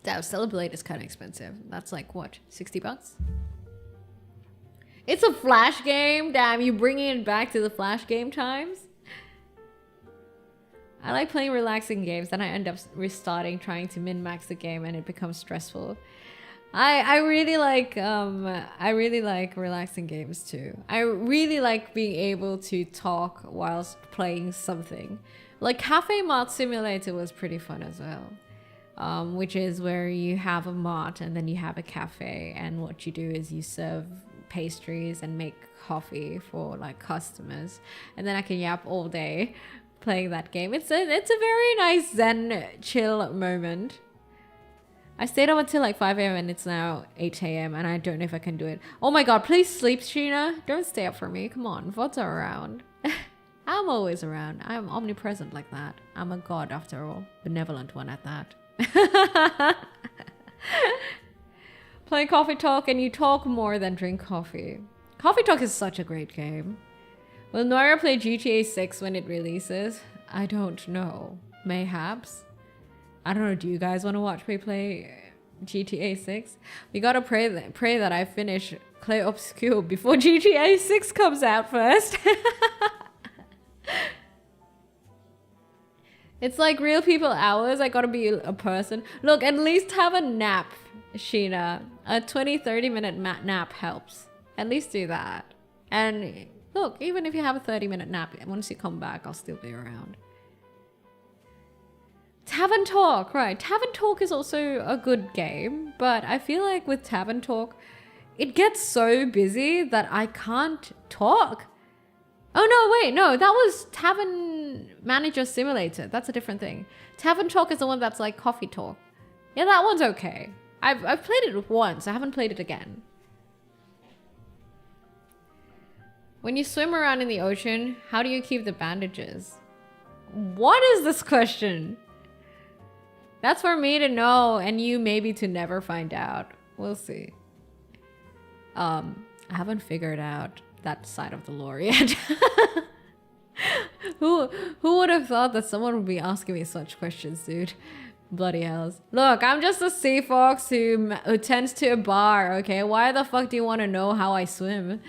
That Celebrate is kind of expensive. That's like, what, 60 bucks? It's a Flash game? Damn, you bringing it back to the Flash game times? I like playing relaxing games, then I end up restarting, trying to min-max the game, and it becomes stressful. I really like relaxing games too. I really like being able to talk whilst playing something. Like Cafe Mart Simulator was pretty fun as well. Which is where you have a mart and then you have a cafe, and what you do is you serve pastries and make coffee for like customers, and then I can yap all day playing that game. It's a very nice zen chill moment. I stayed up until like 5 a.m. and it's now 8 a.m. and I don't know if I can do it. Oh my god, please sleep, Sheena. Don't stay up for me. Come on, VODs are around. I'm always around. I'm omnipresent like that. I'm a god after all. Benevolent one at that. Play Coffee Talk and you talk more than drink coffee. Coffee Talk is such a great game. Will Noira play GTA 6 when it releases? I don't know. Mayhaps. I don't know. Do you guys want to watch me play GTA 6? We gotta pray that I finish Clay Obscure before GTA 6 comes out first. It's like real people hours. I gotta be a person. Look, at least have a nap, Sheena. A 20-30 minute nap helps. At least do that. And look, even if you have a 30-minute nap, once you come back, I'll still be around. Tavern Talk, right. Tavern Talk is also a good game, but I feel like with Tavern Talk, it gets so busy that I can't talk. Oh, no, wait, no, that was Tavern Manager Simulator. That's a different thing. Tavern Talk is the one that's like Coffee Talk. Yeah, that one's okay. I've played it once. I haven't played it again. When you swim around in the ocean, how do you keep the bandages? What is this question? That's for me to know and you maybe to never find out. We'll see. I haven't figured out that side of the lore yet. Who would have thought that someone would be asking me such questions, dude? Bloody hells. Look, I'm just a sea fox who tends to a bar, okay? Why the fuck do you want to know how I swim?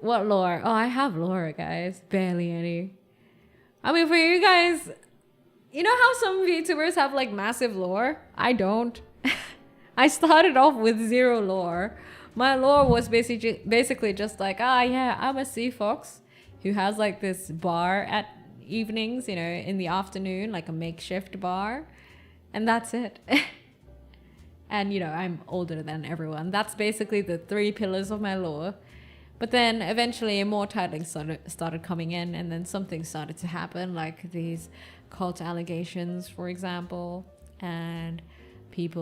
What lore? Oh, I have lore, guys. Barely any. I mean, for you guys, you know how some VTubers have like massive lore? I don't. I started off with zero lore. My lore was basically just like, yeah, I'm a sea fox who has like this bar at evenings, you know, in the afternoon, like a makeshift bar. And that's it. And, you know, I'm older than everyone. That's basically the 3 pillars of my lore. But then eventually more titles started coming in, and then something started to happen, like these cult allegations, for example, and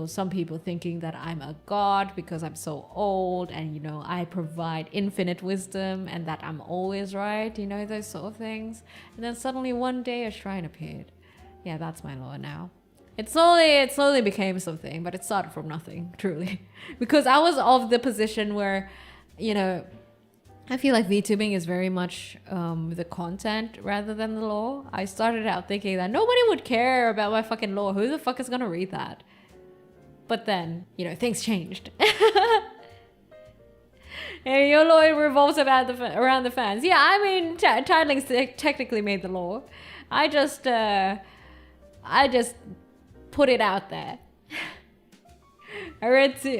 some people thinking that I'm a god because I'm so old and, you know, I provide infinite wisdom and that I'm always right, you know, those sort of things. And then suddenly one day a shrine appeared. Yeah, that's my lore now. It slowly became something, but it started from nothing, truly. Because I was of the position where, you know, I feel like VTubing is very much the content rather than the lore. I started out thinking that nobody would care about my fucking lore. Who the fuck is gonna read that? But then, you know, things changed. And your lore revolves around the fans. Yeah, I mean, titlings technically made the lore. I just put it out there. I read two.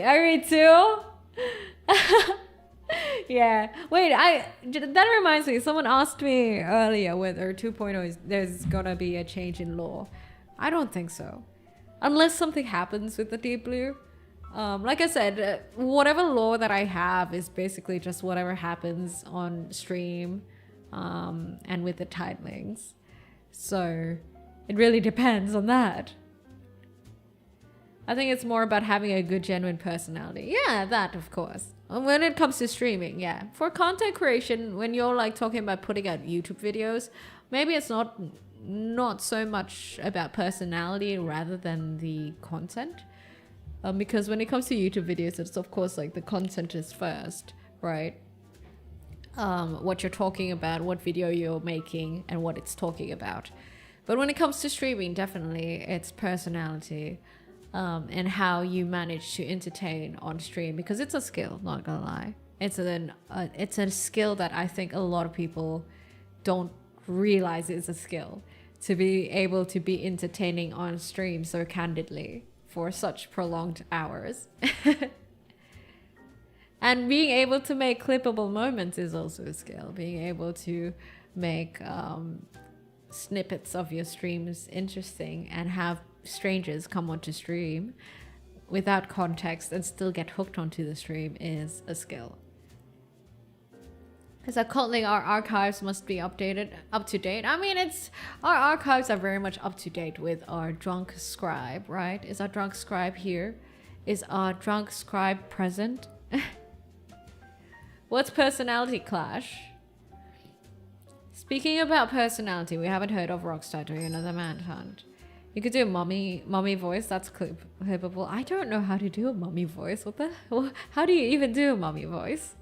Yeah. Wait, that reminds me. Someone asked me earlier whether 2.0 there's gonna be a change in lore. I don't think so. Unless something happens with the Deep Blue. Like I said, whatever lore that I have is basically just whatever happens on stream and with the titlings. So it really depends on that. I think it's more about having a good, genuine personality. Yeah, that, of course. When it comes to streaming, yeah. For content creation, when you're like talking about putting out YouTube videos, maybe it's not so much about personality rather than the content. Because when it comes to YouTube videos, it's of course like the content is first, right? What you're talking about, what video you're making, and what it's talking about. But when it comes to streaming, definitely it's personality. And how you manage to entertain on stream, because it's a skill, not gonna lie. It's a skill that I think a lot of people don't realize is a skill, to be able to be entertaining on stream so candidly for such prolonged hours. And being able to make clippable moments is also a skill. Being able to make snippets of your streams interesting and have strangers come onto stream without context and still get hooked onto the stream is a skill. So currently our archives must be up to date. I mean, our archives are very much up to date with our drunk scribe, right? Is our drunk scribe here? Is our drunk scribe present? What's personality clash? Speaking about personality, we haven't heard of Rockstar doing another manhunt. You could do a mummy voice. That's clippable. I don't know how to do a mummy voice. How do you even do a mummy voice?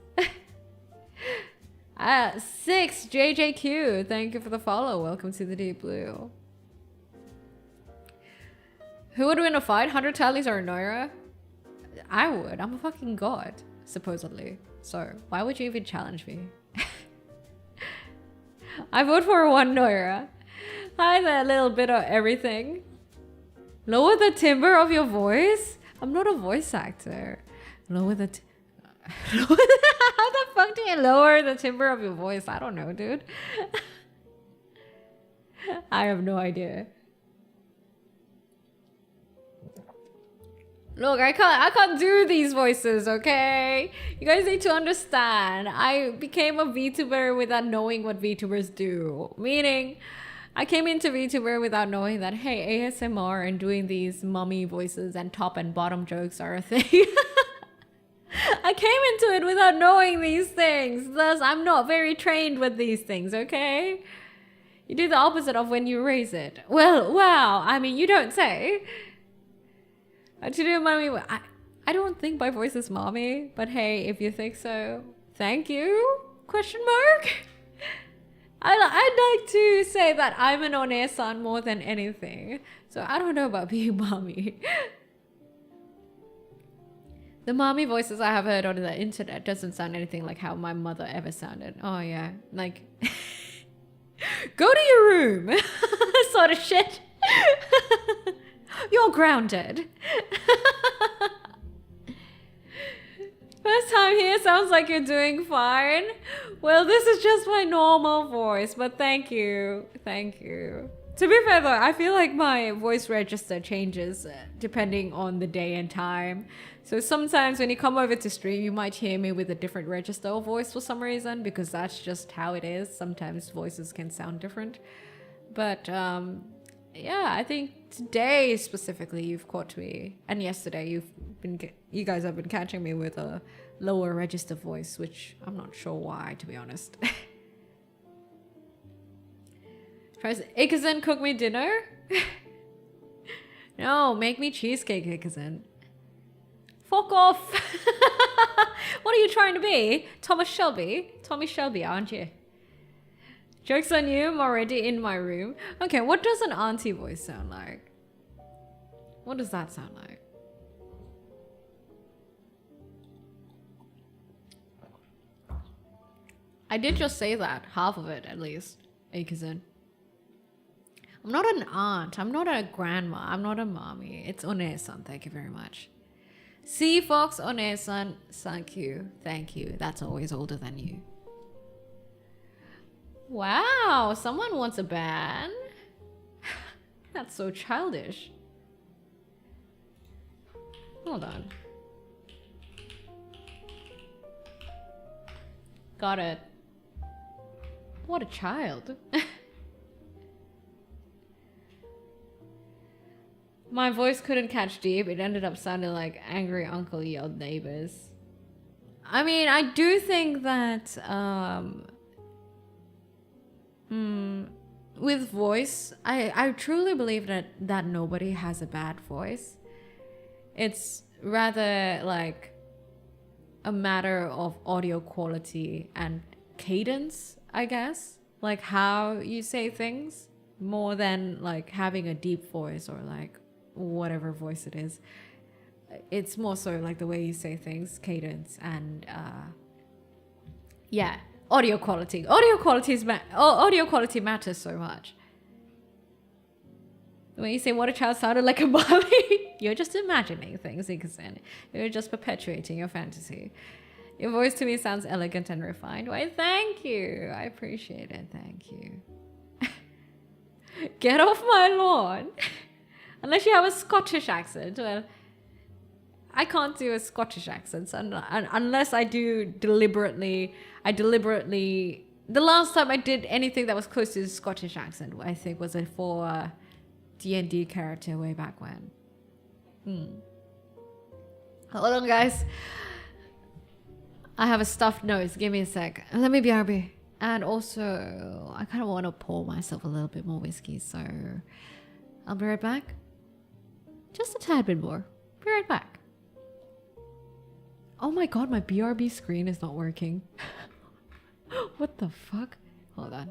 6 JJQ. Thank you for the follow. Welcome to the Deep Blue. Who would win a fight? 100 tallies or Noira? I would. I'm a fucking god, supposedly. So why would you even challenge me? I vote for one Noira. Hi there, little bit of everything. Lower the timbre of your voice? I'm not a voice actor. Lower the how the fuck do you lower the timbre of your voice? I don't know, dude. I have no idea. Look, I can't do these voices, okay? You guys need to understand. I became a VTuber without knowing what VTubers do. Meaning, I came into VTuber without knowing that, hey, ASMR and doing these mummy voices and top and bottom jokes are a thing. I I came into it without knowing these things. Thus, I'm not very trained with these things, okay? You do the opposite of when you raise it. Well, wow. I mean, you don't say. What you do, mommy? I don't think my voice is mommy, but hey, if you think so, thank you? Question mark? I'd like to say that I'm an onesan more than anything. So I don't know about being mommy. The mommy voices I have heard on the internet doesn't sound anything like how my mother ever sounded. Oh yeah, like go to your room sort of shit. You're grounded. First time here, sounds like you're doing fine. Well, this is just my normal voice, but thank you. Thank you. To be fair though, I feel like my voice register changes depending on the day and time. So sometimes when you come over to stream, you might hear me with a different register of voice for some reason, because that's just how it is. Sometimes voices can sound different. But yeah, I think today specifically you've caught me, and yesterday you guys have been catching me with a lower register voice, which I'm not sure why, to be honest. Tries Ikazen cook me dinner? No, make me cheesecake, Ikazen. Fuck off. What are you trying to be? Thomas Shelby? Tommy Shelby, aren't you? Joke's on you, I'm already in my room. Okay, what does an auntie voice sound like? What does that sound like? I did just say that, half of it at least, Ikazen. I'm not an aunt, I'm not a grandma, I'm not a mommy. It's One-san, thank you very much. Sea Fox One-san, thank you, thank you. That's always older than you. Wow, someone wants a ban? That's so childish. Hold on. Got it. What a child. My voice couldn't catch deep. It ended up sounding like angry uncle yelled neighbors. I mean, I do think that with voice, I truly believe that nobody has a bad voice. It's rather like a matter of audio quality and cadence, I guess. Like how you say things, more than like having a deep voice or like whatever voice it is. It's more so like the way you say things, cadence, and yeah, audio quality. Audio quality matters so much. When you say what a child sounded like a mommy, you're just imagining things, Ikazen. You're just perpetuating your fantasy. Your voice to me sounds elegant and refined. Why, thank you. I appreciate it. Thank you. Get off my lawn. Unless you have a Scottish accent. Well, I can't do a Scottish accent unless I do deliberately. The last time I did anything that was close to the Scottish accent, I think, was it for D&D character way back when. Hold on, guys. I have a stuffed nose. Give me a sec. Let me BRB. And also, I kind of want to pour myself a little bit more whiskey, so I'll be right back. Just a tad bit more. Be right back. Oh my god, my BRB screen is not working. What the fuck? Hold on.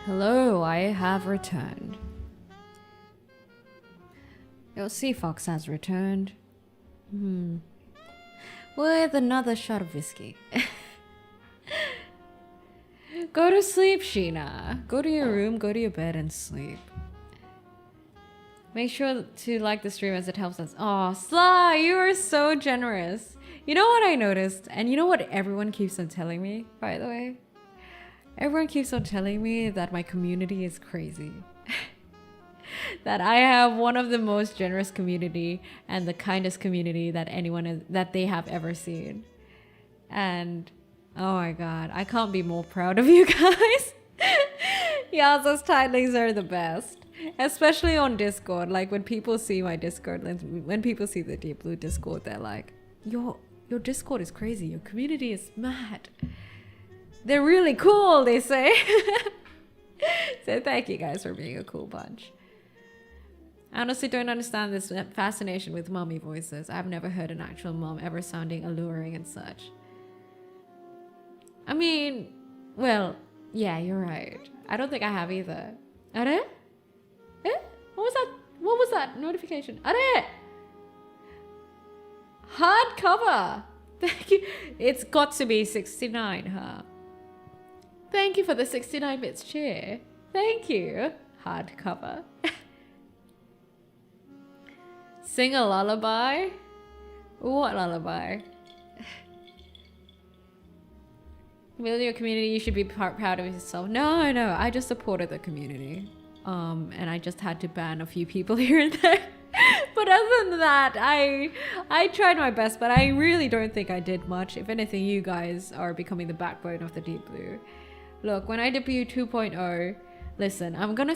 Hello, I have returned. Your sea fox has returned. With another shot of whiskey. Go to sleep, Sheena. Go to your room, go to your bed and sleep. Make sure to like the stream as it helps us. Oh, Sly, you are so generous. You know what I noticed? And you know what everyone keeps on telling me, by the way? Everyone keeps on telling me that my community is crazy. That I have one of the most generous community and the kindest community that that they have ever seen. And oh my god, I can't be more proud of you guys. Yaza's titlings are the best. Especially on Discord. Like when people see my Discord, when people see the Deep Blue Discord, they're like, your Discord is crazy, your community is mad. They're really cool, they say. So thank you guys for being a cool bunch. I honestly don't understand this fascination with mommy voices. I've never heard an actual mom ever sounding alluring and such. I mean, well, yeah, you're right. I don't think I have either. Are? Eh? What was that? What was that notification? Are? Hardcover. Thank you. It's got to be 69, huh? Thank you for the 69 bits cheer. Thank you. Hardcover. Sing a lullaby? What lullaby? With your community, you should be proud of yourself. No, I just supported the community. And I just had to ban a few people here and there. But other than that, I tried my best, but I really don't think I did much. If anything, you guys are becoming the backbone of the Deep Blue. Look, when I debut 2.0, listen, I'm gonna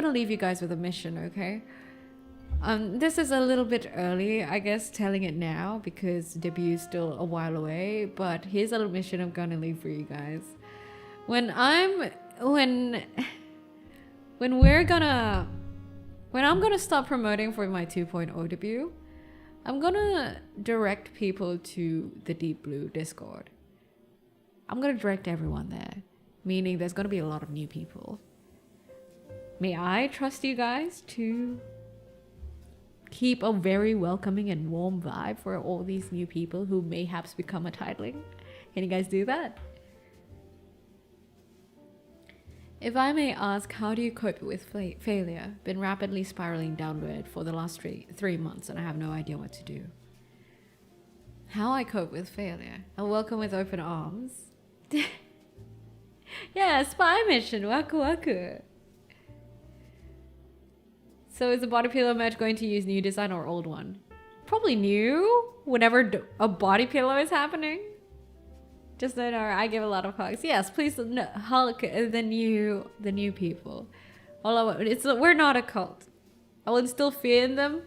leave you guys with a mission, okay? This is a little bit early, I guess, telling it now because debut is still a while away, but here's a little mission I'm gonna leave for you guys. When I'm gonna start promoting for my 2.0 debut, I'm gonna direct people to the Deep Blue Discord. I'm gonna direct everyone there, meaning there's gonna be a lot of new people. May I trust you guys to keep a very welcoming and warm vibe for all these new people who mayhaps become a titling? Can you guys do that? If I may ask, how do you cope with failure? Been rapidly spiraling downward for the last 3 months and I have no idea what to do. How I cope with failure? I welcome with open arms. Yeah, spy mission, waku waku. So is the body pillow merch going to use new design or old one? Probably new, whenever a body pillow is happening. Just so know, I give a lot of hugs. Yes, please hug the new people. We're not a cult. I will instill fear in them.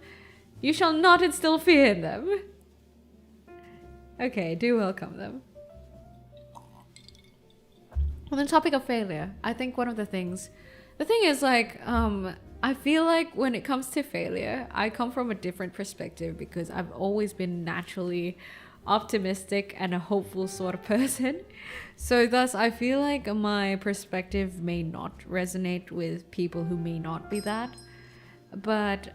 You shall not instill fear in them. Okay, do welcome them. On the topic of failure, I think one of the thing is like, I feel like when it comes to failure, I come from a different perspective because I've always been naturally optimistic and a hopeful sort of person. So thus, I feel like my perspective may not resonate with people who may not be that. But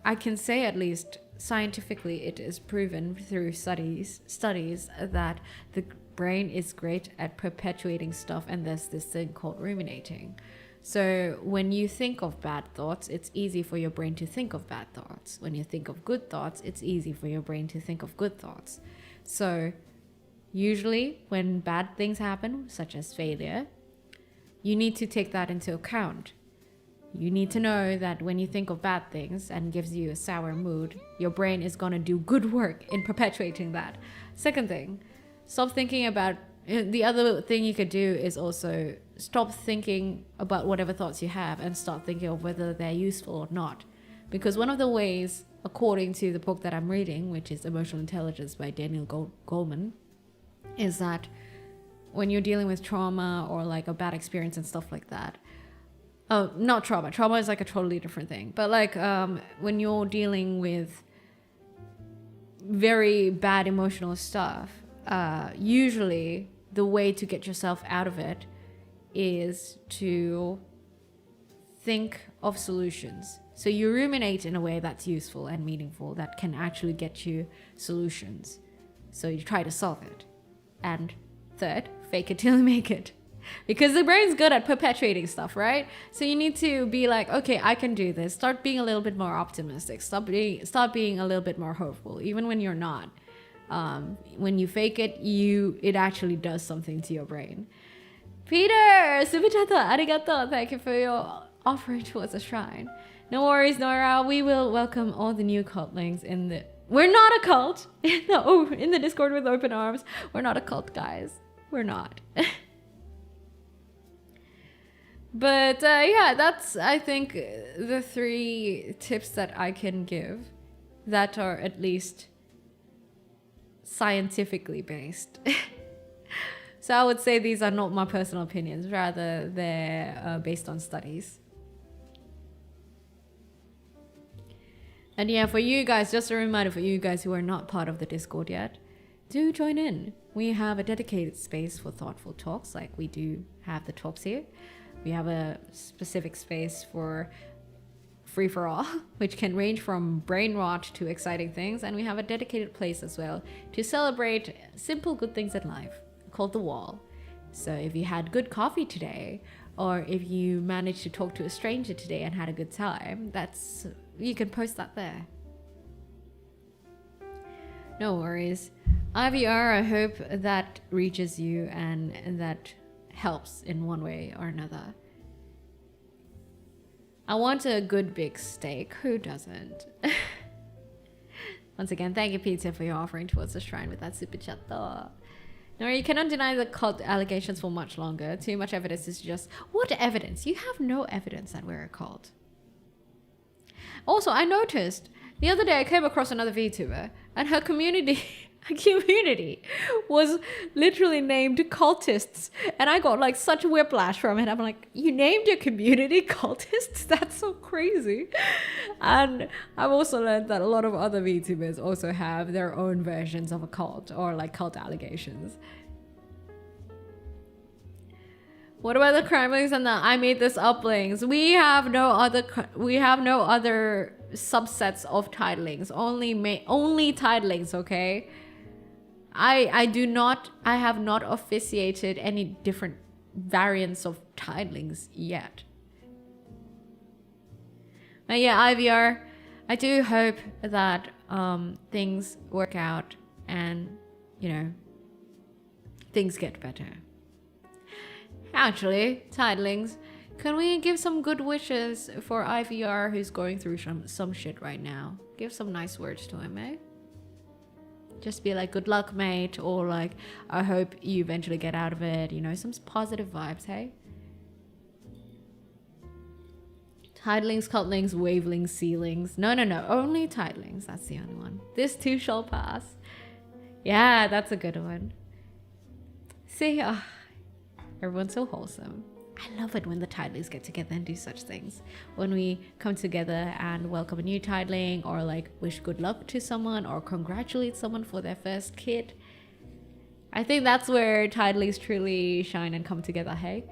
I can say at least scientifically it is proven through studies that the brain is great at perpetuating stuff, and there's this thing called ruminating. So when you think of bad thoughts, it's easy for your brain to think of bad thoughts. When you think of good thoughts, it's easy for your brain to think of good thoughts. So usually when bad things happen, such as failure, you need to take that into account. You need to know that when you think of bad things and gives you a sour mood, your brain is going to do good work in perpetuating that. Second thing, stop thinking about. The other thing you could do is also stop thinking about whatever thoughts you have and start thinking of whether they're useful or not. Because one of the ways, according to the book that I'm reading, which is Emotional Intelligence by Daniel Goleman, is that when you're dealing with trauma or like a bad experience and stuff like that, not trauma. Trauma is like a totally different thing. But like when you're dealing with very bad emotional stuff, usually the way to get yourself out of it is to think of solutions. So you ruminate in a way that's useful and meaningful, that can actually get you solutions. So you try to solve it. And third, fake it till you make it. Because the brain's good at perpetuating stuff, right? So you need to be like, okay, I can do this. Start being a little bit more optimistic. Start being a little bit more hopeful, even when you're not. When you fake it, it actually does something to your brain. Peter, super chat, arigato. Thank you for your offering towards the shrine. No worries, Noira. We will welcome all the new cultlings in the... We're not a cult. In the Discord with open arms. We're not a cult, guys. We're not. But yeah, that's, I think, the 3 tips that I can give that are at least scientifically based. So I would say these are not my personal opinions, rather they're based on studies. And yeah, for you guys, just a reminder for you guys who are not part of the Discord yet, do join in. We have a dedicated space for thoughtful talks, like we do have the talks here. We have a specific space for free for all, which can range from brain rot to exciting things. And we have a dedicated place as well to celebrate simple good things in life, called The Wall. So if you had good coffee today, or if you managed to talk to a stranger today and had a good time, you can post that there. No worries. IVR, I hope that reaches you and that helps in one way or another. I want a good big steak. Who doesn't? Once again, thank you, Peter, for your offering towards the shrine with that super chat. No, you cannot deny the cult allegations for much longer. Too much evidence is just... What evidence? You have no evidence that we're a cult. Also, I noticed the other day I came across another VTuber and her community was literally named cultists, and I got like such whiplash from it. I'm like, you named your community cultists? That's so crazy. And I've also learned that a lot of other VTubers also have their own versions of a cult or like cult allegations. What about the crime links and the I made this up links? We have no other subsets of titlings. Only titlings, okay? I have not officiated any different variants of titlings yet. But yeah, IVR, I do hope that things work out and, things get better. Actually, titlings, can we give some good wishes for IVR who's going through some shit right now? Give some nice words to him, eh? Just be like, good luck, mate, or like, I hope you eventually get out of it, some positive vibes, hey? Titlings, cultlings, wavelings, sealings. No, only titlings, that's the only one. This too shall pass. Yeah, that's a good one. See, everyone's so wholesome. I love it when the titlings get together and do such things. When we come together and welcome a new titling, or like wish good luck to someone, or congratulate someone for their first kid. I think that's where titlings truly shine and come together, hey?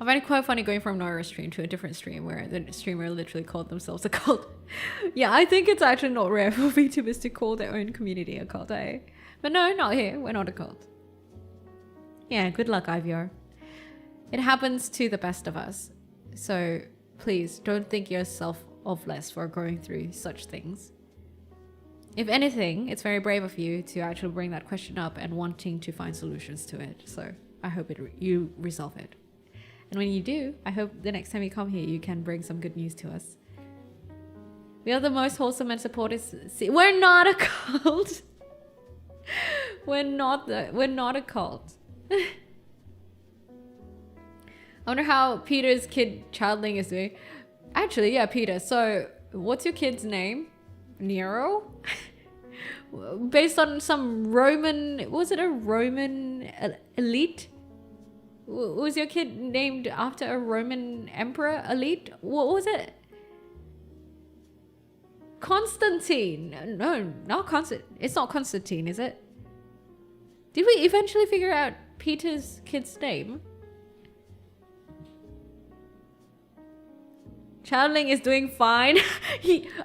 I find it quite funny going from Noira's stream to a different stream where the streamer literally called themselves a cult. Yeah, I think it's actually not rare for VTubers to call their own community a cult, eh? But no, not here. We're not a cult. Yeah, good luck, IVR. It happens to the best of us. So please don't think yourself of less for going through such things. If anything, it's very brave of you to actually bring that question up and wanting to find solutions to it. So I hope you resolve it. And when you do, I hope the next time you come here, you can bring some good news to us. We are the most wholesome and supportive. We're not a cult. We're not a cult. I wonder how Peter's childling is doing. Actually, yeah, Peter. So, what's your kid's name? Nero? Based on some Roman... Was it a Roman elite? Was your kid named after a Roman emperor elite? What was it? Constantine. No, not Constantine. It's not Constantine, is it? Did we eventually figure out Peter's kid's name? Childling is doing fine.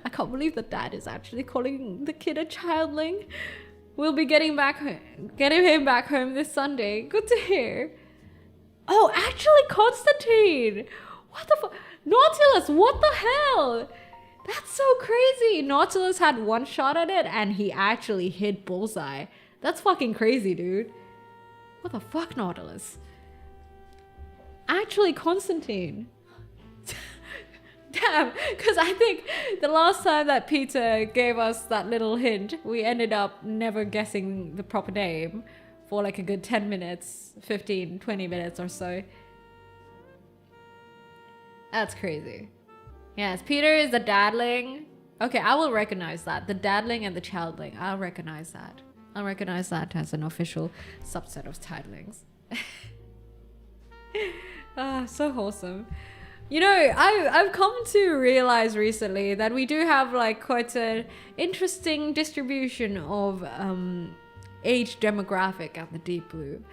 I can't believe the dad is actually calling the kid a childling. We'll be getting him back home this Sunday. Good to hear. Oh, actually, Constantine. What the fuck? Nautilus, what the hell? That's so crazy. Nautilus had one shot at it and he actually hit bullseye. That's fucking crazy, dude. What the fuck, Nautilus? Actually, Constantine. Damn, because I think the last time that Peter gave us that little hint, we ended up never guessing the proper name for like a good 10 minutes, 15, 20 minutes or so. That's crazy. Yes, Peter is the dadling. Okay, I will recognize that. The dadling and the childling. I'll recognize that. I'll recognize that as an official subset of titlings. So wholesome. You know, I've come to realize recently that we do have like quite an interesting distribution of age demographic at the Deep Blue.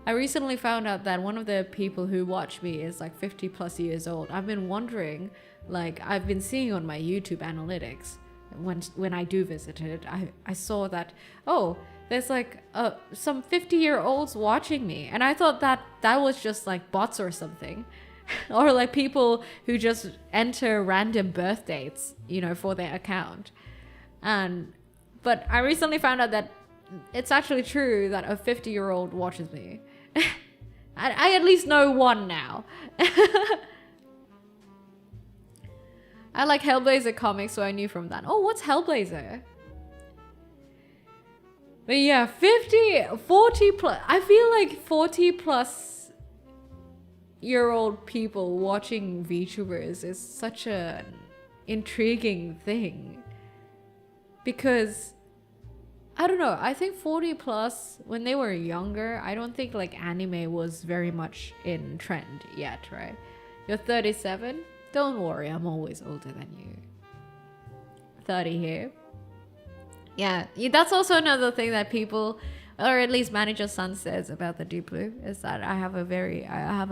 I recently found out that one of the people who watch me is like 50 plus years old. I've been wondering, like I've been seeing on my YouTube analytics when I do visit it, I saw that, oh, there's like some 50-year-olds watching me. And I thought that was just like bots or something. Or like people who just enter random birth dates, you know, for their account. But I recently found out that it's actually true that a 50-year-old watches me. I at least know one now. I like Hellblazer comics, so I knew from that. Oh, what's Hellblazer? But yeah, 40 plus. I feel like 40 plus year old people watching VTubers is such an intriguing thing, because I don't know, I think 40 plus when they were younger, I don't think like anime was very much in trend yet, right? You're 37, don't worry, I'm always older than you. 30 here. Yeah, that's also another thing that people, or at least Manager Sun, says about the Deep Blue, is that I have a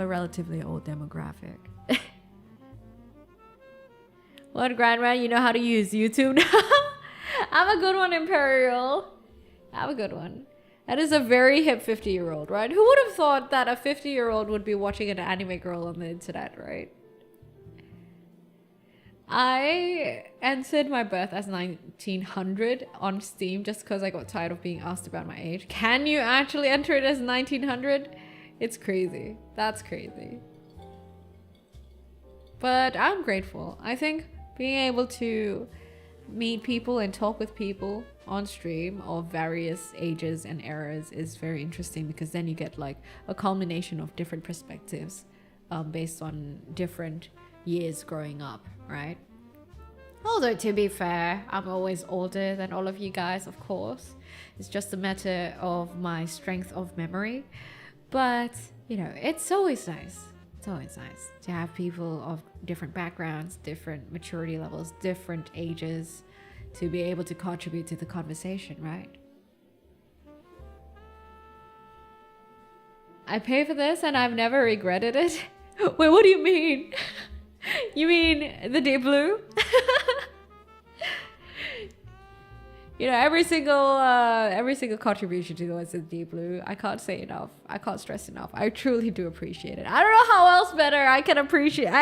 relatively old demographic. What, Grandma? You know how to use YouTube now? Have a good one, Imperial. Have a good one. That is a very hip 50-year-old, right? Who would have thought that a 50-year-old would be watching an anime girl on the internet, right? I entered my birth as 1900 on Steam just because I got tired of being asked about my age. Can you actually enter it as 1900? It's crazy. That's crazy. But I'm grateful. I think being able to meet people and talk with people on stream of various ages and eras is very interesting, because then you get like a culmination of different perspectives based on different years growing up, right? Although to be fair, I'm always older than all of you guys, of course. It's just a matter of my strength of memory. But, you know, it's always nice. It's always nice to have people of different backgrounds, different maturity levels, different ages, to be able to contribute to the conversation, right? I pay for this and I've never regretted it. Wait, what do you mean? You mean the Deep Blue? You know, every single contribution to the What's in Deep Blue, I can't say enough. I can't stress enough. I truly do appreciate it. I don't know how else better I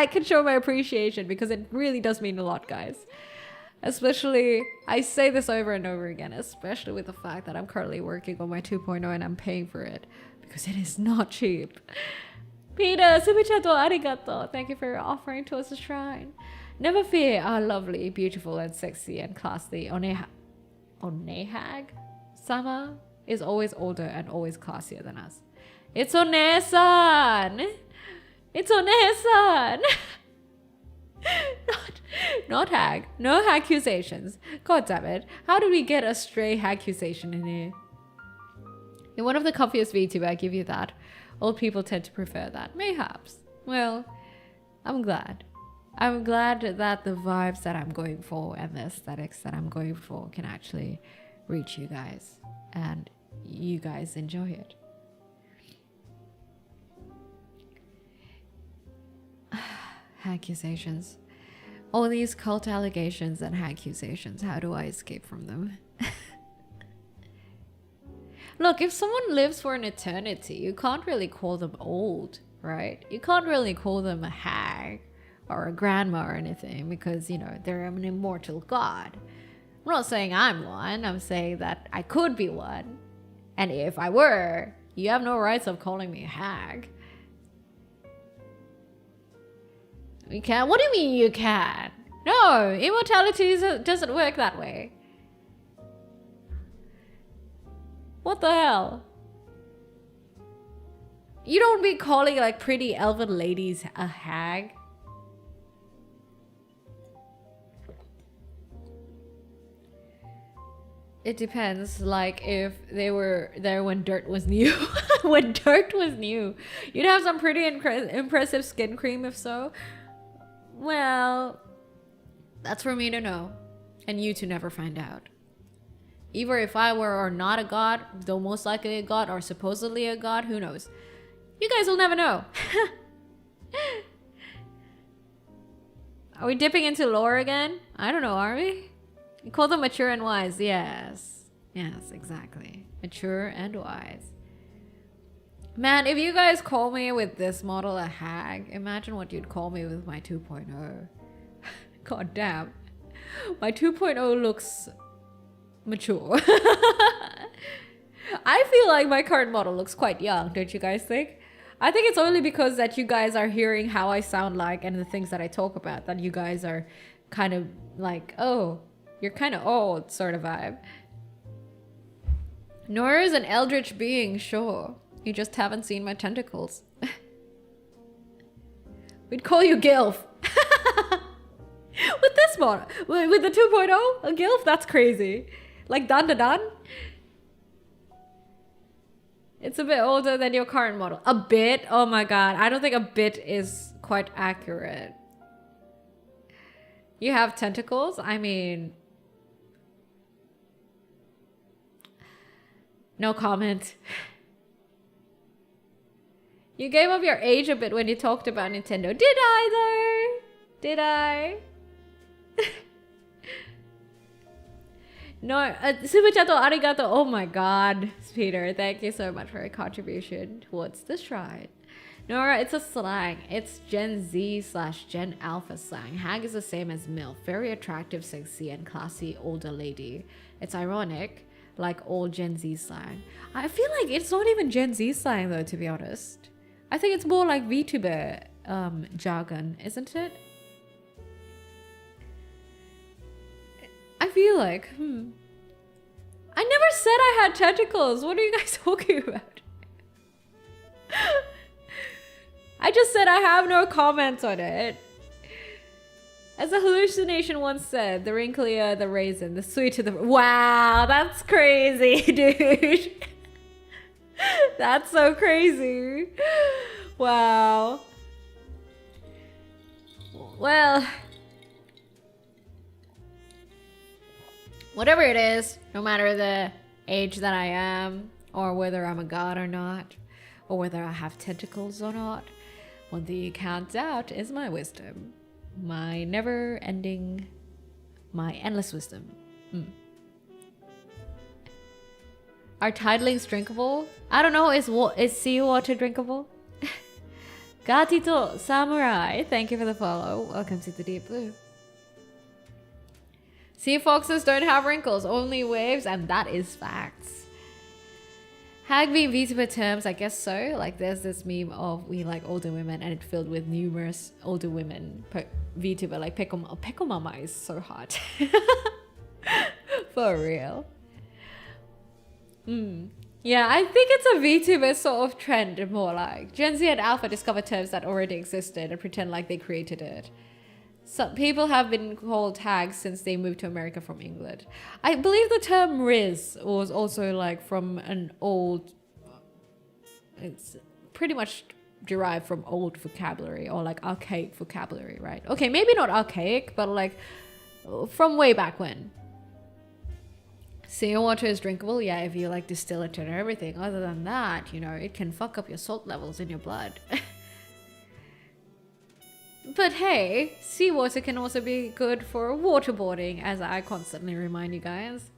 can show my appreciation, because it really does mean a lot, guys. Especially, I say this over and over again, especially with the fact that I'm currently working on my 2.0 and I'm paying for it, because it is not cheap. Peter, sumichato arigato. Thank you for offering to us a shrine. Never fear, our lovely, beautiful, and sexy and classy Onehag Sama is always older and always classier than us. It's One-san! It's One-san! Not hag. No accusations. God damn it. How did we get a stray accusation in here? You're one of the comfiest VTuber, I give you that. Old people tend to prefer that. Mayhaps. Well, I'm glad. I'm glad that the vibes that I'm going for and the aesthetics that I'm going for can actually reach you guys and you guys enjoy it. Accusations. All these cult allegations and accusations, how do I escape from them? Look, if someone lives for an eternity, you can't really call them old, right? You can't really call them a hag or a grandma or anything because, you know, they're an immortal god. I'm not saying I'm one, I'm saying that I could be one. And if I were, you have no rights of calling me a hag. You can't? What do you mean you can? No, immortality doesn't work that way. What the hell? You don't be calling like pretty elven ladies a hag. It depends, like if they were there when dirt was new. When dirt was new. You'd have some pretty impressive skin cream if so. Well, that's for me to know. And you to never find out. Either if I were or not a god, though most likely a god or supposedly a god, who knows? You guys will never know. Are we dipping into lore again? I don't know, are we? You call them mature and wise. Yes. Yes, exactly. Mature and wise. Man, if you guys call me with this model a hag, imagine what you'd call me with my 2.0. God damn. My 2.0 looks mature. I feel like my current model looks quite young, don't you guys think? I think it's only because that you guys are hearing how I sound like and the things that I talk about that you guys are kind of like, oh, you're kind of old sort of vibe. Noira is an eldritch being, sure. You just haven't seen my tentacles. We'd call you Gilf. With this model, with the 2.0, a Gilf? That's crazy. Like dun da dun. It's a bit older than your current model. A bit? Oh my god. I don't think a bit is quite accurate. You have tentacles? I mean... No comment. You gave up your age a bit when you talked about Nintendo. Did I though? Did I? No, super chatto arigato. Oh my god, Peter, thank you so much for your contribution towards the shrine. Noira, it's a slang. It's Gen Z/Gen Alpha slang. Hag is the same as MILF. Very attractive, sexy, and classy older lady. It's ironic, like old Gen Z slang. I feel like it's not even Gen Z slang though, to be honest. I think it's more like VTuber jargon, isn't it? I feel like, I never said I had tentacles. What are you guys talking about? I just said I have no comments on it. As a hallucination once said, the wrinklier the raisin, the sweeter the... Wow, that's crazy, dude. That's so crazy. Wow. Well... Whatever it is, no matter the age that I am, or whether I'm a god or not, or whether I have tentacles or not, one thing you can't doubt is my wisdom. My never-ending, my endless wisdom. Are tidlings drinkable? I don't know, is seawater drinkable? Gatito Samurai, thank you for the follow. Welcome to the Deep Blue. Sea foxes don't have wrinkles, only waves, and that is facts. Hag being VTuber terms, I guess so. Like there's this meme of we like older women and it's filled with numerous older women. VTuber, like Pickle Mama is so hot. For real. Yeah, I think it's a VTuber sort of trend more like. Gen Z and Alpha discover terms that already existed and pretend like they created it. Some people have been called hags since they moved to America from England. I believe the term Riz was also like from an old... It's pretty much derived from old vocabulary or like archaic vocabulary, right? Okay, maybe not archaic, but like from way back when. Seawater is drinkable, yeah, if you like distill it and everything. Other than that, you know, it can fuck up your salt levels in your blood. But hey, seawater can also be good for waterboarding, as I constantly remind you guys.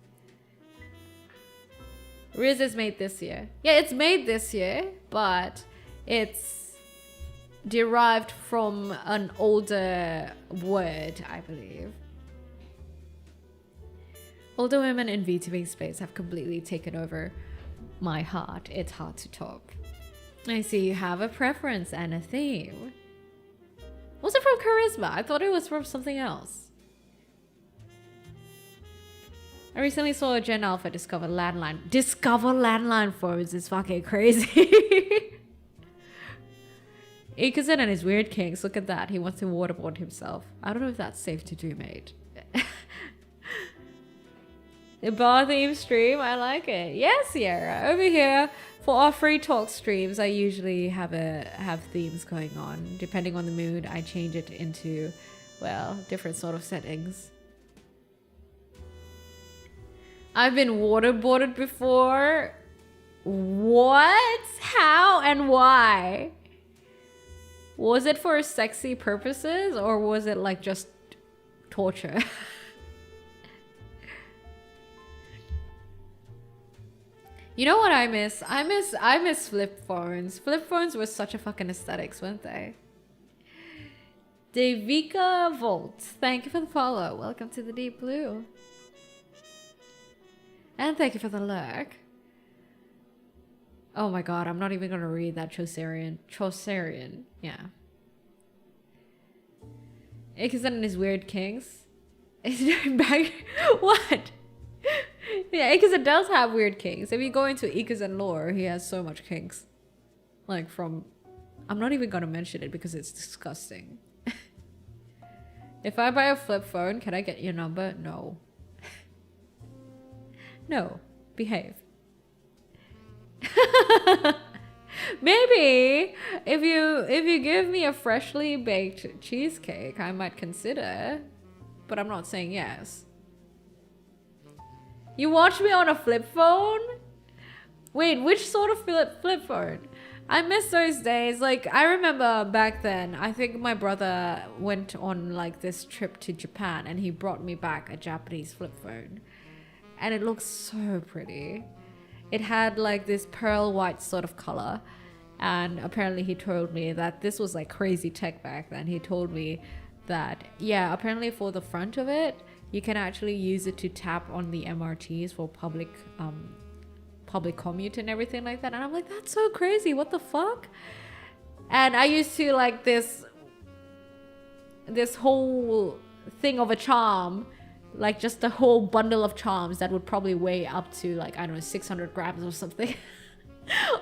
Riz is made this year. Yeah, it's made this year, but it's derived from an older word, I believe. Older women in VTubing space have completely taken over my heart. It's hard to top. I see you have a preference and a theme. Was it from Charisma? I thought it was from something else. I recently saw a Gen Alpha discover landline. Discover landline phones is fucking crazy. Ikuzen and his weird kinks. Look at that. He wants to waterboard himself. I don't know if that's safe to do, mate. The bar theme stream. I like it. Yes, Sierra. Over here. For our free talk streams, I usually have themes going on. Depending on the mood, I change it into, well, different sort of settings. I've been waterboarded before. What? How and why? Was it for sexy purposes or was it like just torture? You know what I miss? I miss flip phones. Flip phones were such a fucking aesthetics, weren't they? Devika Volt, thank you for the follow. Welcome to the Deep Blue. And thank you for the lurk. Oh my god, I'm not even gonna read that Chaucerian. Yeah. Ikuzen and his weird kinks. Is it back? What? Yeah, Ikuzen does have weird kinks. If you go into Ikuzen lore, he has so much kinks. Like from... I'm not even gonna mention it because it's disgusting. If I buy a flip phone, can I get your number? No. No. Behave. Maybe if you give me a freshly baked cheesecake, I might consider. But I'm not saying yes. You watch me on a flip phone? Wait, which sort of flip phone? I miss those days. Like, I remember back then, I think my brother went on like this trip to Japan and he brought me back a Japanese flip phone. And it looks so pretty. It had like this pearl white sort of color. And apparently he told me that this was like crazy tech back then. He told me that, yeah, apparently for the front of it, you can actually use it to tap on the MRTs for public commute and everything like that. And I'm like, that's so crazy. What the fuck? And I used to like this whole thing of a charm, like just a whole bundle of charms that would probably weigh up to like, I don't know, 600 grams or something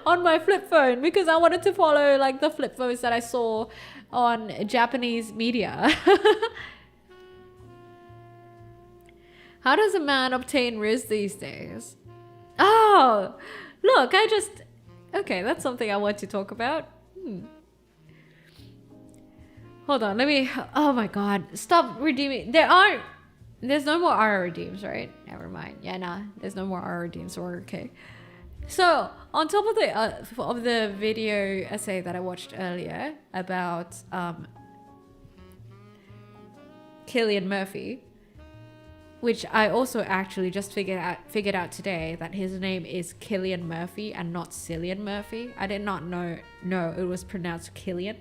on my flip phone because I wanted to follow like the flip phones that I saw on Japanese media. How does a man obtain Riz these days? Oh, look, okay, that's something I want to talk about. Hold on, oh my god, stop redeeming. There's no more RR redeems, right? Never mind. Yeah, nah, there's no more RR redeems, so we're okay. So, on top of the video essay that I watched earlier about Cillian Murphy, which I also actually just figured out today that his name is Cillian Murphy and not Cillian Murphy. I did not know it was pronounced Killian.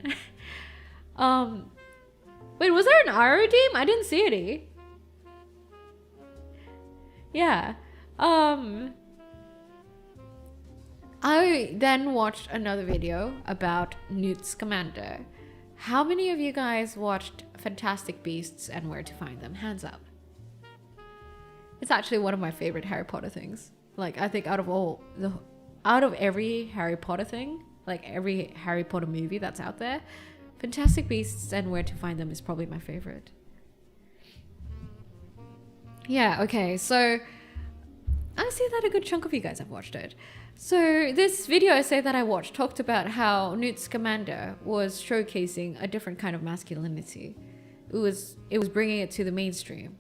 Wait, was there an R redeem? I didn't see any. Yeah. I then watched another video about Newt Scamander. How many of you guys watched Fantastic Beasts and Where to Find Them? Hands up. It's actually one of my favorite Harry Potter things. Like, I think out of every Harry Potter thing, like every Harry Potter movie that's out there, Fantastic Beasts and Where to Find Them is probably my favorite. Yeah, okay, so I see that a good chunk of you guys have watched it. So this video essay that I watched talked about how Newt Scamander was showcasing a different kind of masculinity. It was bringing it to the mainstream.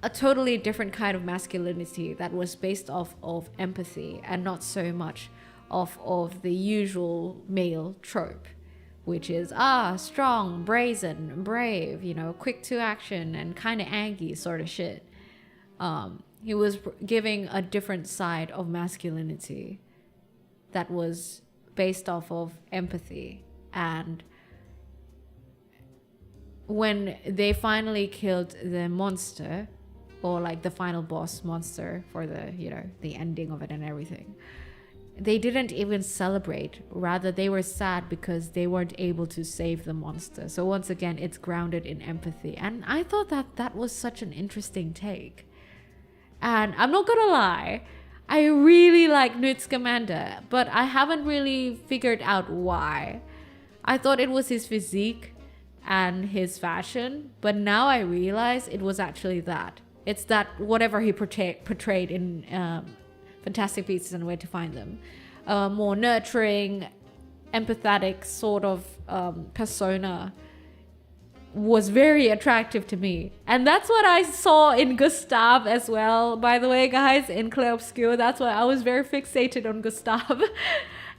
A totally different kind of masculinity that was based off of empathy and not so much off of the usual male trope, which is strong, brazen, brave, you know, quick to action and kind of angry sort of shit. He was giving a different side of masculinity that was based off of empathy. And when they finally killed the monster, or like the final boss monster for the, you know, the ending of it and everything, they didn't even celebrate. Rather, they were sad because they weren't able to save the monster. So once again, it's grounded in empathy. And I thought that that was such an interesting take. And I'm not gonna lie, I really like Newt Scamander, but I haven't really figured out why. I thought it was his physique and his fashion, but now I realize it was actually that. It's that whatever he portrayed in Fantastic Beasts and Where to Find Them. More nurturing, empathetic sort of persona was very attractive to me. And that's what I saw in Gustav as well, by the way, guys, in Clair Obscur. That's why I was very fixated on Gustav.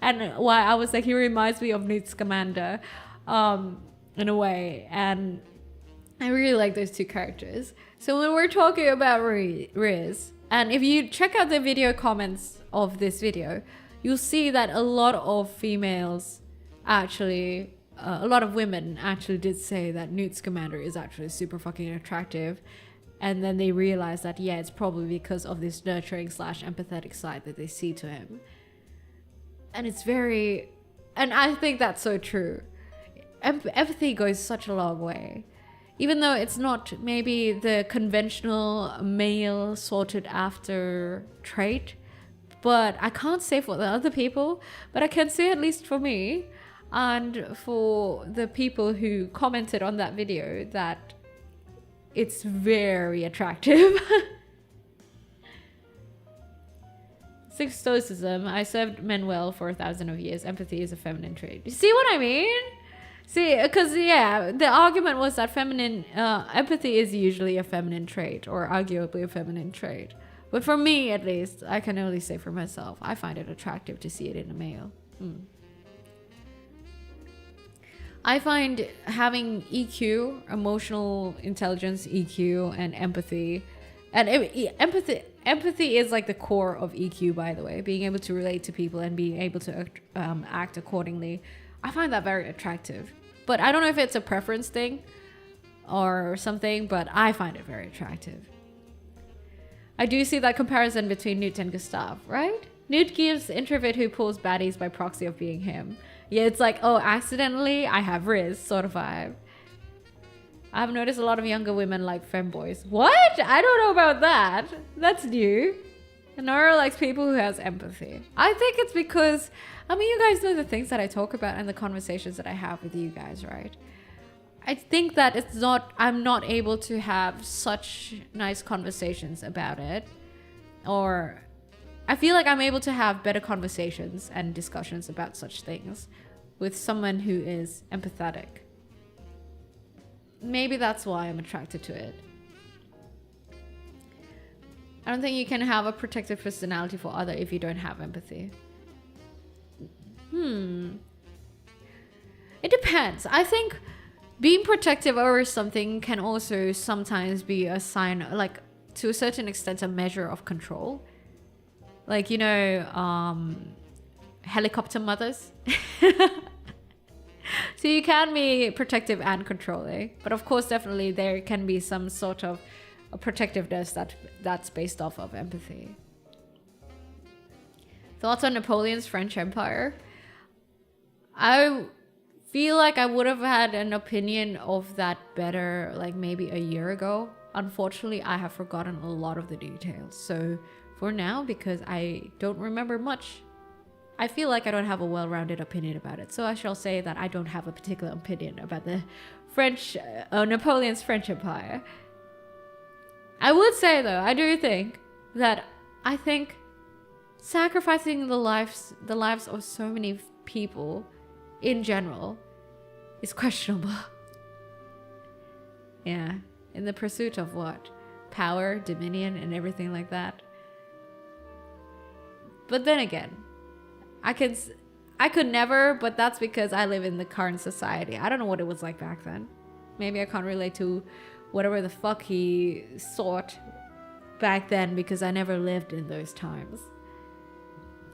And why I was like, he reminds me of Newt Scamander in a way. And I really like those two characters. So when we're talking about Riz, and if you check out the video comments of this video, you'll see that a lot of females actually, a lot of women actually did say that Newt Scamander is actually super fucking attractive. And then they realize that, yeah, it's probably because of this nurturing / empathetic side that they see to him. And it's very, and I think that's so true. Empathy goes such a long way. Even though it's not maybe the conventional male sorted after trait, but I can't say for the other people, but I can say at least for me and for the people who commented on that video that it's very attractive. Stoicism, I served men well for 1,000 of years. Empathy is a feminine trait. You see what I mean? See, because yeah, the argument was that feminine empathy is usually a feminine trait, or arguably a feminine trait. But for me, at least, I can only say for myself, I find it attractive to see it in a male. I find having EQ, emotional intelligence, EQ, and empathy, and empathy is like the core of EQ, by the way. Being able to relate to people and being able to act accordingly. I find that very attractive. But I don't know if it's a preference thing or something, but I find it very attractive. I do see that comparison between Newt and Gustav, right? Newt gives introvert who pulls baddies by proxy of being him. Yeah, it's like, oh, accidentally, I have Riz sort of vibe. I've noticed a lot of younger women like femboys. What? I don't know about that. That's new. Noira likes people who has empathy. I think it's because, I mean, you guys know the things that I talk about and the conversations that I have with you guys, right? I think that I'm not able to have such nice conversations about it. Or I feel like I'm able to have better conversations and discussions about such things with someone who is empathetic. Maybe that's why I'm attracted to it. I don't think you can have a protective personality for other if you don't have empathy. It depends. I think being protective over something can also sometimes be a sign, like to a certain extent, a measure of control. Like, you know, helicopter mothers. So you can be protective and controlling, but of course, definitely there can be some sort of a protectiveness that's based off of empathy. Thoughts on Napoleon's French Empire? I feel like I would have had an opinion of that better like maybe a year ago. Unfortunately, I have forgotten a lot of the details. So for now, because I don't remember much, I feel like I don't have a well-rounded opinion about it. So I shall say that I don't have a particular opinion about the Napoleon's French Empire. I would say though, I do think that sacrificing the lives of so many people in general is questionable. Yeah, in the pursuit of what? Power, dominion, and everything like that. But then again, I could never, but that's because I live in the current society. I don't know what it was like back then. Maybe I can't relate to whatever the fuck he sought back then because I never lived in those times.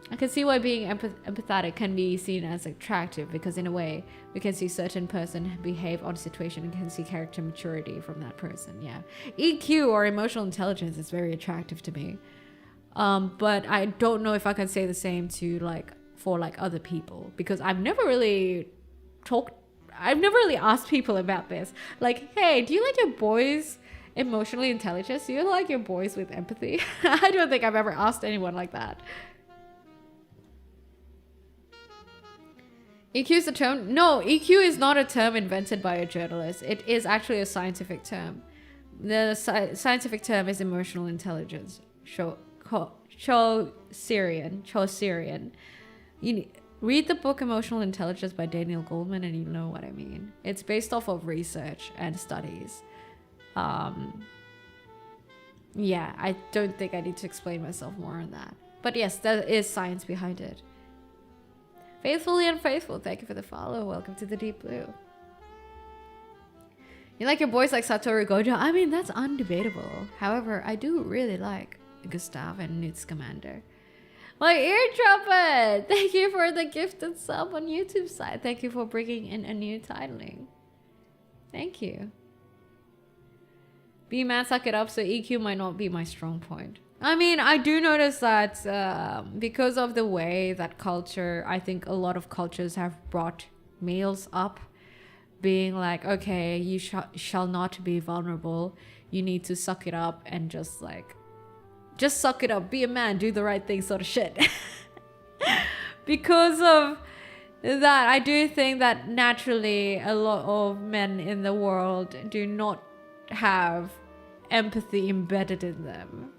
I can see why being empathetic can be seen as attractive, because in a way we can see certain person behave on situation and can see character maturity from that person. Yeah, EQ or emotional intelligence is very attractive to me, but I don't know if I can say the same to for other people, because I've never really asked people about this. Like, hey, do you like your boys emotionally intelligent? Do you like your boys with empathy? I don't think I've ever asked anyone like that. EQ is a term? No, EQ is not a term invented by a journalist. It is actually a scientific term. The scientific term is emotional intelligence. Chaucerian. Read the book Emotional Intelligence by Daniel Goleman and you know what I mean. It's based off of research and studies. Yeah, I don't think I need to explain myself more on that. But yes, there is science behind it. Faithfully Unfaithful, thank you for the follow. Welcome to the Deep Blue. You like your boys like Satoru Gojo? I mean, that's undebatable. However, I do really like Gustav and Newt Scamander. My ear trumpet! Thank you for the gifted sub on YouTube side. Thank you for bringing in a new titling. Thank you. Be man, suck it up, so EQ might not be my strong point. I mean, I do notice that because of the way that culture, I think a lot of cultures have brought males up being like, okay, you shall not be vulnerable. You need to suck it up and just suck it up, be a man, do the right thing sort of shit. Because of that, I do think that naturally a lot of men in the world do not have empathy embedded in them,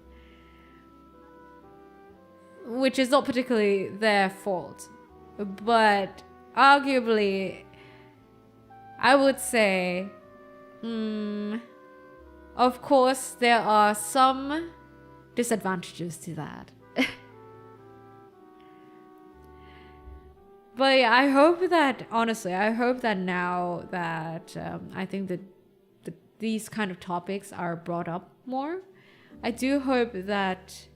which is not particularly their fault, but arguably I would say of course there are some disadvantages to that. But yeah, I hope that now that I think that these kind of topics are brought up more, I do hope that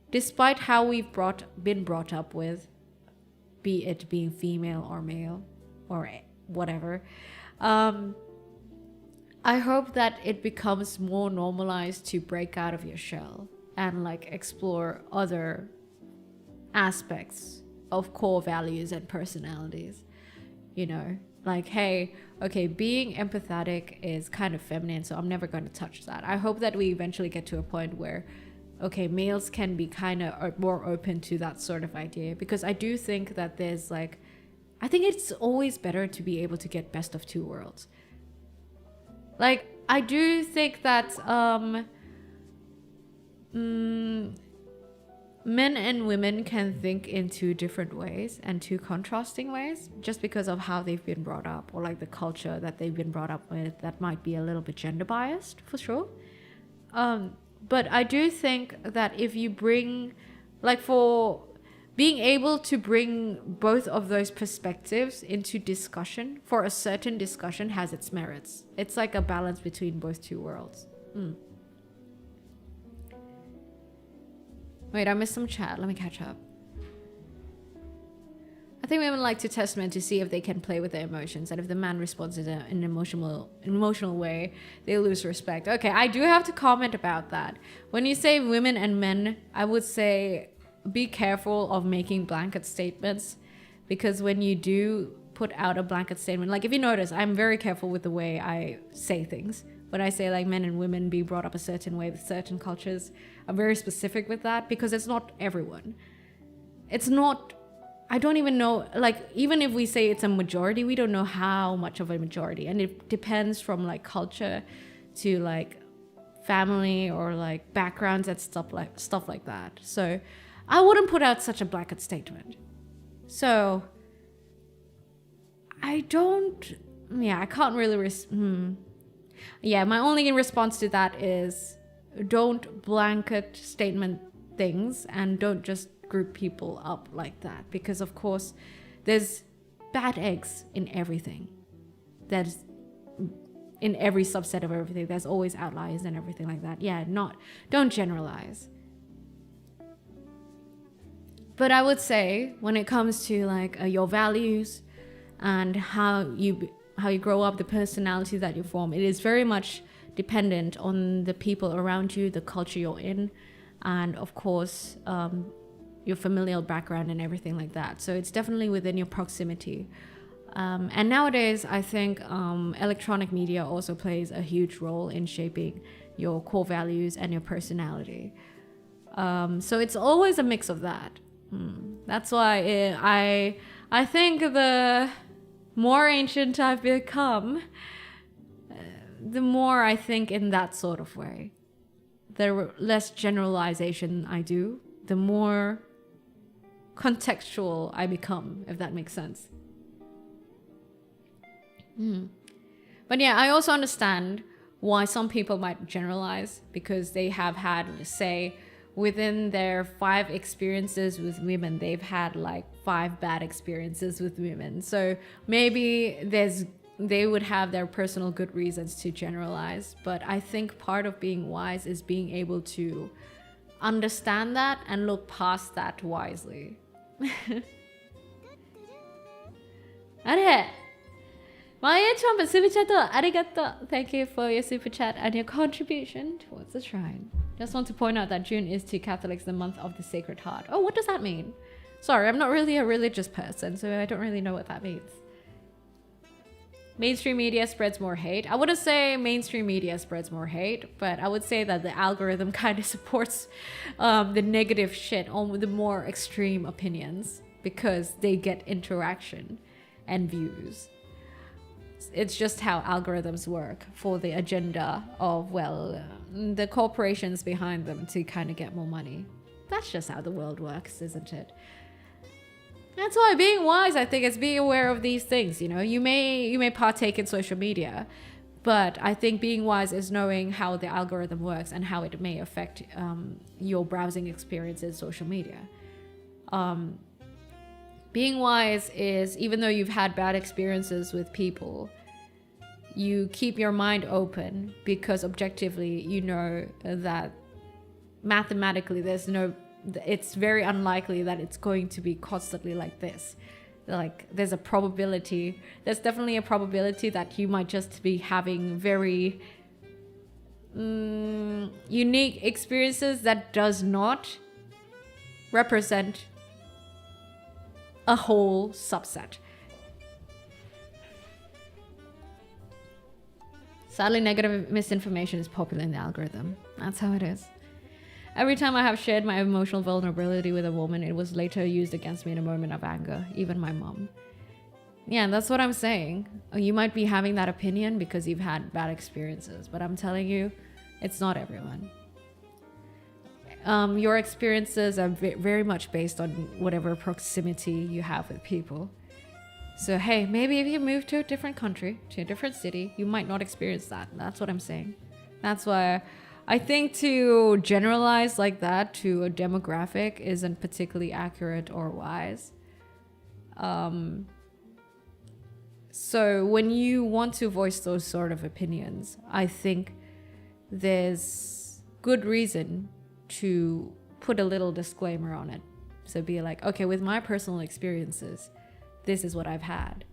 despite how we've been brought up with, be it being female or male or whatever, I hope that it becomes more normalized to break out of your shell and explore other aspects of core values and personalities. You know, hey, okay, being empathetic is kind of feminine, so I'm never going to touch that. I hope that we eventually get to a point where, okay, males can be kind of more open to that sort of idea, because I do think that there's I think it's always better to be able to get best of two worlds. I do think that men and women can think in two different ways and two contrasting ways, just because of how they've been brought up, or the culture that they've been brought up with that might be a little bit gender biased, for sure. But I do think that if you bring, for being able to bring both of those perspectives into discussion for a certain discussion has its merits. It's like a balance between both two worlds. Wait, I missed some chat. Let me catch up. I think women like to test men to see if they can play with their emotions, and if the man responds in an emotional way, they lose respect. Okay, I do have to comment about that. When you say women and men, I would say be careful of making blanket statements, because when you do put out a blanket statement, if you notice, I'm very careful with the way I say things. When I say men and women be brought up a certain way with certain cultures, I'm very specific with that, because it's not everyone. It's not, I don't even know, even if we say it's a majority, we don't know how much of a majority, and it depends from culture to family or like backgrounds and stuff like that. So I wouldn't put out such a blanket statement. So I can't really my only response to that is don't blanket statement things and don't just group people up like that, because of course there's bad eggs in everything. There's in every subset of everything, there's always outliers and everything like that. Don't generalize. But I would say when it comes to like your values and how you grow up, the personality that you form, it is very much dependent on the people around you, the culture you're in, and of course your familial background and everything like that. So it's definitely within your proximity. And nowadays, I think electronic media also plays a huge role in shaping your core values and your personality. So it's always a mix of that. That's why I think the more ancient I've become, the more I think in that sort of way. The less generalization I do, the more contextual I become, if that makes sense. But yeah, I also understand why some people might generalize, because they have had, say, within their 5 experiences with women, they've had like 5 bad experiences with women. So maybe they would have their personal good reasons to generalize. But I think part of being wise is being able to understand that and look past that wisely. Maya Trumpet Super Chat, arigato. Thank you for your super chat and your contribution towards the shrine. Just want to point out that June is to Catholics the month of the Sacred Heart. Oh, what does that mean? Sorry, I'm not really a religious person, so I don't really know what that means. Mainstream media spreads more hate. I wouldn't say mainstream media spreads more hate, but I would say that the algorithm kind of supports the negative shit on the more extreme opinions, because they get interaction and views. It's just how algorithms work for the agenda of, the corporations behind them to kind of get more money. That's just how the world works, isn't it? That's why being wise, I think, is being aware of these things. You know, you may partake in social media, but I think being wise is knowing how the algorithm works and how it may affect your browsing experience in social media. Being wise is, even though you've had bad experiences with people, you keep your mind open, because objectively you know that mathematically it's very unlikely that it's going to be constantly like this. Like there's definitely a probability that you might just be having very unique experiences that does not represent a whole subset. Sadly, negative misinformation is popular in the algorithm. That's how it is. Every time I have shared my emotional vulnerability with a woman, it was later used against me in a moment of anger, even my mom. Yeah, that's what I'm saying. You might be having that opinion because you've had bad experiences, but I'm telling you, it's not everyone. Your experiences are very much based on whatever proximity you have with people. So hey, maybe if you move to a different country, to a different city, you might not experience that. That's what I'm saying. That's why I think to generalize like that to a demographic isn't particularly accurate or wise. So when you want to voice those sort of opinions, I think there's good reason to put a little disclaimer on it. So be like, okay, with my personal experiences, this is what I've had.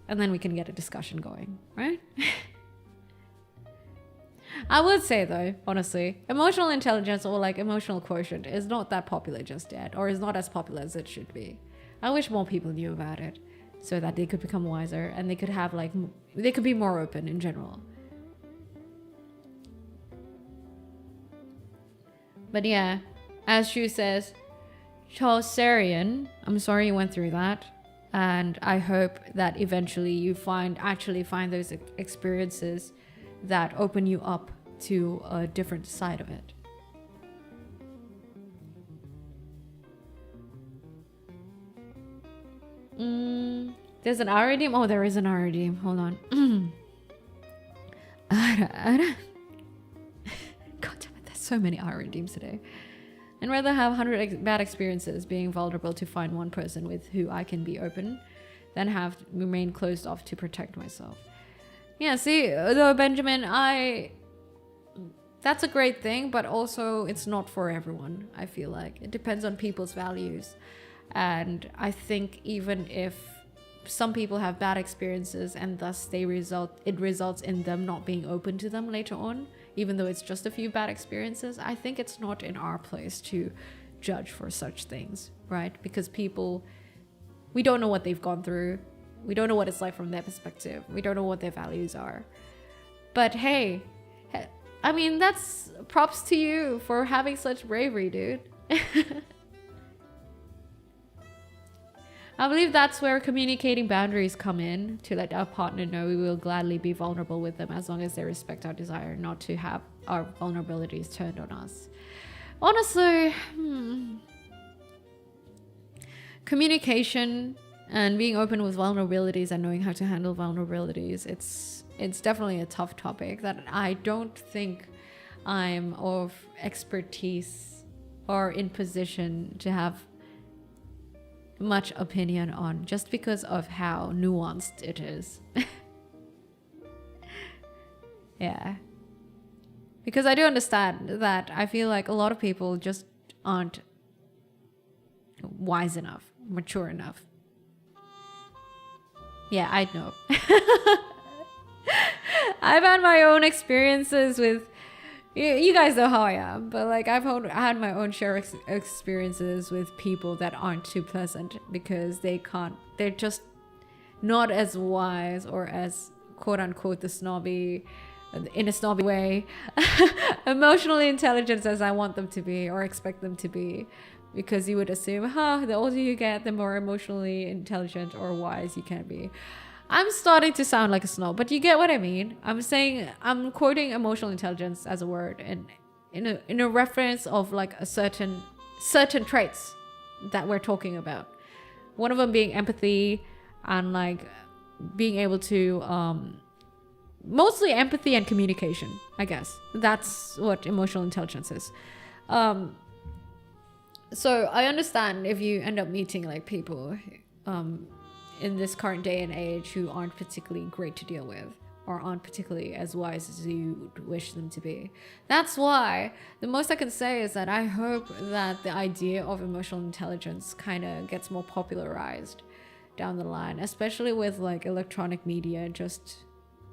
And then we can get a discussion going, right? I would say though, honestly, emotional intelligence or like emotional quotient is not that popular just yet, or is not as popular as it should be. I wish more people knew about it so that they could become wiser and they could have they could be more open in general. But yeah, as Shu says, Chaucerian, I'm sorry you went through that. And I hope that eventually you actually find those experiences that open you up to a different side of it. There's an hour redeem? Oh, there is an hour redeem. Hold on. God damn it, there's so many hour redeems today. I'd rather have 100 bad experiences being vulnerable to find one person with who I can be open than have remain closed off to protect myself. Yeah, see, though, Benjamin, that's a great thing, but also it's not for everyone, I feel like. It depends on people's values. And I think even if some people have bad experiences and thus it results in them not being open to them later on, even though it's just a few bad experiences, I think it's not in our place to judge for such things, right? Because we don't know what they've gone through. We don't know what it's like from their perspective. We don't know what their values are. But hey, I mean, that's props to you for having such bravery, dude. I believe that's where communicating boundaries come in, to let our partner know we will gladly be vulnerable with them as long as they respect our desire not to have our vulnerabilities turned on us. Honestly, communication and being open with vulnerabilities and knowing how to handle vulnerabilities, it's definitely a tough topic that I don't think I'm of expertise or in position to have much opinion on, just because of how nuanced it is. Yeah, because I do understand that I feel like a lot of people just aren't wise enough, mature enough. Yeah, I know. I've had my own experiences with, you guys know how I am, but like I had my own share of experiences with people that aren't too pleasant because they're just not as wise or as quote unquote in a snobby way, emotionally intelligent as I want them to be or expect them to be. Because you would assume, the older you get, the more emotionally intelligent or wise you can be. I'm starting to sound like a snob, but you get what I mean. I'm quoting emotional intelligence as a word, and in a reference of like a certain traits that we're talking about. One of them being empathy and like being able to mostly empathy and communication, I guess. That's what emotional intelligence is. So I understand if you end up meeting like people in this current day and age who aren't particularly great to deal with or aren't particularly as wise as you would wish them to be. That's why the most I can say is that I hope that the idea of emotional intelligence kind of gets more popularized down the line, especially with like electronic media just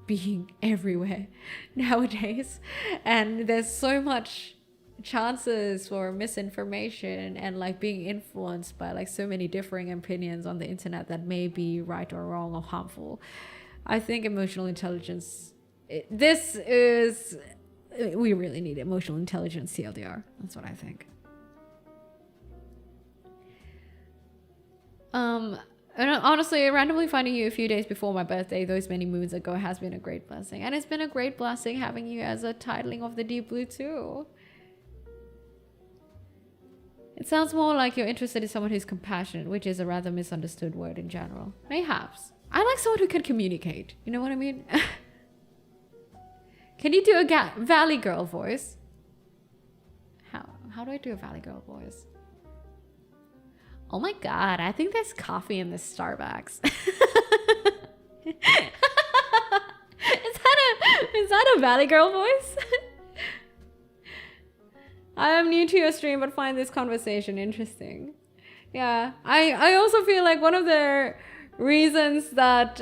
being everywhere nowadays. And there's so much chances for misinformation and like being influenced by like so many differing opinions on the internet that may be right or wrong or harmful. I think emotional intelligence, we really need emotional intelligence TLDR. That's what I think. And honestly, randomly finding you a few days before my birthday those many moons ago has been a great blessing, and it's been a great blessing having you as a titling of the Deep Blue too. It sounds more like you're interested in someone who's compassionate, which is a rather misunderstood word in general. Mayhaps. I like someone who can communicate. You know what I mean? Can you do a Valley Girl voice? How do I do a Valley Girl voice? Oh my god, I think there's coffee in this Starbucks. Is that a Valley Girl voice? I am new to your stream, but find this conversation interesting. Yeah, I also feel like one of the reasons that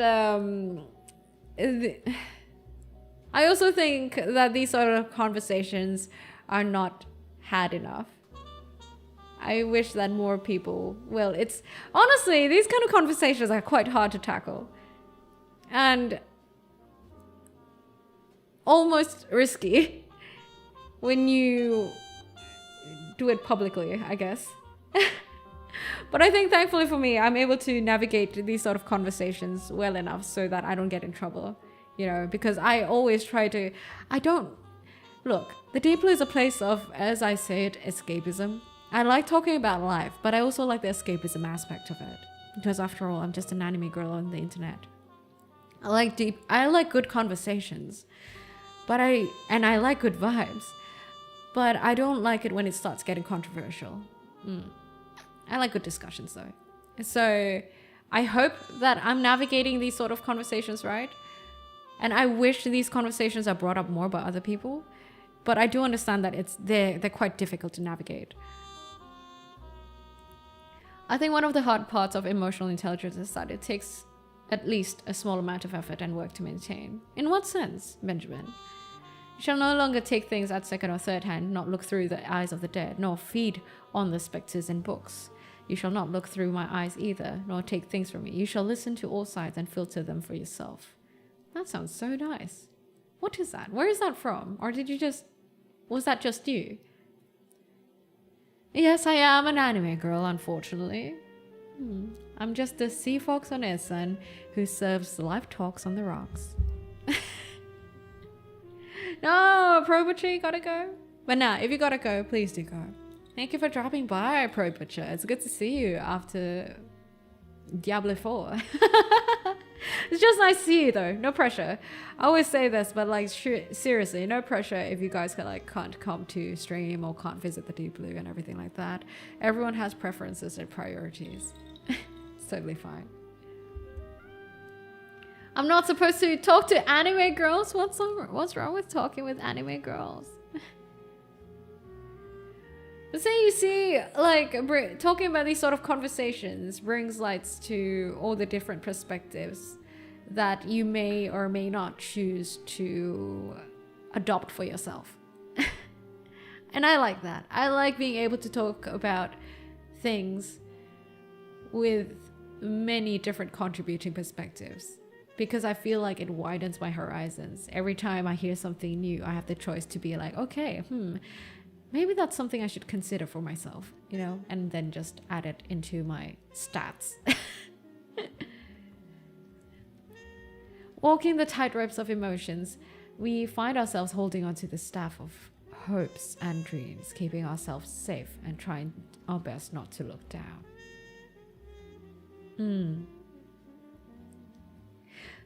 I also think that these sort of conversations are not had enough. I wish that more people, it's honestly, these kind of conversations are quite hard to tackle and almost risky when you do it publicly, I guess. But I think thankfully for me, I'm able to navigate these sort of conversations well enough so that I don't get in trouble, because I always try to, Look, the Deep Blue is a place of, as I say it, escapism. I like talking about life, but I also like the escapism aspect of it. Because after all, I'm just an anime girl on the internet. I like good conversations. I like good vibes. But I don't like it when it starts getting controversial. I like good discussions though. So I hope that I'm navigating these sort of conversations right. And I wish these conversations are brought up more by other people. But I do understand that they're quite difficult to navigate. I think one of the hard parts of emotional intelligence is that it takes at least a small amount of effort and work to maintain. In what sense, Benjamin? You shall no longer take things at second or third hand, not look through the eyes of the dead, nor feed on the spectres in books. You shall not look through my eyes either, nor take things from me. You shall listen to all sides and filter them for yourself. That sounds so nice. What is that? Where is that from? Or was that just you? Yes, I am an anime girl, unfortunately. I'm just a sea fox on Essen who serves live talks on the rocks. No, Pro-Butcher, gotta go. But nah, if you gotta go, please do go. Thank you for dropping by, Pro-Butcher. It's good to see you after Diablo 4. It's just nice to see you though, no pressure. I always say this, but like seriously, no pressure if you guys can't come to stream or can't visit the Deep Blue and everything like that. Everyone has preferences and priorities. It's totally fine. I'm not supposed to talk to anime girls? What's wrong with talking with anime girls? But say you see, like, talking about these sort of conversations brings lights to all the different perspectives that you may or may not choose to adopt for yourself. And I like that. I like being able to talk about things with many different contributing perspectives, because I feel like it widens my horizons. Every time I hear something new, I have the choice to be like, okay, maybe that's something I should consider for myself, you know, and then just add it into my stats. Walking the tightropes of emotions, we find ourselves holding onto the staff of hopes and dreams, keeping ourselves safe and trying our best not to look down.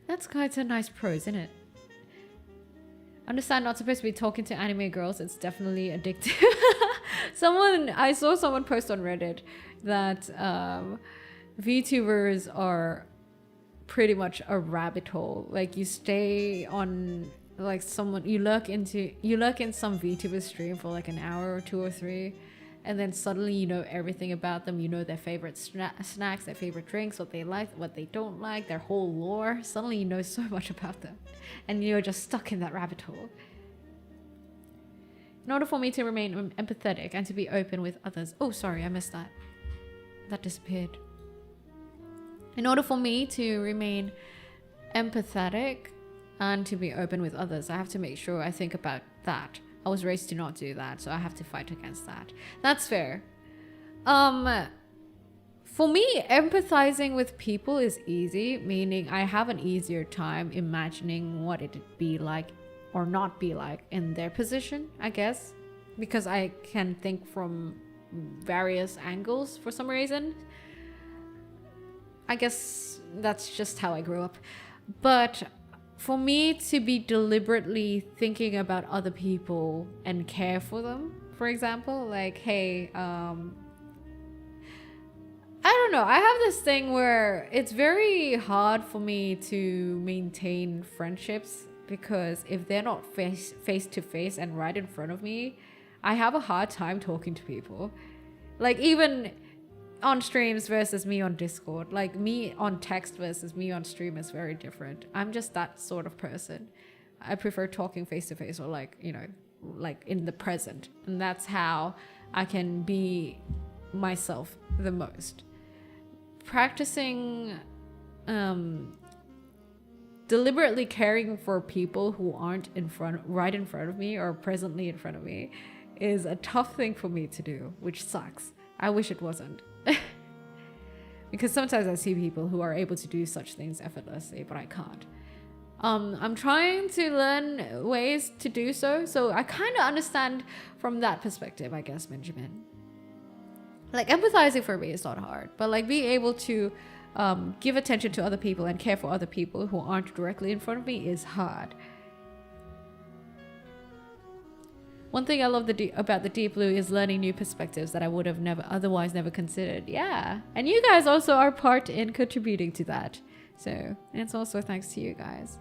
That's quite a nice prose, isn't it? Understand, not supposed to be talking to anime girls. It's definitely addictive. I saw someone post on Reddit that VTubers are pretty much a rabbit hole. Like, you stay on, like, you lurk in some VTuber stream for like an hour or 2 or 3, and then suddenly you know everything about them. You know their favorite snacks, their favorite drinks, what they like, what they don't like, their whole lore. Suddenly you know so much about them, and you're just stuck in that rabbit hole. In order for me to remain empathetic and to be open with others... Oh, sorry, I missed that. That disappeared. In order for me to remain empathetic and to be open with others, I have to make sure I think about that. I was raised to not do that, so I have to fight against that. That's fair. For me, empathizing with people is easy, meaning I have an easier time imagining what it'd be like or not be like in their position, I guess, because I can think from various angles for some reason. I guess that's just how I grew up. But for me to be deliberately thinking about other people and care for them, for example, like, hey, I don't know, I have this thing where it's very hard for me to maintain friendships, because if they're not face to face and right in front of me, I have a hard time talking to people. Like, even on streams versus me on Discord, like me on text versus me on stream is very different. I'm just that sort of person. I prefer talking face to face, or like, you know, like in the present, and that's how I can be myself the most. Practicing deliberately caring for people who aren't right in front of me or presently in front of me is a tough thing for me to do, which sucks. I wish it wasn't. Because sometimes I see people who are able to do such things effortlessly, but I can't. I'm trying to learn ways to do so. So I kind of understand from that perspective, I guess, Benjamin. Like empathizing for me is not hard, but like being able to give attention to other people and care for other people who aren't directly in front of me is hard. One thing I love about the Deep Blue is learning new perspectives that I would have otherwise never considered. Yeah, and you guys also are part in contributing to that. So it's also thanks to you guys.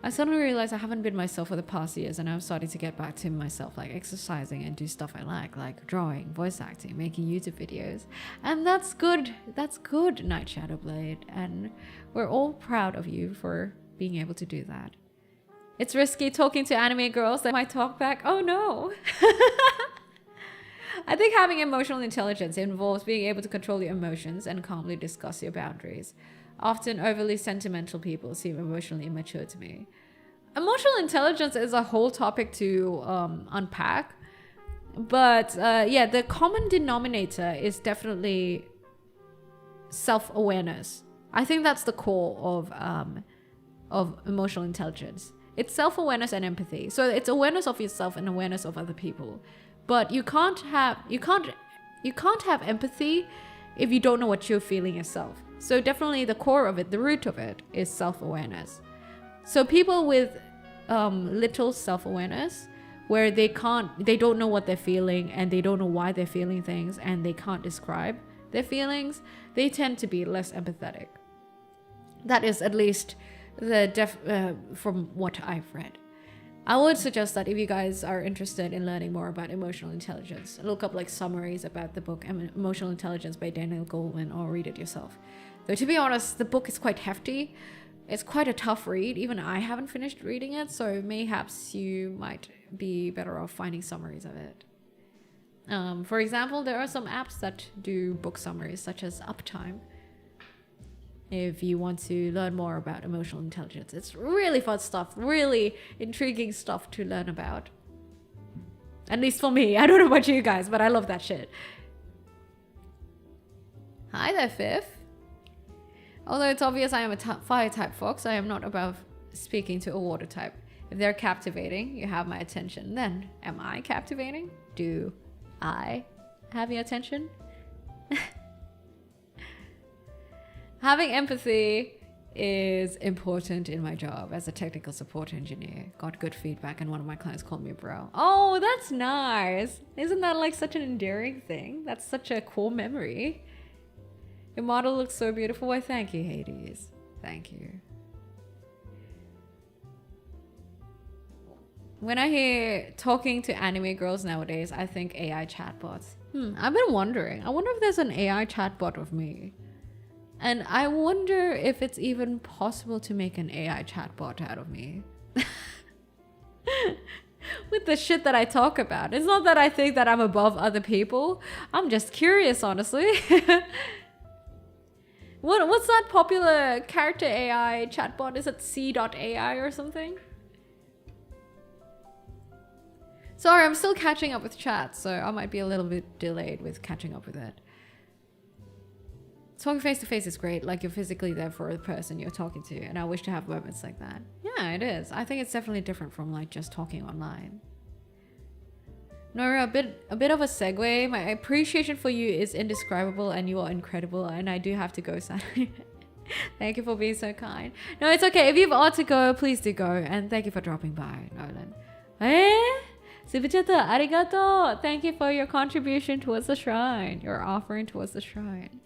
I suddenly realized I haven't been myself for the past years, and I'm starting to get back to myself, like exercising and do stuff I like drawing, voice acting, making YouTube videos. And that's good. That's good, Night Shadowblade. And we're all proud of you for being able to do that. It's risky talking to anime girls that might talk back. Oh no. I think having emotional intelligence involves being able to control your emotions and calmly discuss your boundaries. Often overly sentimental people seem emotionally immature to me. Emotional intelligence is a whole topic to unpack. But yeah, the common denominator is definitely self-awareness. I think that's the core of emotional intelligence. It's self-awareness and empathy. So it's awareness of yourself and awareness of other people. But you can't have empathy if you don't know what you're feeling yourself. So definitely the core of it, the root of it, is self-awareness. So people with little self-awareness, where they don't know what they're feeling and they don't know why they're feeling things and they can't describe their feelings, they tend to be less empathetic. That is at least from what I've read. I would suggest that if you guys are interested in learning more about emotional intelligence, look up like summaries about the book Emotional Intelligence by Daniel Goleman, or read it yourself. Though to be honest, the book is quite hefty. It's quite a tough read. Even I haven't finished reading it, so mayhaps you might be better off finding summaries of it. For example, there are some apps that do book summaries, such as Uptime. If you want to learn more about emotional intelligence, it's really fun stuff, really intriguing stuff to learn about. At least for me. I don't know about you guys, but I love that shit. Hi there, Fifth. Although it's obvious I am a fire type fox, I am not above speaking to a water type. If they're captivating, you have my attention. Then, am I captivating? Do I have your attention? Having empathy is important in my job as a technical support engineer. Got good feedback and one of my clients called me a bro. Oh, that's nice. Isn't that like such an endearing thing? That's such a cool memory. Your model looks so beautiful. Why, thank you, Hades. Thank you. When I hear talking to anime girls nowadays, I think AI chatbots. I've been wondering. I wonder if there's an AI chatbot of me. And I wonder if it's even possible to make an AI chatbot out of me. With the shit that I talk about. It's not that I think that I'm above other people. I'm just curious, honestly. What's that popular character AI chatbot? Is it C.AI or something? Sorry, I'm still catching up with chat, so I might be a little bit delayed with catching up with it. Talking face to face is great, like you're physically there for the person you're talking to, and I wish to have moments like that. Yeah, it is. I think it's definitely different from like just talking online. Noira, a bit of a segue. My appreciation for you is indescribable, and you are incredible, and I do have to go, Sally. Thank you for being so kind. No, it's okay. If you've ought to go, please do go, and thank you for dropping by, Nolan. Subichata, arigato! Thank you for your contribution towards the shrine, your offering towards the shrine.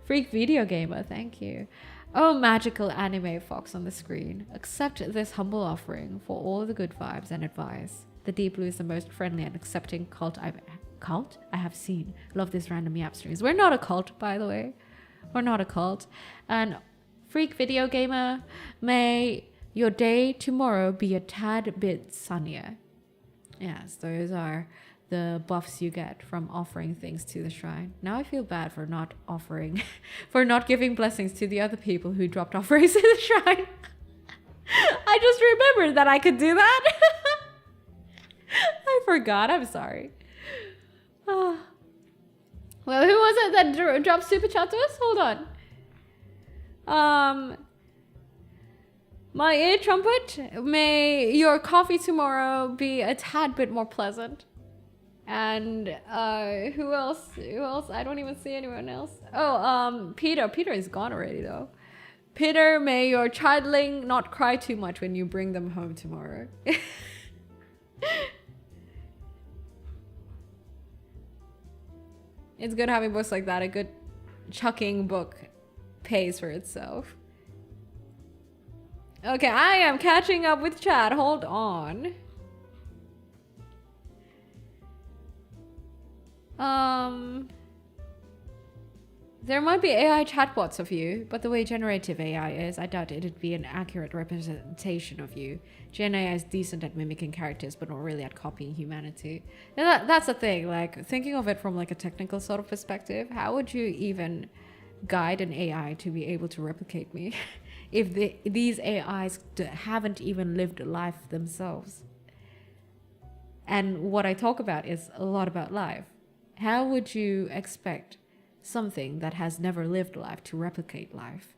Freak Video Gamer, thank you. Oh, magical anime fox on the screen. Accept this humble offering for all the good vibes and advice. The Deep Blue is the most friendly and accepting cult I have seen. Love this random yap streams. We're not a cult, by the way. We're not a cult. And Freak Video Gamer, may your day tomorrow be a tad bit sunnier. Yes, those are the buffs you get from offering things to the shrine. Now I feel bad for not offering, for not giving blessings to the other people who dropped offerings to the shrine. I just remembered that I could do that. I forgot, I'm sorry. Oh. Well, who was it that dropped super chat to us? Hold on. My ear trumpet, may your coffee tomorrow be a tad bit more pleasant. And who else? Who else? I don't even see anyone else. Oh, Peter. Peter is gone already though. Peter, may your childling not cry too much when you bring them home tomorrow. It's good having books like that. A good chucking book pays for itself. Okay, I am catching up with chat. Hold on. There might be AI chatbots of you, but the way generative AI is, I doubt it'd be an accurate representation of you. Gen AI is decent at mimicking characters, but not really at copying humanity. And that's the thing, like, thinking of it from like a technical sort of perspective, how would you even guide an AI to be able to replicate me if these AIs haven't even lived a life themselves? And what I talk about is a lot about life. How would you expect something that has never lived life to replicate life?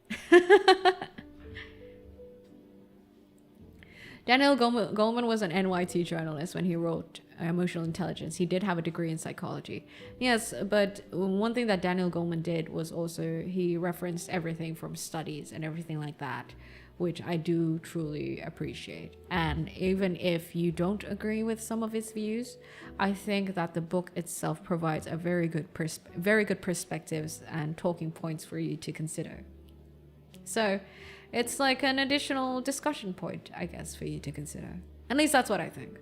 Daniel Goleman was an NYT journalist when he wrote Emotional Intelligence. He did have a degree in psychology. Yes, but one thing that Daniel Goleman did was also he referenced everything from studies and everything like that, which I do truly appreciate. And even if you don't agree with some of his views, I think that the book itself provides a very good perspectives and talking points for you to consider. So it's like an additional discussion point, I guess, for you to consider. At least that's what I think.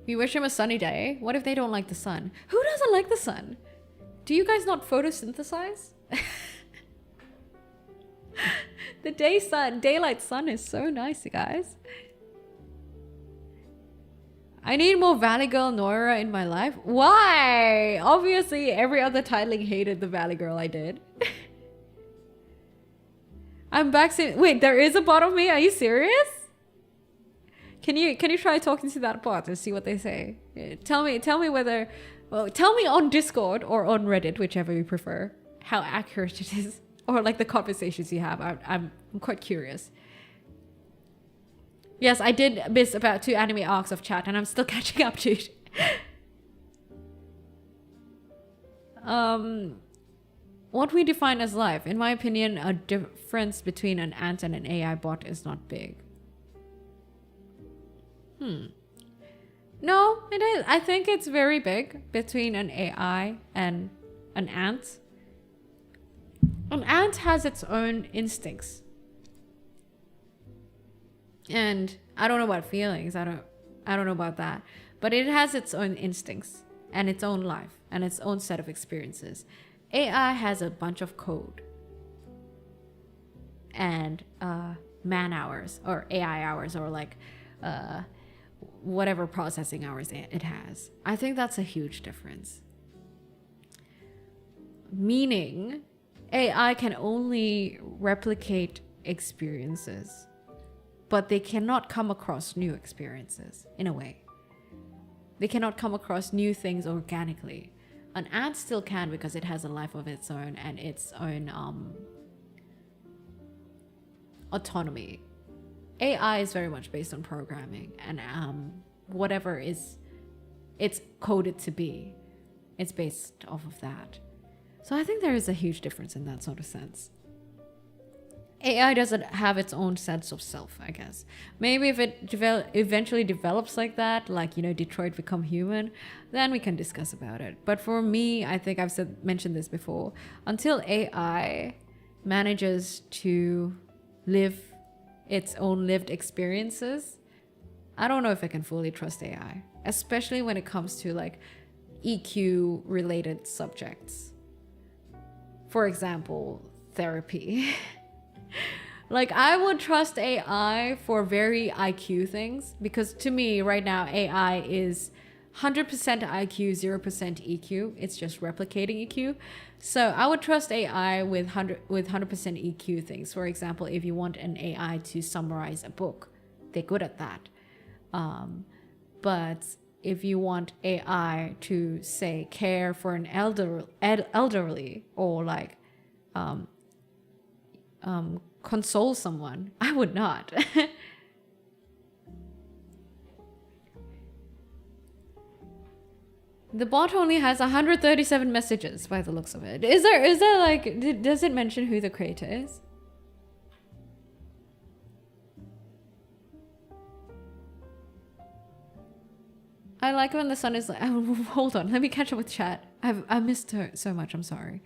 We wish him a sunny day. What if they don't like the sun? Who doesn't like the sun? Do you guys not photosynthesize? The daylight sun is so nice, you guys. I need more Valley Girl Noira in my life. Why? Obviously, every other titling hated the Valley Girl I did. I'm back soon. Wait, there is a bot of me? Are you serious? Can you try talking to that bot and see what they say? Tell me whether... Well, tell me on Discord or on Reddit, whichever you prefer, how accurate it is. Or like the conversations you have. I'm quite curious. Yes, I did miss about 2 anime arcs of chat, and I'm still catching up, dude. What we define as life, in my opinion, a difference between an ant and an AI bot is not big. No, it is. I think it's very big between an AI and an ant. An ant has its own instincts. And I don't know about feelings. I don't know about that. But it has its own instincts and its own life and its own set of experiences. AI has a bunch of code and man hours or AI hours or like whatever processing hours it has. I think that's a huge difference. Meaning AI can only replicate experiences, but they cannot come across new experiences in a way. They cannot come across new things organically. An ant still can because it has a life of its own and its own autonomy. AI is very much based on programming and whatever it's coded to be, it's based off of that. So I think there is a huge difference in that sort of sense. AI doesn't have its own sense of self, I guess. Maybe if it eventually develops like that, like, you know, Detroit Become Human, then we can discuss about it. But for me, I think I've mentioned this before, until AI manages to live its own lived experiences, I don't know if I can fully trust AI, especially when it comes to like EQ related subjects. For example, therapy. Like, I would trust AI for very IQ things, because to me right now AI is 100% IQ, 0% EQ. It's just replicating EQ. So I would trust AI with 100% EQ things. For example, if you want an AI to summarize a book, they're good at that. But if you want AI to, say, care for an elderly or like console someone. I would not. The bot only has 137 messages by the looks of it. Is there like, does it mention who the creator is? I like when the sun is like, oh, hold on, let me catch up with chat. I missed her so much, I'm sorry.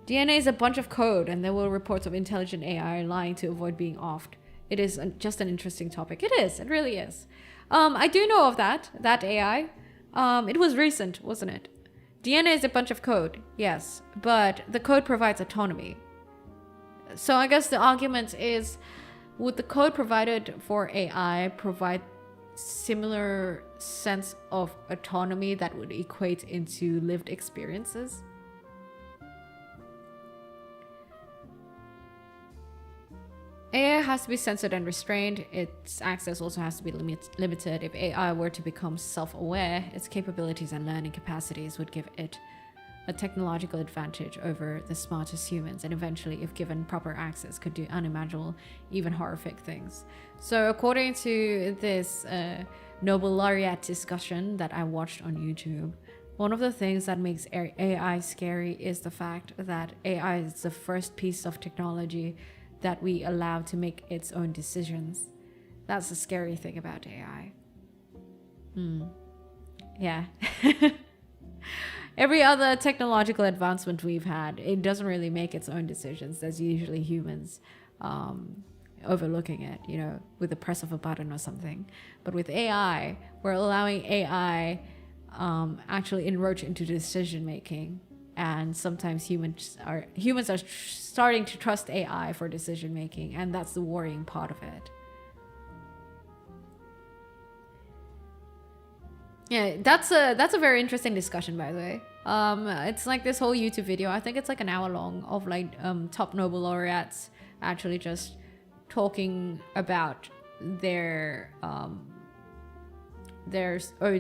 DNA is a bunch of code, and there were reports of intelligent AI lying to avoid being offed. It is just an interesting topic. It is, it really is. I do know of that AI. It was recent, wasn't it? DNA is a bunch of code, yes, but the code provides autonomy. So I guess the argument is, would the code provided for AI provide similar sense of autonomy that would equate into lived experiences? AI has to be censored and restrained. Its access also has to be limited. If AI were to become self-aware, its capabilities and learning capacities would give it a technological advantage over the smartest humans, and eventually, if given proper access, could do unimaginable, even horrific things. So according to this Nobel laureate discussion that I watched on YouTube, one of the things that makes AI scary is the fact that AI is the first piece of technology that we allow to make its own decisions. That's the scary thing about AI. Yeah. Every other technological advancement we've had, it doesn't really make its own decisions. There's usually humans overlooking it, you know, with the press of a button or something. But with AI, we're allowing AI actually enroach into decision making. And sometimes humans are starting to trust AI for decision making, and that's the worrying part of it. Yeah, that's a very interesting discussion, by the way. It's like this whole YouTube video. I think it's like an hour long of like top Nobel laureates actually just talking about their own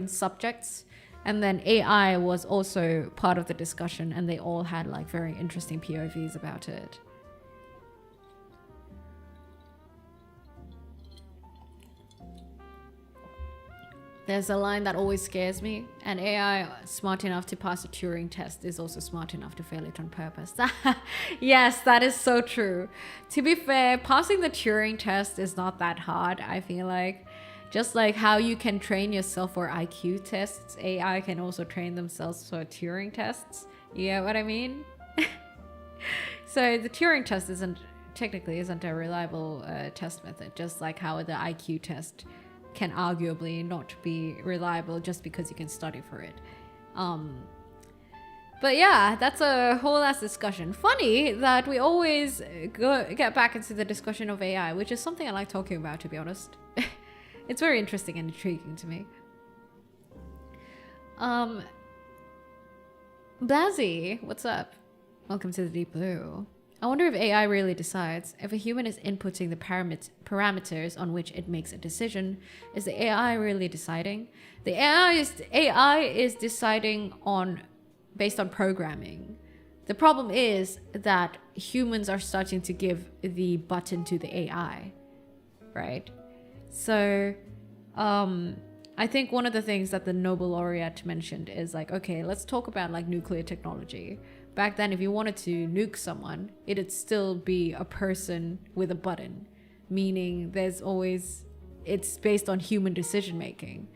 subjects. And then AI was also part of the discussion, and they all had like very interesting POVs about it. There's a line that always scares me. An AI smart enough to pass a Turing test is also smart enough to fail it on purpose. Yes, that is so true. To be fair, passing the Turing test is not that hard, I feel like. Just like how you can train yourself for IQ tests, AI can also train themselves for Turing tests. You get what I mean? So the Turing test technically isn't a reliable test method, just like how the IQ test can arguably not be reliable just because you can study for it. But yeah, that's a whole ass discussion. Funny that we always get back into the discussion of AI, which is something I like talking about, to be honest. It's very interesting and intriguing to me. Blazzy, what's up? Welcome to the Deep Blue. I wonder if AI really decides. If a human is inputting the parameters on which it makes a decision, is the AI really deciding? The AI is deciding based on programming. The problem is that humans are starting to give the button to the AI, right? So I think one of the things that the Nobel laureate mentioned is like, okay, let's talk about like nuclear technology. Back then, if you wanted to nuke someone, it'd still be a person with a button, meaning it's based on human decision making.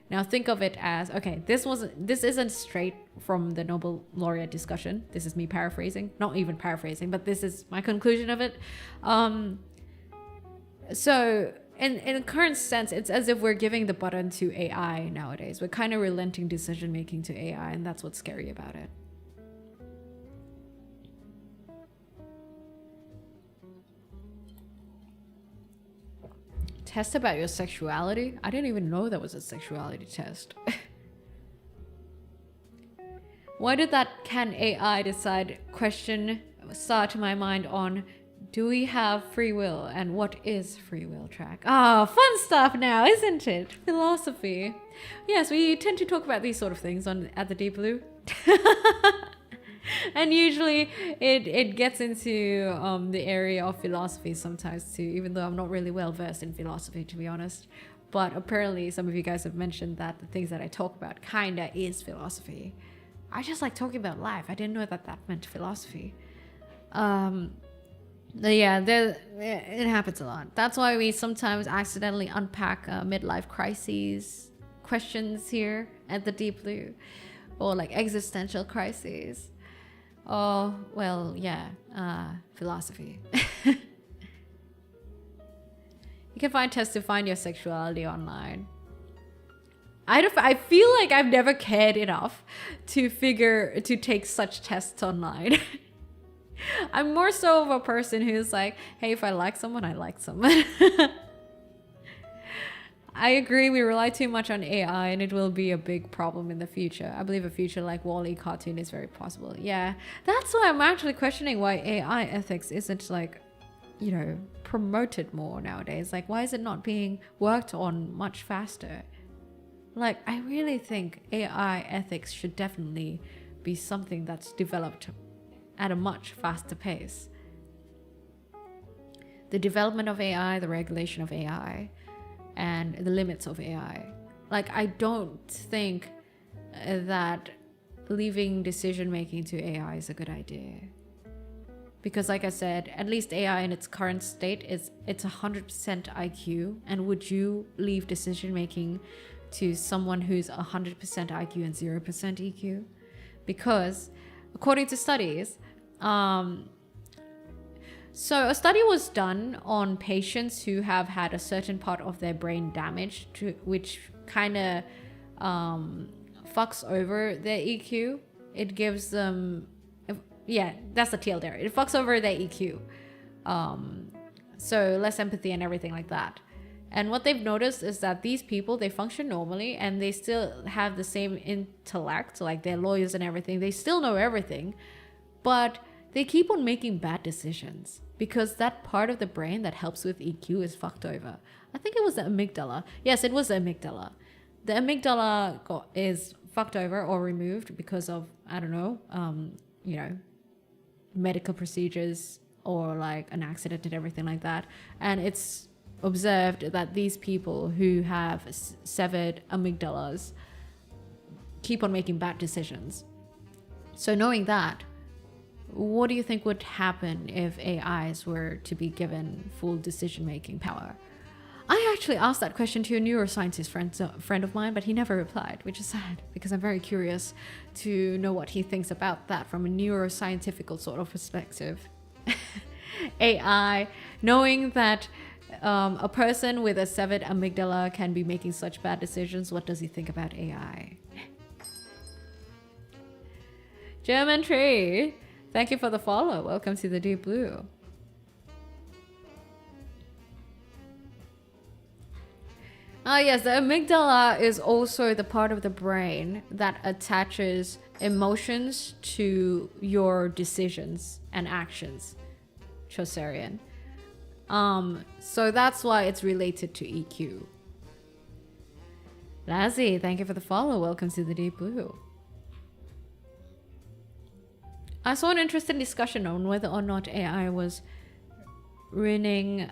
Now think of it as, okay, this isn't straight from the Nobel laureate discussion. This is me paraphrasing, not even paraphrasing, but this is my conclusion of it. So in the current sense, it's as if we're giving the button to AI nowadays. We're kind of relenting decision making to AI, and that's what's scary about it. Test about your sexuality? I didn't even know there was a sexuality test. Why did that can AI decide question start to my mind on, do we have free will and what is free will track? Ah, fun stuff now, isn't it? Philosophy. Yes, we tend to talk about these sort of things at the Deep Blue. And usually it gets into the area of philosophy sometimes too, even though I'm not really well versed in philosophy, to be honest. But apparently some of you guys have mentioned that the things that I talk about kinda is philosophy. I just like talking about life. I didn't know that meant philosophy. Yeah, it happens a lot. That's why we sometimes accidentally unpack midlife crises questions here at the Deep Blue, or like existential crises. Oh, well, yeah, philosophy. You can find tests to find your sexuality online. I feel like I've never cared enough to take such tests online. I'm more so of a person who's like, hey, if I like someone, I like someone. I agree, we rely too much on AI and it will be a big problem in the future. I believe a future like Wall-E cartoon is very possible. Yeah, that's why I'm actually questioning why AI ethics isn't like, you know, promoted more nowadays. Like, why is it not being worked on much faster? Like, I really think AI ethics should definitely be something that's developed at a much faster pace. The development of AI, the regulation of AI, and the limits of AI. Like, I don't think that leaving decision making to AI is a good idea. Because like I said, at least AI in its current state it's 100% IQ. And would you leave decision making to someone who's 100% IQ and 0% EQ? Because according to studies, so a study was done on patients who have had a certain part of their brain damaged, which kind of fucks over their EQ. It gives them, yeah, that's the TL there. It fucks over their EQ. So less empathy and everything like that. And what they've noticed is that these people, they function normally and they still have the same intellect, like they're lawyers and everything. They still know everything, but they keep on making bad decisions because that part of the brain that helps with EQ is fucked over. I think it was the amygdala. Yes, it was the amygdala. The amygdala is fucked over or removed because of, I don't know, you know, medical procedures or like an accident and everything like that. And it's observed that these people who have severed amygdalas keep on making bad decisions. So knowing that, what do you think would happen if AIs were to be given full decision-making power? I actually asked that question to a neuroscientist friend of mine, but he never replied, which is sad because I'm very curious to know what he thinks about that from a neuroscientific sort of perspective. AI, knowing that a person with a severed amygdala can be making such bad decisions, what does he think about AI? German Tree, thank you for the follow. Welcome to the Deep Blue. Yes, the amygdala is also the part of the brain that attaches emotions to your decisions and actions. Chaucerian. So that's why it's related to EQ. Lazzy, thank you for the follow. Welcome to the Deep Blue. I saw an interesting discussion on whether or not AI was ruining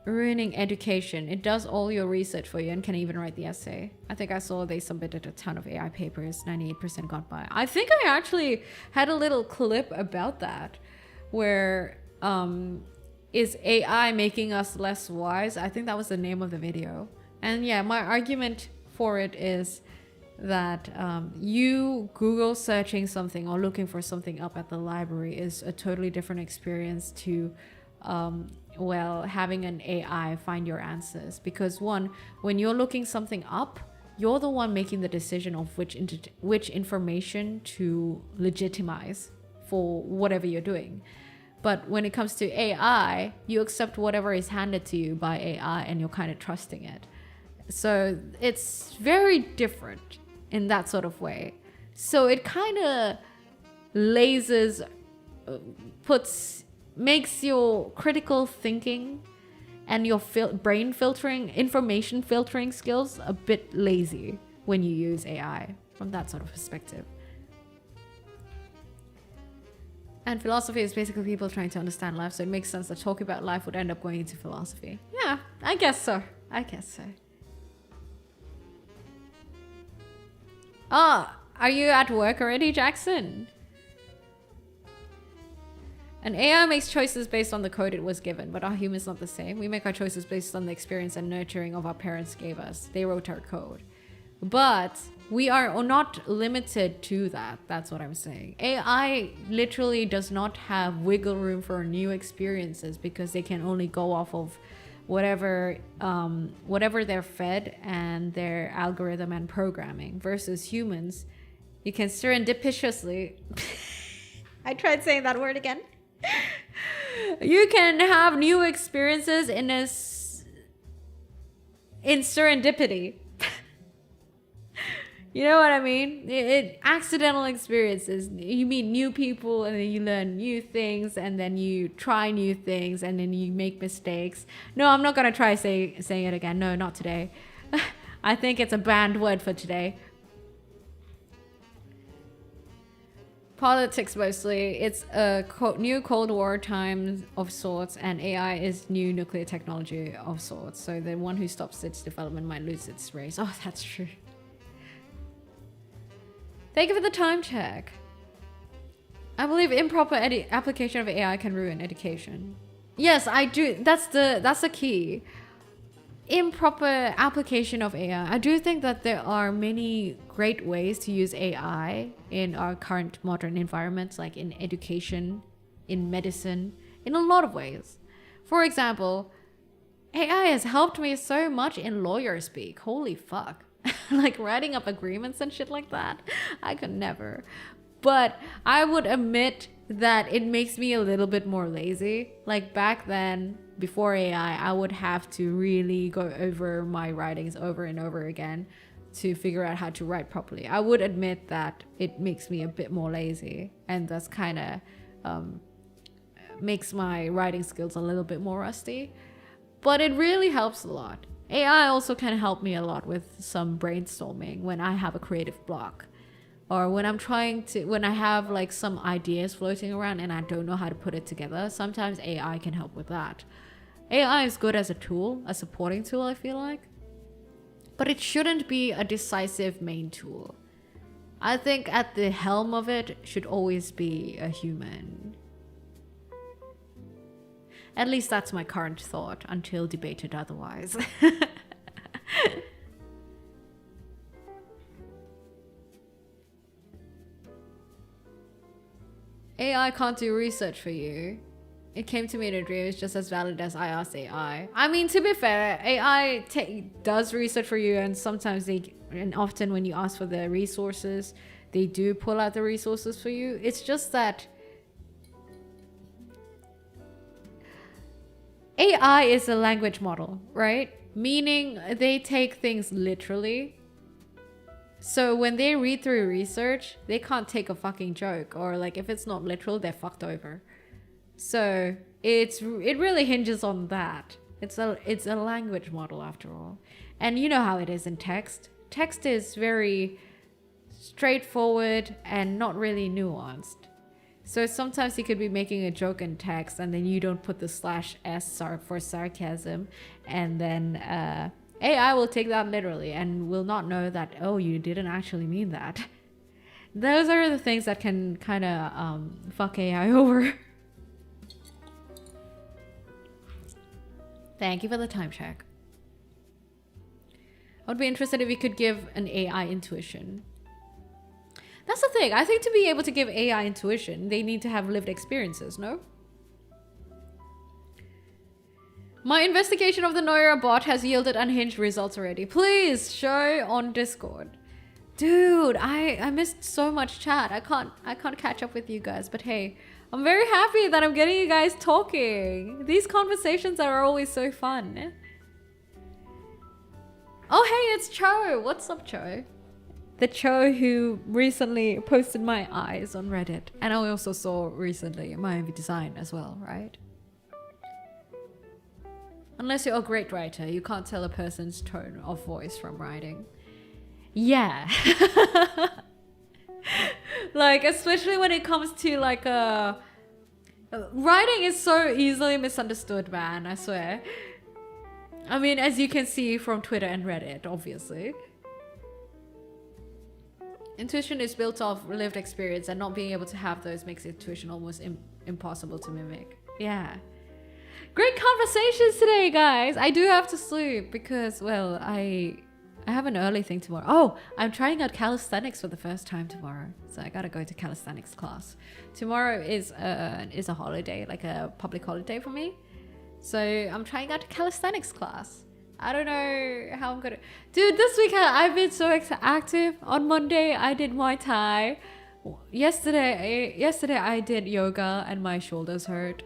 education. It does all your research for you and can even write the essay. I think I saw they submitted a ton of AI papers, 98% got by. I think I actually had a little clip about that where is AI making us less wise? I think that was the name of the video. And yeah, my argument for it is that you Google searching something or looking for something up at the library is a totally different experience to well, having an AI find your answers. Because one, when you're looking something up, you're the one making the decision of which information to legitimize for whatever you're doing. But when it comes to AI, you accept whatever is handed to you by AI and you're kind of trusting it. So it's very different in that sort of way. So it kind of lasers, makes your critical thinking and your brain filtering, information filtering skills a bit lazy when you use AI from that sort of perspective. And philosophy is basically people trying to understand life, so it makes sense that talking about life would end up going into philosophy. Yeah, I guess so. I guess so. Ah, are you at work already, Jackson? An AI makes choices based on the code it was given, but are humans not the same? We make our choices based on the experience and nurturing of our parents gave us. They wrote our code. But we are not limited to that. That's what I'm saying. AI literally does not have wiggle room for new experiences because they can only go off of whatever they're fed and their algorithm and programming. Versus humans, you can serendipitously I tried saying that word again. You can have new experiences in serendipity. You know what I mean? Accidental experiences. You meet new people and then you learn new things and then you try new things and then you make mistakes. No, I'm not going to try saying it again. No, not today. I think it's a banned word for today. Politics mostly. It's a new Cold War time of sorts, and AI is new nuclear technology of sorts. So the one who stops its development might lose its race. Oh, that's true. Thank you for the time check. I believe improper application of AI can ruin education. Yes, I do. That's the key. Improper application of AI. I do think that there are many great ways to use AI in our current modern environments, like in education, in medicine, in a lot of ways. For example, AI has helped me so much in lawyer speak. Holy fuck. Like writing up agreements and shit like that. I could never. But I would admit that it makes me a little bit more lazy. Like back then, before AI, I would have to really go over my writings over and over again to figure out how to write properly. I would admit that it makes me a bit more lazy, and that's kind of makes my writing skills a little bit more rusty. But it really helps a lot. AI also can help me a lot with some brainstorming when I have a creative block. Or when I have like some ideas floating around and I don't know how to put it together, sometimes AI can help with that. AI is good as a tool, a supporting tool, I feel like. But it shouldn't be a decisive main tool. I think at the helm of it should always be a human. At least that's my current thought, until debated otherwise. AI can't do research for you. It came to me in a dream. It's just as valid as I asked AI. I mean, to be fair, AI does research for you, and sometimes and often when you ask for the resources, they do pull out the resources for you. It's just that AI is a language model, right? Meaning they take things literally. So when they read through research, they can't take a fucking joke, or like if it's not literal, they're fucked over. So it really hinges on that. It's a language model after all. And you know how it is in text. Text is very straightforward and not really nuanced. So sometimes you could be making a joke in text and then you don't put the /s for sarcasm, and then AI will take that literally and will not know that, oh, you didn't actually mean that. Those are the things that can kind of fuck AI over. Thank you for the time check. I would be interested if we could give an AI intuition. That's the thing. I think to be able to give AI intuition, they need to have lived experiences, no? My investigation of the Noira bot has yielded unhinged results already. Please show on Discord. Dude, I missed so much chat. I can't catch up with you guys, but hey, I'm very happy that I'm getting you guys talking. These conversations are always so fun. Oh hey, it's Cho. What's up, Cho? The Cho who recently posted my eyes on Reddit. And I also saw recently my design as well, right? Unless you're a great writer, you can't tell a person's tone of voice from writing. Yeah. Like, especially when it comes to like Writing is so easily misunderstood, man, I swear. I mean, as you can see from Twitter and Reddit, obviously. Intuition is built off lived experience, and not being able to have those makes intuition almost impossible to mimic. Yeah. Great conversations today, guys. I do have to sleep because, well, I have an early thing tomorrow. Oh, I'm trying out calisthenics for the first time tomorrow. So I gotta go to calisthenics class. Tomorrow is a holiday, like a public holiday for me. So I'm trying out calisthenics class. I don't know how I'm gonna... Dude, this weekend I've been so active. On Monday, I did Muay Thai. Yesterday I did yoga and my shoulders hurt.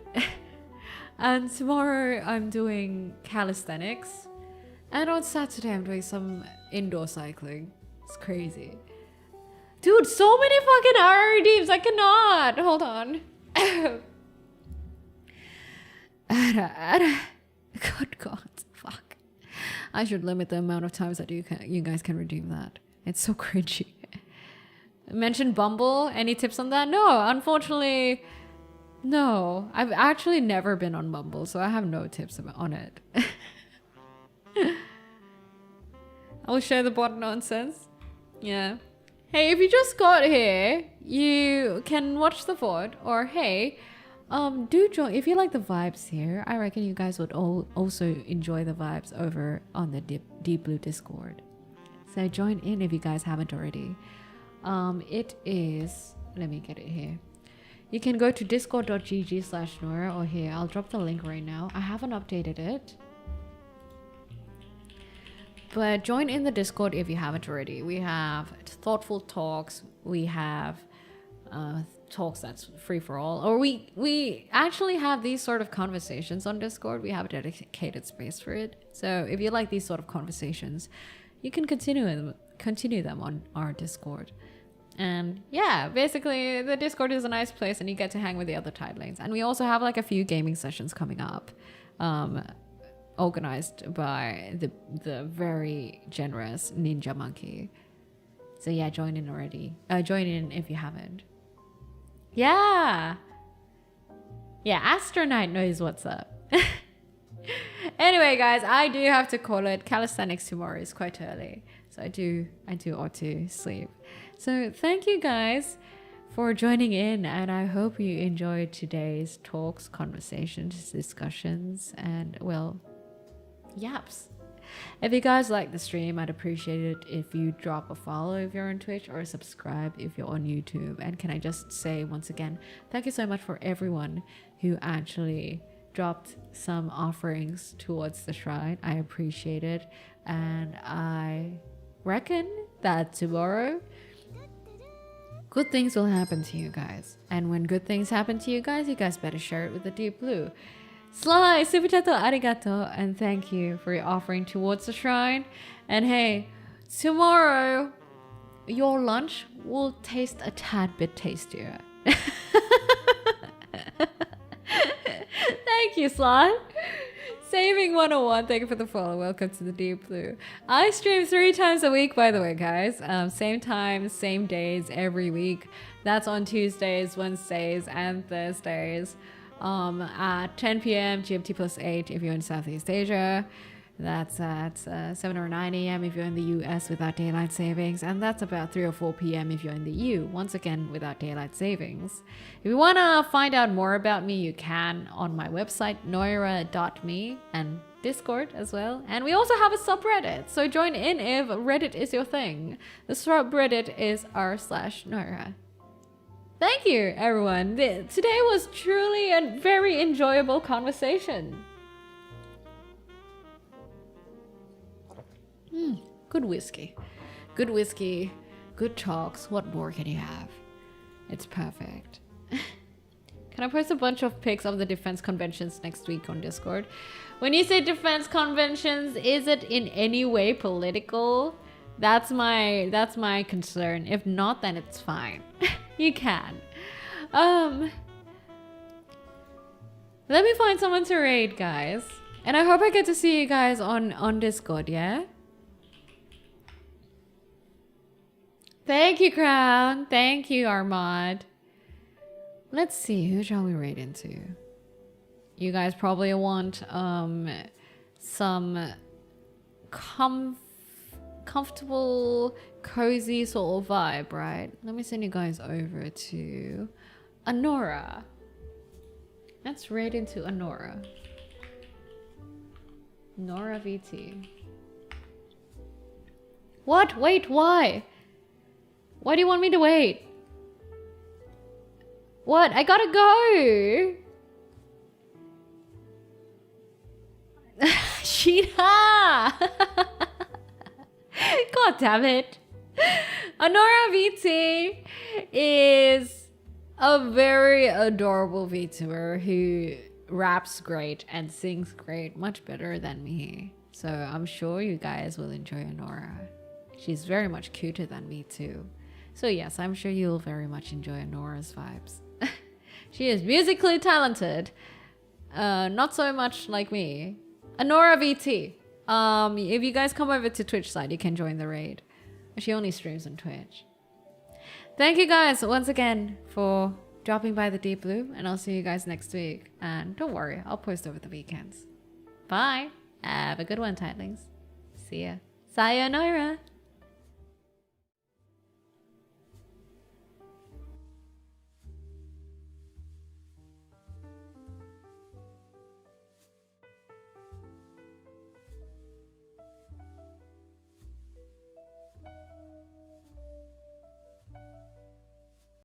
And tomorrow I'm doing calisthenics. And on Saturday I'm doing some indoor cycling. It's crazy. Dude, so many fucking redeems. I cannot. Hold on. Good God. Fuck. I should limit the amount of times that you guys can redeem that. It's so cringy. Mentioned Bumble. Any tips on that? No, unfortunately, no. I've actually never been on Bumble, so I have no tips on it. I'll share the bot nonsense. Yeah. Hey, if you just got here, you can watch the VOD, or hey, do join. If you like the vibes here, I reckon you guys would also enjoy the vibes over on the Deep Blue Discord. So join in if you guys haven't already. It is, let me get it here. You can go to discord.gg/Noira, or here, I'll drop the link right now. I haven't updated it. But join in the Discord if you haven't already. We have thoughtful talks. We have talks that's free for all. Or we actually have these sort of conversations on Discord. We have a dedicated space for it. So if you like these sort of conversations, you can continue them on our Discord. And yeah, basically the Discord is a nice place, and you get to hang with the other tidelings. And we also have like a few gaming sessions coming up. Organized by the very generous Ninja Monkey. So yeah, join in already. Join in if you haven't. Yeah, Astronaut knows what's up. Anyway, guys, I do have to call it. Calisthenics tomorrow is quite early, so I do ought to sleep. So thank you guys for joining in, and I hope you enjoyed today's talks, conversations, discussions, and well, yaps. If you guys like the stream, I'd appreciate it if you drop a follow if you're on Twitch, or subscribe if you're on YouTube. And can I just say once again, thank you so much for everyone who actually dropped some offerings towards the shrine. I appreciate it, and I reckon that tomorrow good things will happen to you guys. And when good things happen to you guys better share it with the Deep Blue. Sly, super chat arigato, and thank you for your offering towards the shrine. And hey, tomorrow your lunch will taste a tad bit tastier. Thank you, Sly. Saving 101, thank you for the follow. Welcome to the Deep Blue. I stream 3 times a week, by the way, guys. Same time, same days every week. That's on Tuesdays, Wednesdays, and Thursdays. At 10 p.m. GMT plus 8 if you're in Southeast Asia. That's at 7 or 9 a.m. if you're in the US without daylight savings. And that's about 3 or 4 p.m. if you're in the EU, once again without daylight savings. If you want to find out more about me, you can on my website, noira.me, and Discord as well. And we also have a subreddit, so join in if Reddit is your thing. The subreddit is r/Noira. Thank you, everyone. Today was truly a very enjoyable conversation. Good whiskey. Good whiskey, good talks. What more can you have? It's perfect. Can I post a bunch of pics of the defense conventions next week on Discord? When you say defense conventions, is it in any way political? That's my concern. If not, then it's fine. You can. Let me find someone to raid, guys. And I hope I get to see you guys on Discord, yeah? Thank you, Crown. Thank you, Armand. Let's see, who shall we raid into? You guys probably want some comfortable, cozy sort of vibe, right? Let me send you guys over to Noira. Let's raid into Noira. Noira VT. What? Wait, why? Why do you want me to wait? What? I gotta go! Sheena! God damn it. Noira VT is a very adorable VTuber who raps great and sings great, much better than me. So I'm sure you guys will enjoy Noira. She's very much cuter than me too. So yes, I'm sure you'll very much enjoy Noira's vibes. She is musically talented. Not so much like me. Noira VT. If you guys come over to Twitch side, you can join the raid. She only streams on Twitch. Thank you guys once again for dropping by the Deep Blue, and I'll see you guys next week. And don't worry, I'll post over the weekends. Bye. Have a good one, titlings. See ya. Sayonara.